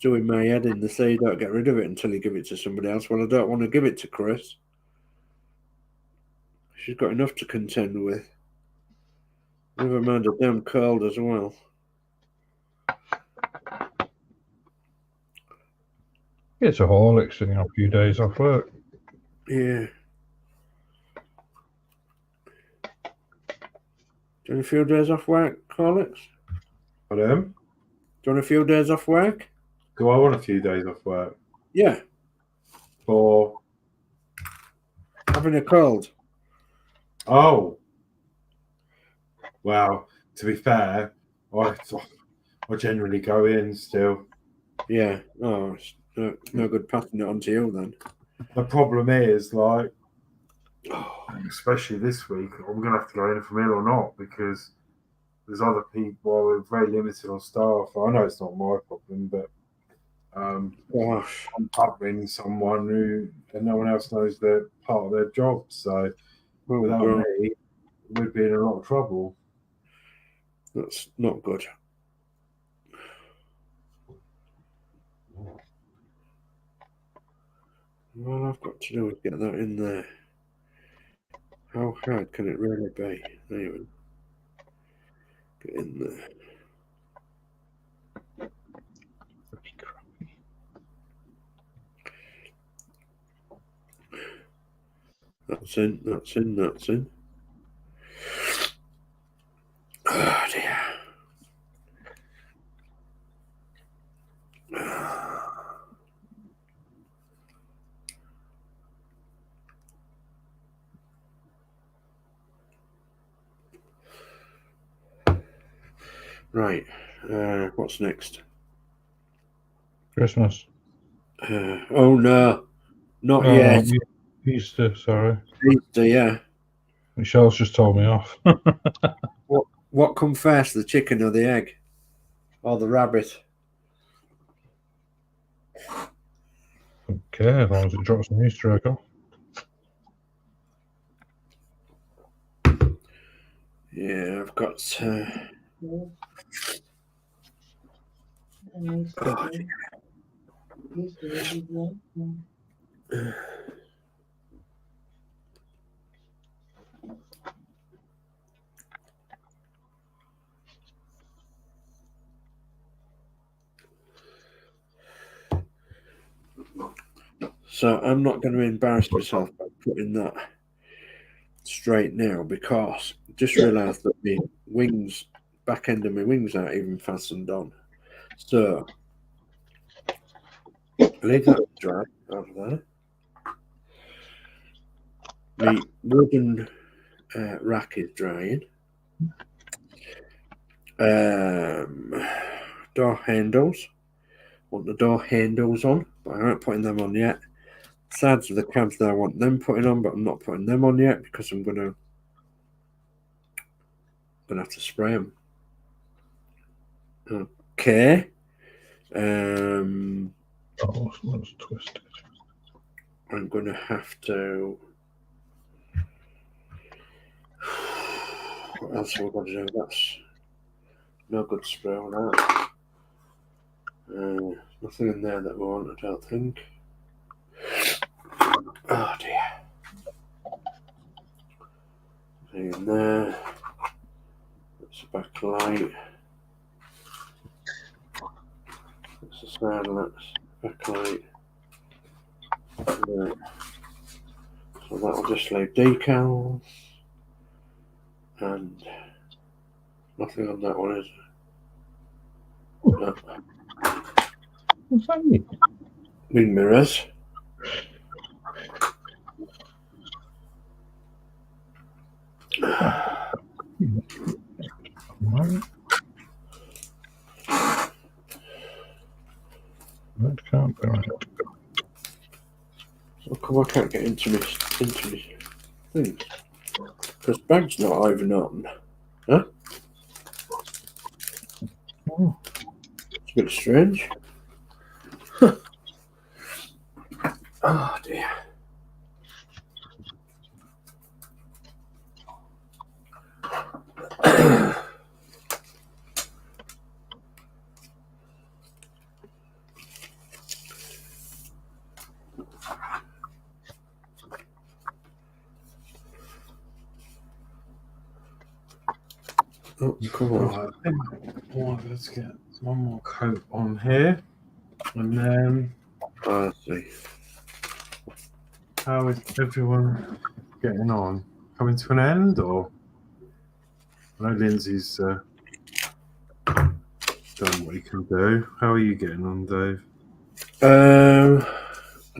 Doing my head in. They say you don't get rid of it until you give it to somebody else. Well, I don't want to give it to Chris. She's got enough to contend with. Never mind a damn cold as well. it's a Horlicks and a few days off work. Yeah. Do you want a few days off work, Horlicks? Pardon? Do you want a few days off work? Do I want a few days off work Yeah. for? Having a cold. Oh, well. To be fair, I generally go in still. Yeah. Oh, it's no good passing it on to you then. The problem is, like, especially this week, I'm going to have to go in from ill or not because there's other people. Well, we're very limited on staff. I know it's not my problem, but Gosh. I'm covering someone who and no one else knows they're part of their job. So without God. me, we'd be in a lot of trouble. That's not good. All I've got to do is get that in there. How hard can it really be? There you go. Get in there. That's in. Oh dear. Right. What's next? Christmas. Oh no, not Oh, yet. no, Easter, sorry. Easter, yeah. Michelle's just told me off. What come first, the chicken or the egg? Or the rabbit? Okay, as long as it drops an Easter egg off. Yeah, I've got. So I'm not going to embarrass myself by putting that straight now because I just realised that the wings, back end of my wings aren't even fastened on. So leave that dry over there. The wooden rack is drying. Door handles. Want the door handles on, but I ain't putting them on yet. Sides of the cabs there, I want them putting on, but I'm not putting them on yet because I'm gonna have to spray them. Okay. Oh, that's twisted. I'm gonna have to. What else have we got to do? That's no good spray on that. Nothing in there that we want, I don't think. Oh dear. Nothing in there. That's a backlight. That's a side lights. Backlight. Right. So that'll just leave decals and Nothing on that one, is there? No. What's that mean? Wing mirrors. Right. That can't be right. How come I can't get into me thing? Because bag's not even on. Huh? Oh, It's a bit strange. Huh. Oh dear. Oh, come on. Right, let's get one more coat on here. And then, I see. how is everyone getting on? Coming to an end, or? I know Lindsey's done what he can do. How are you getting on, Dave? I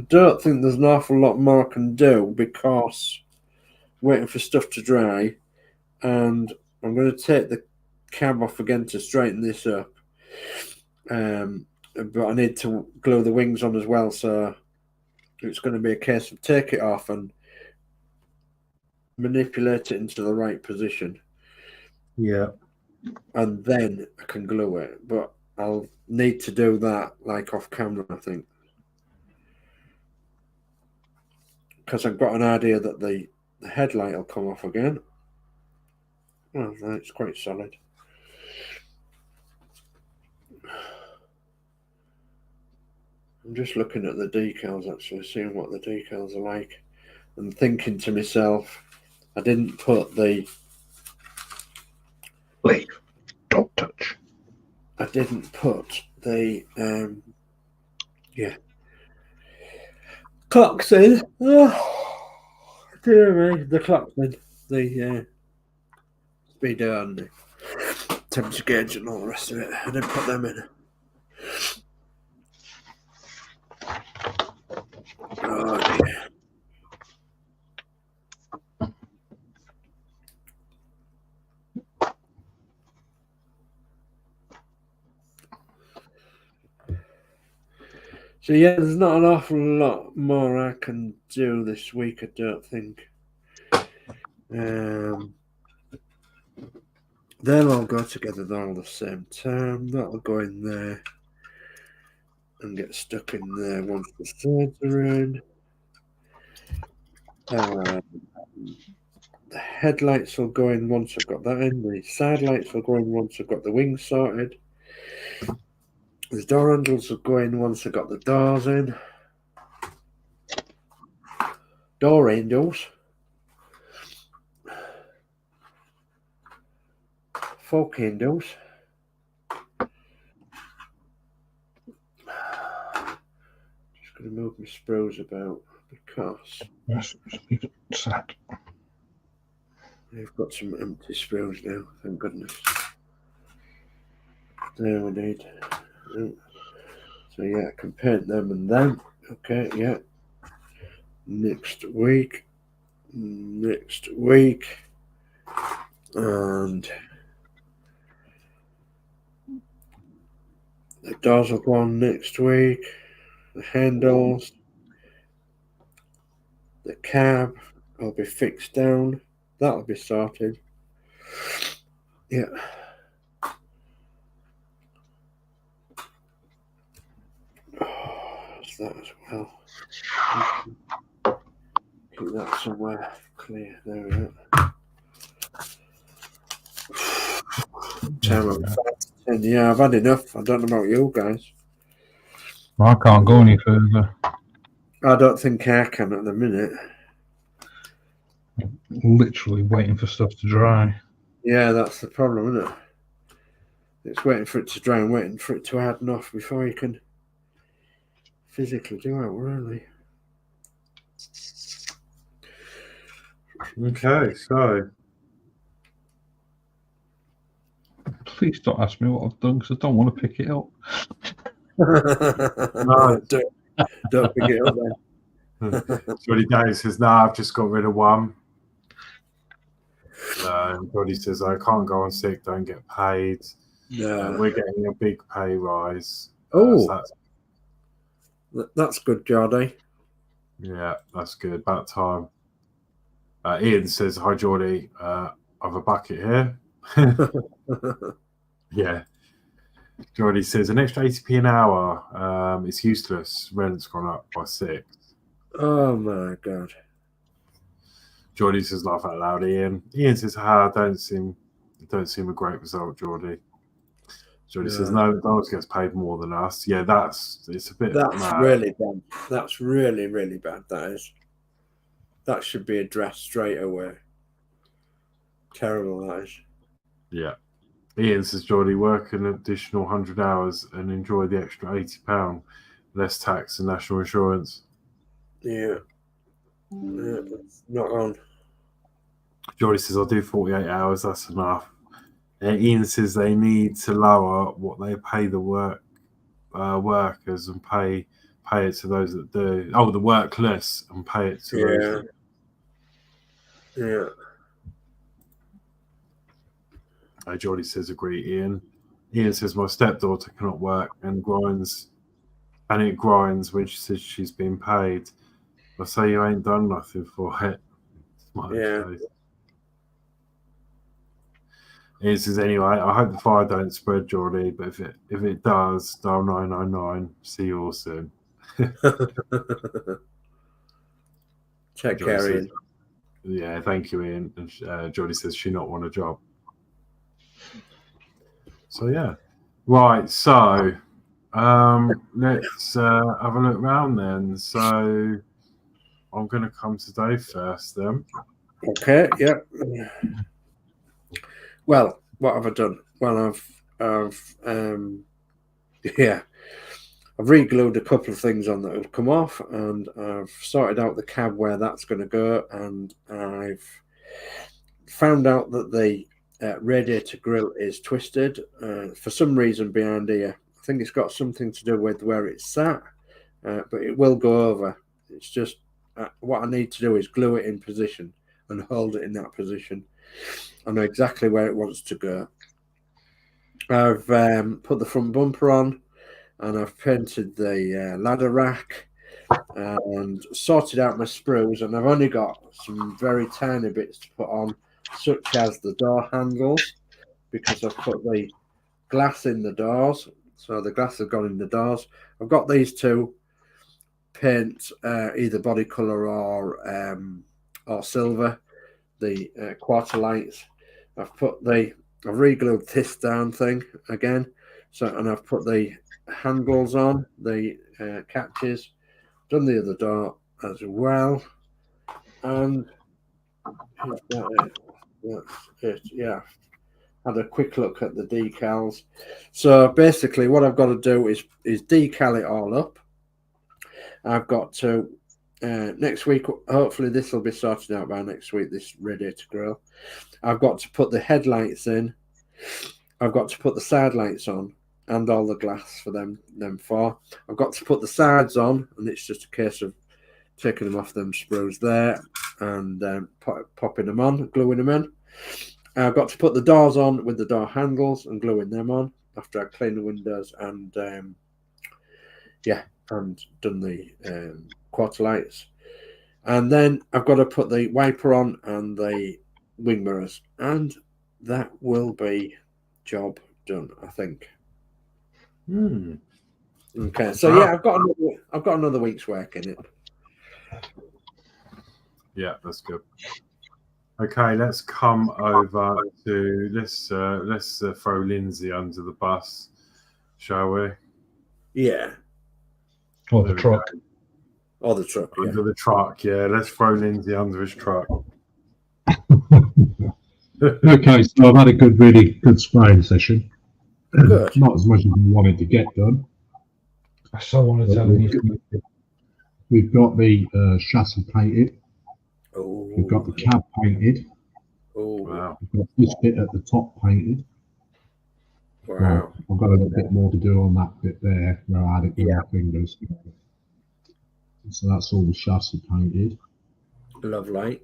don't think there's an awful lot more I can do because waiting for stuff to dry, and I'm going to take the cab off again to straighten this up. But I need to glue the wings on as well, so it's going to be a case of take it off and manipulate it into the right position. Yeah. And then I can glue it, but I'll need to do that like off camera, I think, because I've got an idea that the headlight will come off again. Oh, no, it's quite solid. I'm just looking at the decals, actually, seeing what the decals are like, and thinking to myself, I didn't put the... leave. Don't touch. I didn't put the... clocks in. Oh, dear me. The clocks in. The speedo and the temperature gauge and all the rest of it. I didn't put them in. Oh dear. So yeah, there's not an awful lot more I can do this week, I don't think. They'll all go together, they're all the same time. That'll go in there and get stuck in there once the sides are in. The headlights will go in once I've got that in. The side lights will go in once I've got the wings sorted. The door handles will go in once I've got the doors in. Door handles. Fork handles. Just going to move my sprues about because Yes, leave it set. I've got some empty sprues now, thank goodness. There we need. So yeah, I can paint them and them. Okay, yeah. Next week. And the doors will go on next week. The handles. The cab will be fixed down. That'll be sorted. Yeah. That's that as well. Keep that somewhere clear. There we go. Time of 5 to 10. Yeah, I've had enough. I don't know about you guys. I can't go any further. I don't think I can at the minute. Literally waiting for stuff to dry. Yeah, that's the problem, isn't it? It's waiting for it to dry and waiting for it to harden off before you can physically do it, really. Okay, so Please don't ask me what I've done because I don't want to pick it up. No. Don't pick it up then. Geordie Dave says, "No, I've just got rid of one." Geordie says, "I can't go on sick, don't get paid." No. We're getting a big pay rise. Oh, that's good, Geordie. Yeah, that's good. About time. Ian says, "Hi, Geordie. I've a bucket here." Yeah. Geordie says, "An extra 80p an hour. It's useless. Rent's gone up by 6." Oh my God. Geordie says, "Laugh out loud." Ian says, don't seem a great result, Geordie." Geordie says, "No, McDonald's gets paid more than us." Yeah, it's a bit. That's mad. really bad. That's really, really bad. That should be addressed straight away. Terrible, that is. Yeah. Ian says, "Geordie, work an additional 100 hours and enjoy the extra £80, less tax and national insurance." Yeah. Not on. Geordie says, "I'll do 48 hours. That's enough." Ian says they need to lower what they pay the workers and pay it to those that do. Oh, the workless, and pay it to those. Yeah. Geordie says, "Agree, Ian." Ian says, "My stepdaughter cannot work and grinds when she says she's been paid. I say you ain't done nothing for it." Yeah. Ian says, "Anyway, I hope the fire don't spread, Geordie, but if it does, dial 999. See you all soon." Check care, Ian. Yeah, thank you, Ian. And Geordie says she not want a job. So yeah, right. So let's have a look round then. So I'm going to come to Dave first then. Okay. Yeah. Well, what have I done? Well, I've re-glued a couple of things on that have come off, and I've sorted out the cab where that's going to go, and I've found out that the radiator grill is twisted for some reason behind here. I think it's got something to do with where it's sat, but it will go over. It's just what I need to do is glue it in position and hold it in that position. I know exactly where it wants to go. I've put the front bumper on, and I've painted the ladder rack and sorted out my sprues, and I've only got some very tiny bits to put on, such as the door handles, because I've put the glass in the doors, so the glass has gone in the doors. I've got these two paint, either body colour or silver, the quarter lights. I've re-glued this down thing again, and I've put the handles on, the catches, done the other door as well, and that's it. Yeah, had a quick look at the decals. So basically what I've got to do is decal it all up. I've got to next week, hopefully this will be sorted out by next week, this radiator grill. I've got to put the headlights in, I've got to put the side lights on, and all the glass for them four. I've got to put the sides on, and it's just a case of taking them off them sprues there and popping them on, gluing them in. I've got to put the doors on with the door handles and gluing them on after I clean the windows and and done the quarter lights. And then I've got to put the wiper on and the wing mirrors, and that will be job done, I think. Okay, so yeah, I've got another week's work in it. Yeah, that's good. Okay, let's come over to let's throw Lindsey under the bus, shall we? Yeah. Or the truck. Or the truck. Yeah. Under the truck, yeah. Let's throw Lindsey under his truck. Okay, so I've had a really good spraying session. Good. Not as much as I wanted to get done. I so want to tell you. We've got the chassis painted. Oh. We've got the cab painted. Oh, wow. We've got this bit at the top painted. Wow. I've got a little bit more to do on that bit there where I had it with my fingers. So that's all the chassis painted. Lovely.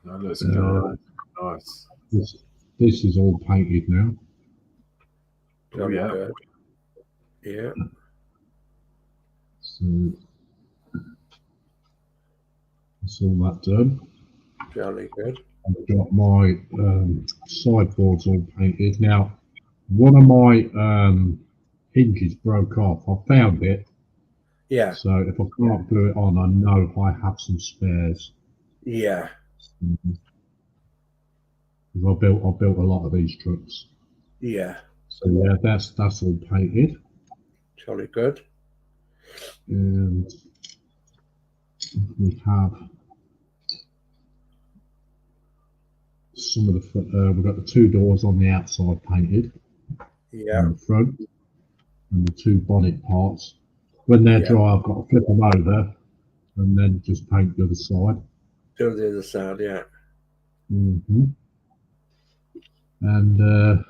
That looks good. Nice. This is all painted now. Oh, yeah. Good. Yeah. So that's all that done. Jolly good. I've got my sideboards all painted. Now, one of my hinges broke off. I found it. Yeah. So if I can't glue it on, I know I have some spares. Yeah. I built a lot of these trucks. Yeah. So yeah, that's all painted. Jolly good. And we have some of the we've got the two doors on the outside painted. Yeah. On the front, and the two bonnet parts. When they're dry, I've got to flip them over and then just paint the other side. Do the other side, yeah. And I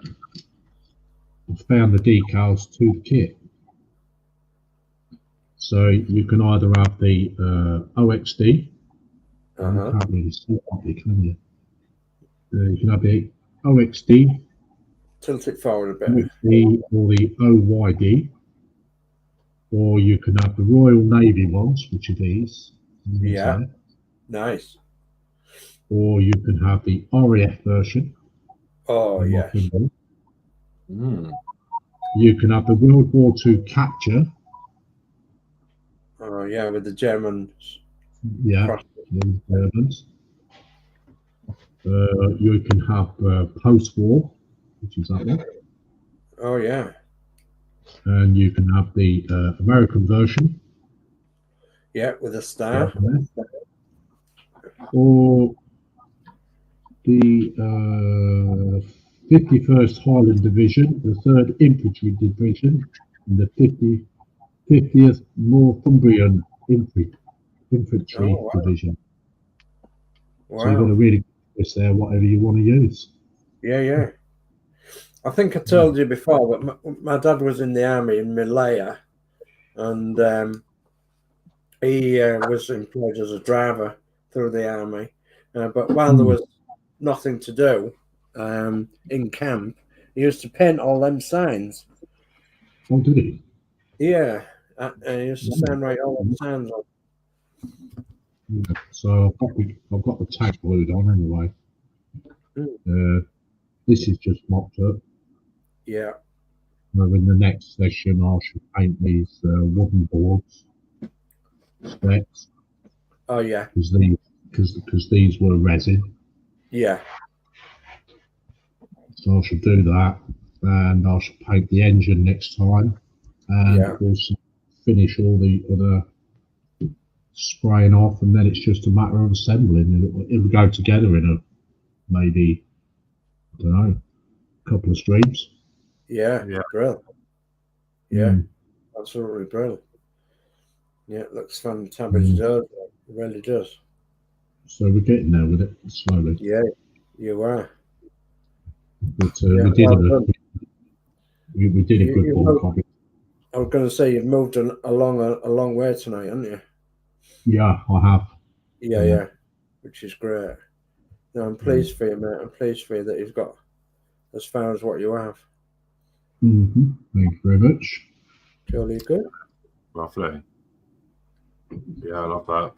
found the decals to the kit. So you can either have the OXD. You can't really see it, can you? You can have the OXD. Tilt it forward a bit. Or the OYD. Or you can have the Royal Navy ones, which are these. Yeah. Nice. Or you can have the RAF version. Oh, yeah. You can have the World War II capture. Oh, yeah, with the Germans. Yeah, the Germans. You can have post-war, which is that one. Oh, yeah. And you can have the American version. Yeah, with a star. Or the 51st Highland Division, the 3rd Infantry Division, and the 50th Northumbrian Infantry Division. Wow. So you've got to really put there whatever you want to use. Yeah, yeah. I think I told you before, but my dad was in the army in Malaya, and he was employed as a driver through the army. But while there was nothing to do in camp, he used to paint all them signs. Oh, did he? Yeah, he used to sign right all them signs on. Yeah. So I've got the tag glued on anyway. This is just mocked up. Yeah. So in the next session, I should paint these wooden boards, specs. Oh yeah. Because these were resin. Yeah. So I should do that, and I should paint the engine next time, and also finish all the other spraying off, and then it's just a matter of assembling. It'll go together in maybe, I don't know, a couple of streams. Yeah, brilliant. Yeah, absolutely brilliant. Yeah, it looks fantastic. It does. It really does. So we're getting there with it slowly. Yeah, you are. But we did a good board copy. I was going to say you've moved a long way tonight, haven't you? Yeah, I have. Yeah, which is great. No, I'm pleased for you, mate. I'm pleased for you that you've got as far as what you have. Thank you very much. Jolly good. Lovely. Yeah, I love that.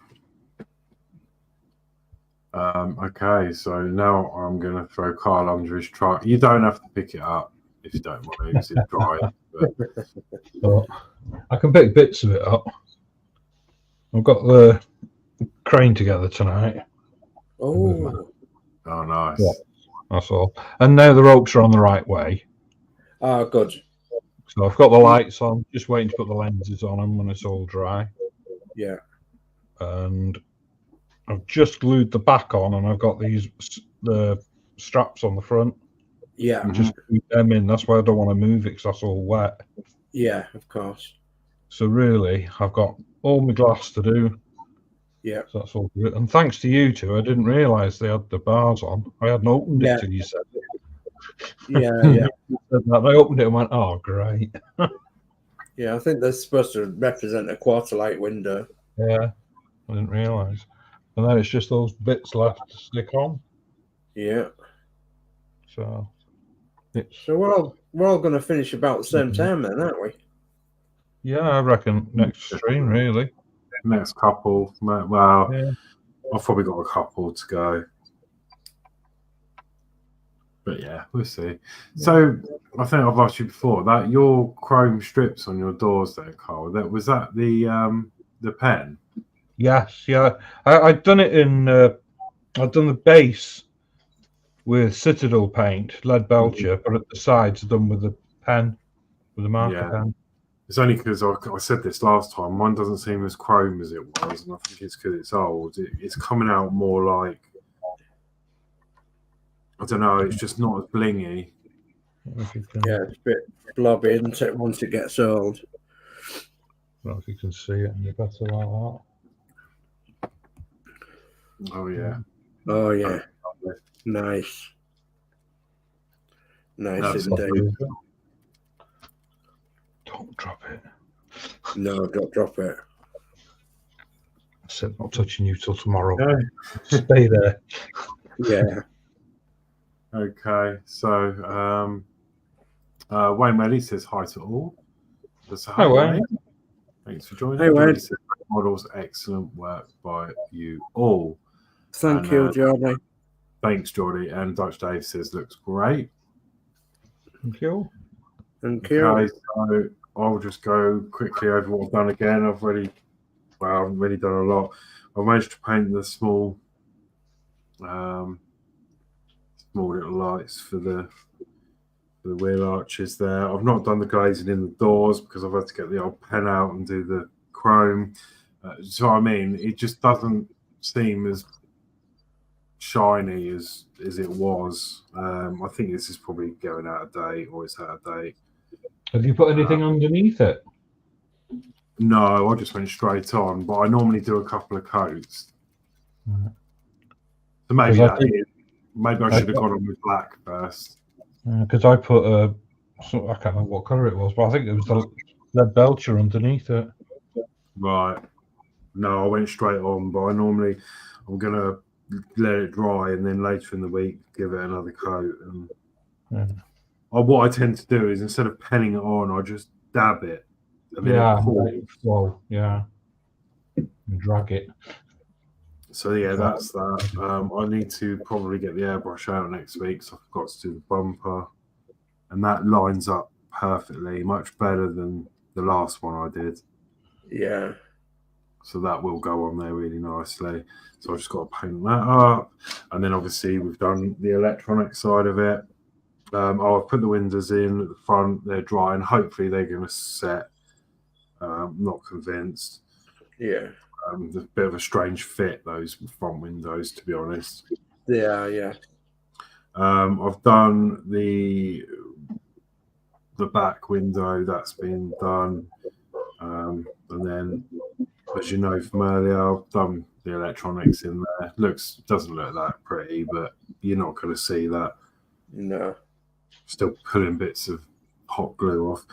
Okay, so now I'm going to throw Kyle under his truck. You don't have to pick it up if you don't want to. It's dry. But I can pick bits of it up. I've got the crane together tonight. Oh, nice. Yeah, that's all. And now the ropes are on the right way. Oh, good. So I've got the lights on, just waiting to put the lenses on them when it's all dry. Yeah. And I've just glued the back on, and I've got the straps on the front. Yeah. Just glued them in. That's why I don't want to move it, because that's all wet. Yeah, of course. So really, I've got all my glass to do. Yeah. So that's all good. And thanks to you two, I didn't realise they had the bars on. I hadn't opened it till you said it. Yeah, yeah. I opened it and went, oh, great. Yeah, I think they're supposed to represent a quarter light window. Yeah, I didn't realise. And then it's just those bits left to stick on. Yeah. So it's So we're all going to finish about the same time then, aren't we? yeah, I reckon next stream really. Next couple. Well, Yeah. I've probably got a couple to go. But yeah, we'll see. So I think I've asked you before that your chrome strips on your doors there, Carl. Was that the pen? Yes, yeah. I'd done it in. I'd done the base with Citadel paint, lead belcher, but at the sides done with the pen, with the marker pen. It's only because I said this last time. Mine doesn't seem as chrome as it was, and I think it's because it's old. It's coming out more like, I don't know. It's just not as blingy. Yeah, it's a bit blobby, isn't it, once it gets old? I don't know if you can see it any better like that. Oh yeah. Oh yeah. Nice. Nice indeed. Don't drop it. No, don't drop it. I said not touching you till tomorrow. No. Stay there. Yeah. Okay, so Wayne Melly says hi to all. Hi, Wayne. Thanks for joining. Hey, Wayne. Models, excellent work by you all. Thank you, Geordie. Thanks, Geordie. And Dutch Dave says looks great. Thank you. Thank you. Okay, so I'll just go quickly over what I've done again. I've really done a lot. I managed to paint the small little lights for the wheel arches there. I've not done the glazing in the doors because I've had to get the old pen out and do the chrome. So I mean, it just doesn't seem as shiny as it was. I think this is probably going out of date, or it's out of date. Have you put anything underneath it? No, I just went straight on, but I normally do a couple of coats. Right. So maybe I should have gone on with black first. Because I put I can't remember what colour it was, but I think it was the lead belcher underneath it. Right. No, I went straight on, but I'm gonna let it dry and then later in the week give it another coat. And what I tend to do is instead of penning it on, I just dab it. And then and drag it. So yeah, that's that. I need to probably get the airbrush out next week, so I've got to do the bumper, and that lines up perfectly, much better than the last one I did. Yeah. So that will go on there really nicely. So I've just got to paint that up, and then obviously we've done the electronic side of it. I've put the windows in at the front; they're dry, and hopefully they're going to set. Not convinced. Yeah. There's a bit of a strange fit, those front windows, to be honest. Yeah. I've done the back window, that's been done. And then, as you know from earlier, I've done the electronics in there. Doesn't look that pretty, but you're not going to see that. No. Still pulling bits of hot glue off.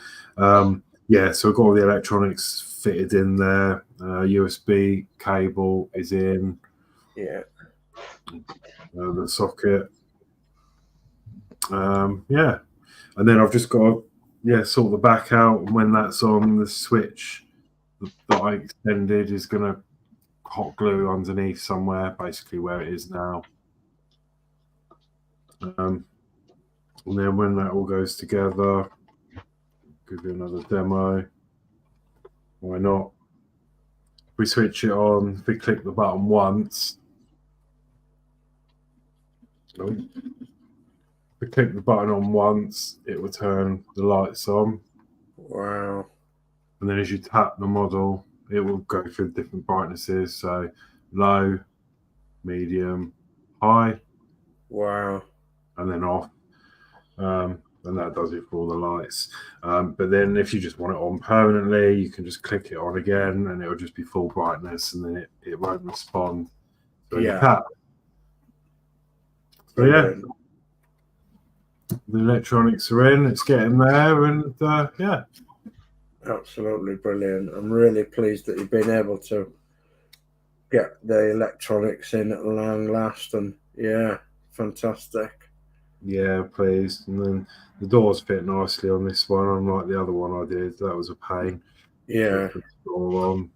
Yeah, so I've got all the electronics fitted in there. USB cable is in. Yeah. The socket. Yeah. And then I've just got to sort the back out. And when that's on, the switch that I extended is going to hot glue underneath somewhere, basically where it is now. And then when that all goes together, give you another demo. Why not? If we switch it on, if we click the button once. If we click the button on once, it will turn the lights on. Wow. And then as you tap the model, it will go through different brightnesses. So low, medium, high. Wow. And then off. And that does it for all the lights. But then if you just want it on permanently, you can just click it on again and it'll just be full brightness and then it won't respond. So you tap. So yeah. the electronics are in. It's getting there, and yeah. Absolutely brilliant. I'm really pleased that you've been able to get the electronics in at long last, and yeah, fantastic. Yeah, pleased. And then the doors fit nicely on this one, unlike the other one I did. That was a pain. Yeah. Put the door on.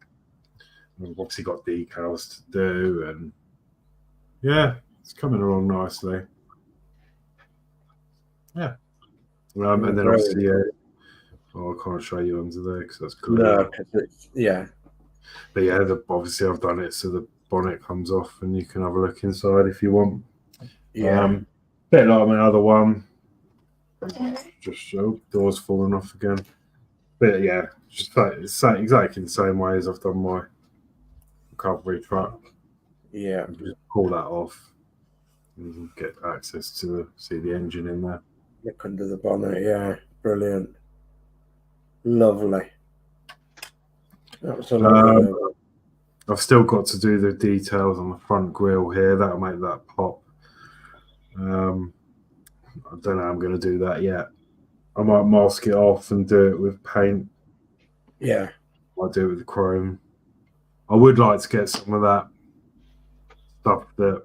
We've obviously got decals to do, and yeah, it's coming along nicely. Yeah. And then obviously, I can't show you under there because that's good. No, because it's, yeah. But yeah, obviously I've done it so the bonnet comes off and you can have a look inside if you want. Yeah. Bit like my other one. Just show doors falling off again. But yeah, just exactly the same way as I've done my recovery truck. Yeah. Just pull that off and get access to see the engine in there. Look under the bonnet, yeah. Brilliant. Lovely. Absolutely. I've still got to do the details on the front grille here. That'll make that pop. I don't know how I'm going to do that yet. I might mask it off and do it with paint. Yeah. I'll do it with the chrome. I would like to get some of that stuff that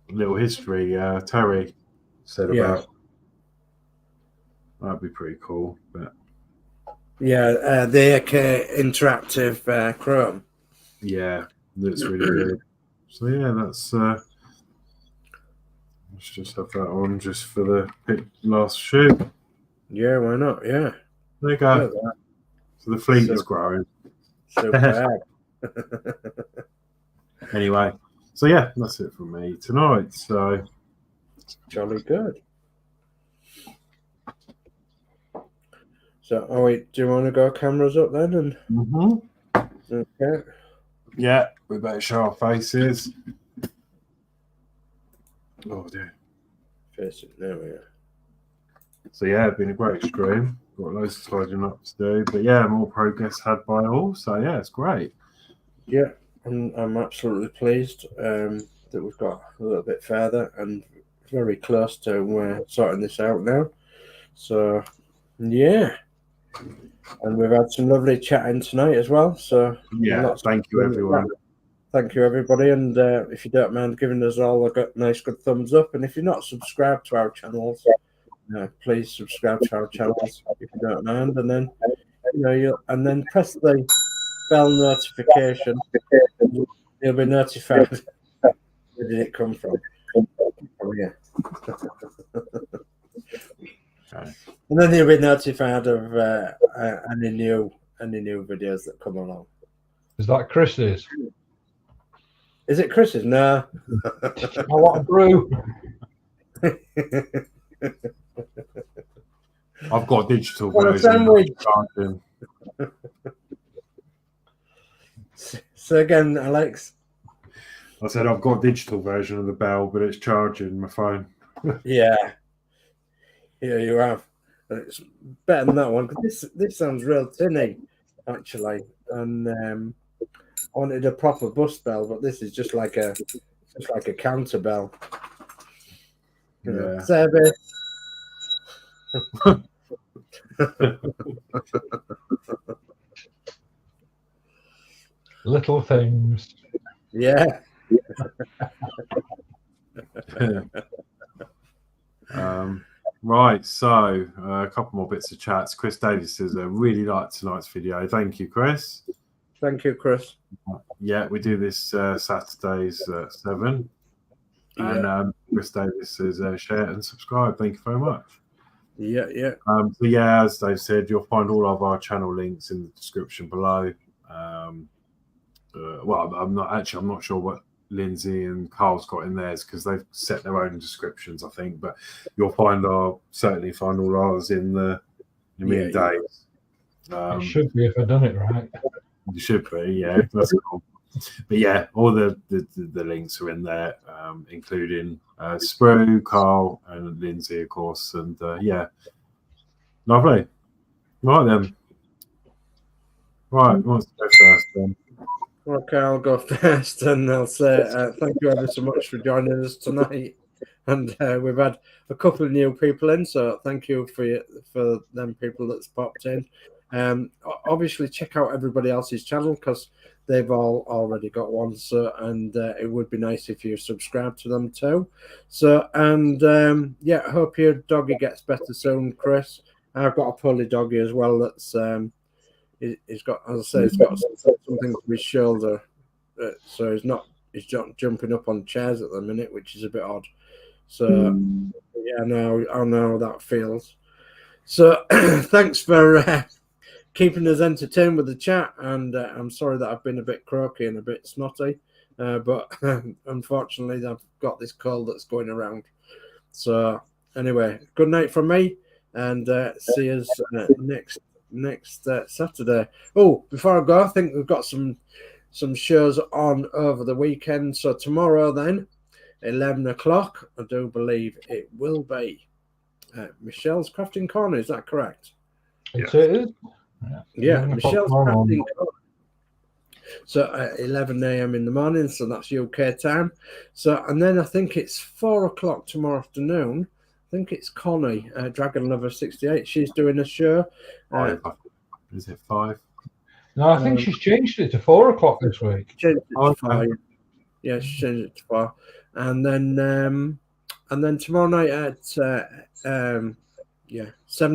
little history Terry said about. That'd be pretty cool. But yeah, the AK interactive chrome. Yeah, that's really good. So yeah, that's let's just have that on just for the last shoot. Yeah, why not? Yeah. There you go. So the fleet is growing. Super. Anyway, so yeah, that's it from me tonight. So jolly good. So, do you want to go cameras up then? And okay. Yeah, we better show our faces. Oh dear. Face it. There we are. So yeah, it's been a great stream. Got loads of tidying up to do, but yeah, more progress had by all. So yeah, it's great. Yeah, I'm absolutely pleased that we've got a little bit further and very close to sorting this out now. So yeah, and we've had some lovely chatting tonight as well. So yeah, thank you everyone. Thank you everybody, and if you don't mind giving us all a nice good thumbs up, and if you're not subscribed to our channels, please subscribe to our channels if you don't mind, and then and then press the bell notification. You'll be notified. Where did it come from? Oh yeah. Okay. And then you'll be notified of any new videos that come along. Is that Chris's? Is it Chris's? No. I want a brew. I've got a digital What version. So again, Alex. I said I've got a digital version of the bell, but it's charging my phone. Yeah, you have. It's better than that one because this sounds real tinny, actually. And I wanted a proper bus bell, but this is just like a counter bell. Yeah. Service. Little things. Yeah. Right, so a couple more bits of chats. Chris Davis says, I really liked tonight's video. Thank you, Chris. Thank you, Chris. Yeah, we do this Saturdays at 7. Yeah. And Chris Davis says, share and subscribe. Thank you very much. Yeah, yeah. So yeah, as Dave said, you'll find all of our channel links in the description below. Well, I'm not sure what Lindsey and Carl's got in theirs because they've set their own descriptions, I think. But you'll certainly find all ours in the days. It should be if I've done it right. You should be, yeah. That's cool. But yeah, all the links are in there, including Sprue, Carl, and Lindsey, of course. And yeah, lovely. Right then. Right, who wants to go first then? Okay, I'll go first, and I'll say thank you ever so much for joining us tonight. and we've had a couple of new people in. So thank you for them people that's popped in. Obviously, check out everybody else's channel because they've all already got one. So and it would be nice if you subscribe to them too. So and yeah, hope your doggy gets better soon, Chris. I've got a poorly doggy as well. That's he's got, as I say, he's got something to his shoulder, so he's not jumping up on chairs at the minute, which is a bit odd. So yeah, I know how that feels. So thanks for keeping us entertained with the chat, and I'm sorry that I've been a bit croaky and a bit snotty, but unfortunately I've got this cold that's going around. So anyway, good night from me, and see us next Saturday. Oh, before I go, I think we've got some shows on over the weekend. So tomorrow then, 11 o'clock, I do believe it will be Michelle's Crafting Corner. Is that correct? It is. Yeah, Michelle's Crafting Corner. So at 11 a.m. in the morning, so that's UK time. So and then I think it's 4 o'clock tomorrow afternoon. I think it's Connie, Dragon Lover 68. She's doing a show. Is it 5? No, I think she's changed it to 4 o'clock this week. Changed it to 5. Yeah, she changed it to 4. And then tomorrow night at 7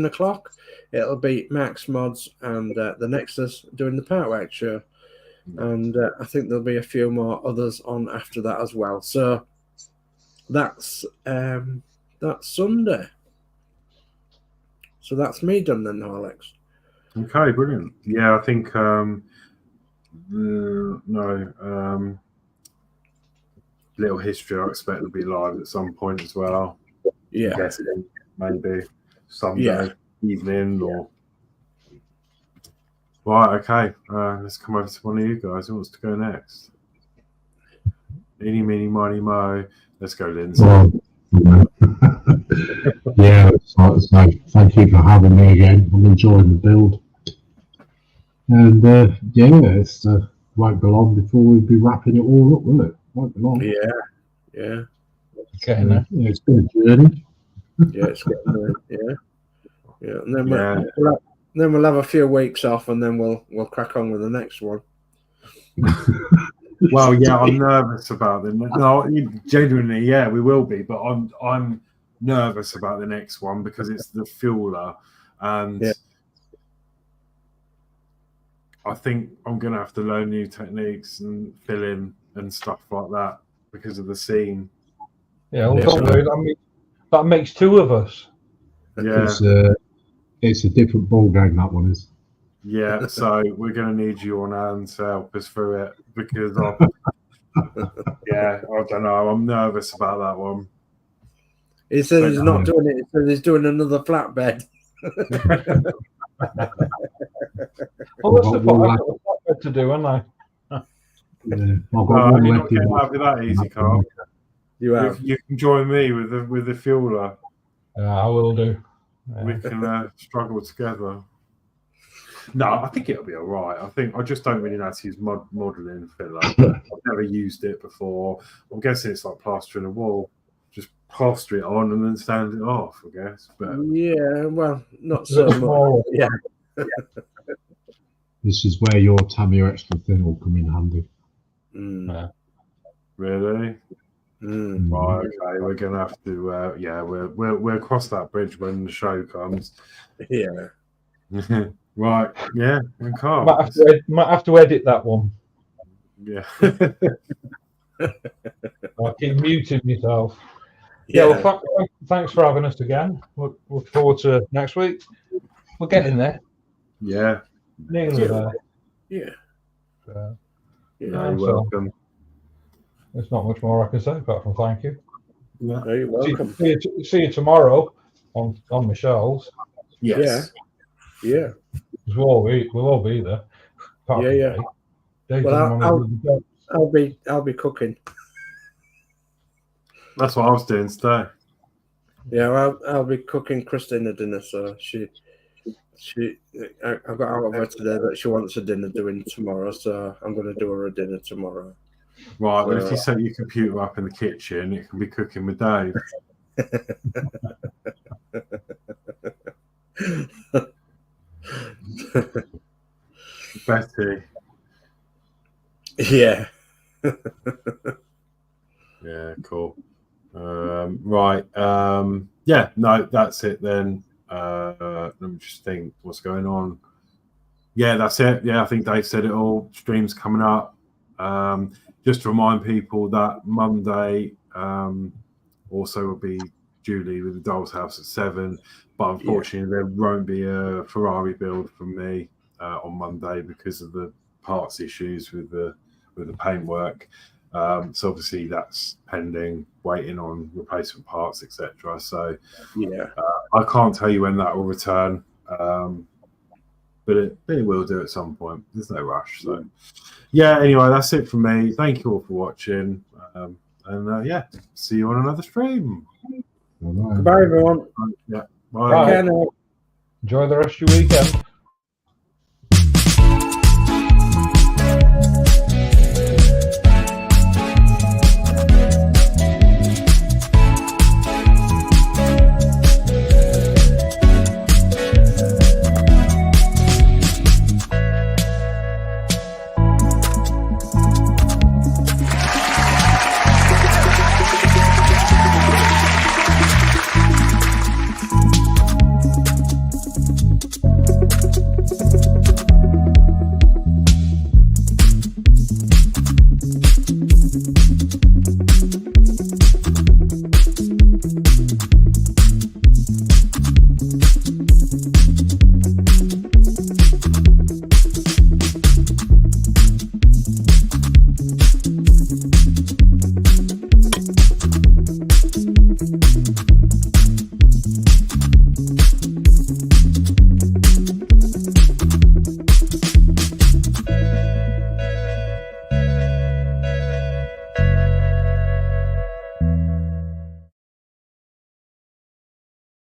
o'clock, it'll be Max, Modz, and the Nexus doing the Partwork show. And I think there'll be a few more others on after that as well. So that's Sunday. So that's me done then, Horlixs. Okay, brilliant. Yeah, I think Little History I expect will be live at some point as well. Yeah. I'm guessing maybe Sunday evening or right, okay. Let's come over to one of you guys. Who wants to go next? Eeny, meeny, miny, mo. Let's go, Lindsey. Yeah, so thank you for having me again. I'm enjoying the build. And it's won't be long before we'll be wrapping it all up, will it? Won't be long. Yeah. Getting there. Yeah, it's been a journey. Yeah, it's getting there. Yeah. And then we'll have a few weeks off, and then we'll crack on with the next one. Well, yeah, I'm nervous about them. No, genuinely, yeah, we will be, but I'm nervous about the next one because it's the fueler, and I think I'm gonna have to learn new techniques and fill in and stuff like that because of the scene. Yeah, well, don't worry, that makes two of us. Yeah, it's a different ball game, that one is. Yeah, so we're going to need you on hand to help us through it because I don't know. I'm nervous about that one. He said he's not doing it. He said he's doing another flatbed. Well, that's the part I've got a flatbed to do, haven't I? Yeah, you're not getting out with that easy, Carl. You can join me with the fueler. I will do. Yeah. We can struggle together. No, I think it'll be all right. I just don't really know how to use modelling filler. I've never used it before. I'm guessing it's like plastering a wall. Just plaster it on and then sand it off, I guess. But yeah, well, not so much. Yeah. This is where your Tamiya extra thin will come in handy. Really? Right, okay. We're gonna have to we'll cross that bridge when the show comes. Yeah. Right, yeah, and Carl. Might have to edit that one. Yeah. I keep muting myself. Yeah, well, thanks for having us again. Look forward to next week. We're getting there. Yeah. Nearly there. Yeah. You're welcome. There's not much more I can say apart from thank you. No, you're welcome. See you tomorrow on Michelle's. Yes. Yeah. We'll all be there. Yeah. Well, I'll be cooking. That's what I was doing today. Yeah, I'll be cooking Christina dinner. So I got out of her today that she wants a dinner doing tomorrow. So I'm going to do her a dinner tomorrow. Right, well, if you set your computer up in the kitchen, it can be cooking with Dave. Betty. Yeah. Yeah, cool. Right. Yeah, no, that's it then. Let me just think what's going on. Yeah, that's it. Yeah, I think Dave said it all. Streams coming up. Just to remind people that Monday also will be Julie with the Doll's House at 7. But unfortunately, there won't be a Ferrari build from me on Monday because of the parts issues with the paintwork. So obviously that's pending, waiting on replacement parts, etc. So I can't tell you when that will return, but it will do at some point. There's no rush. So yeah, anyway, that's it from me. Thank you all for watching, and yeah, see you on another stream. Goodbye, everyone. Yeah, bye. Enjoy the rest of your weekend.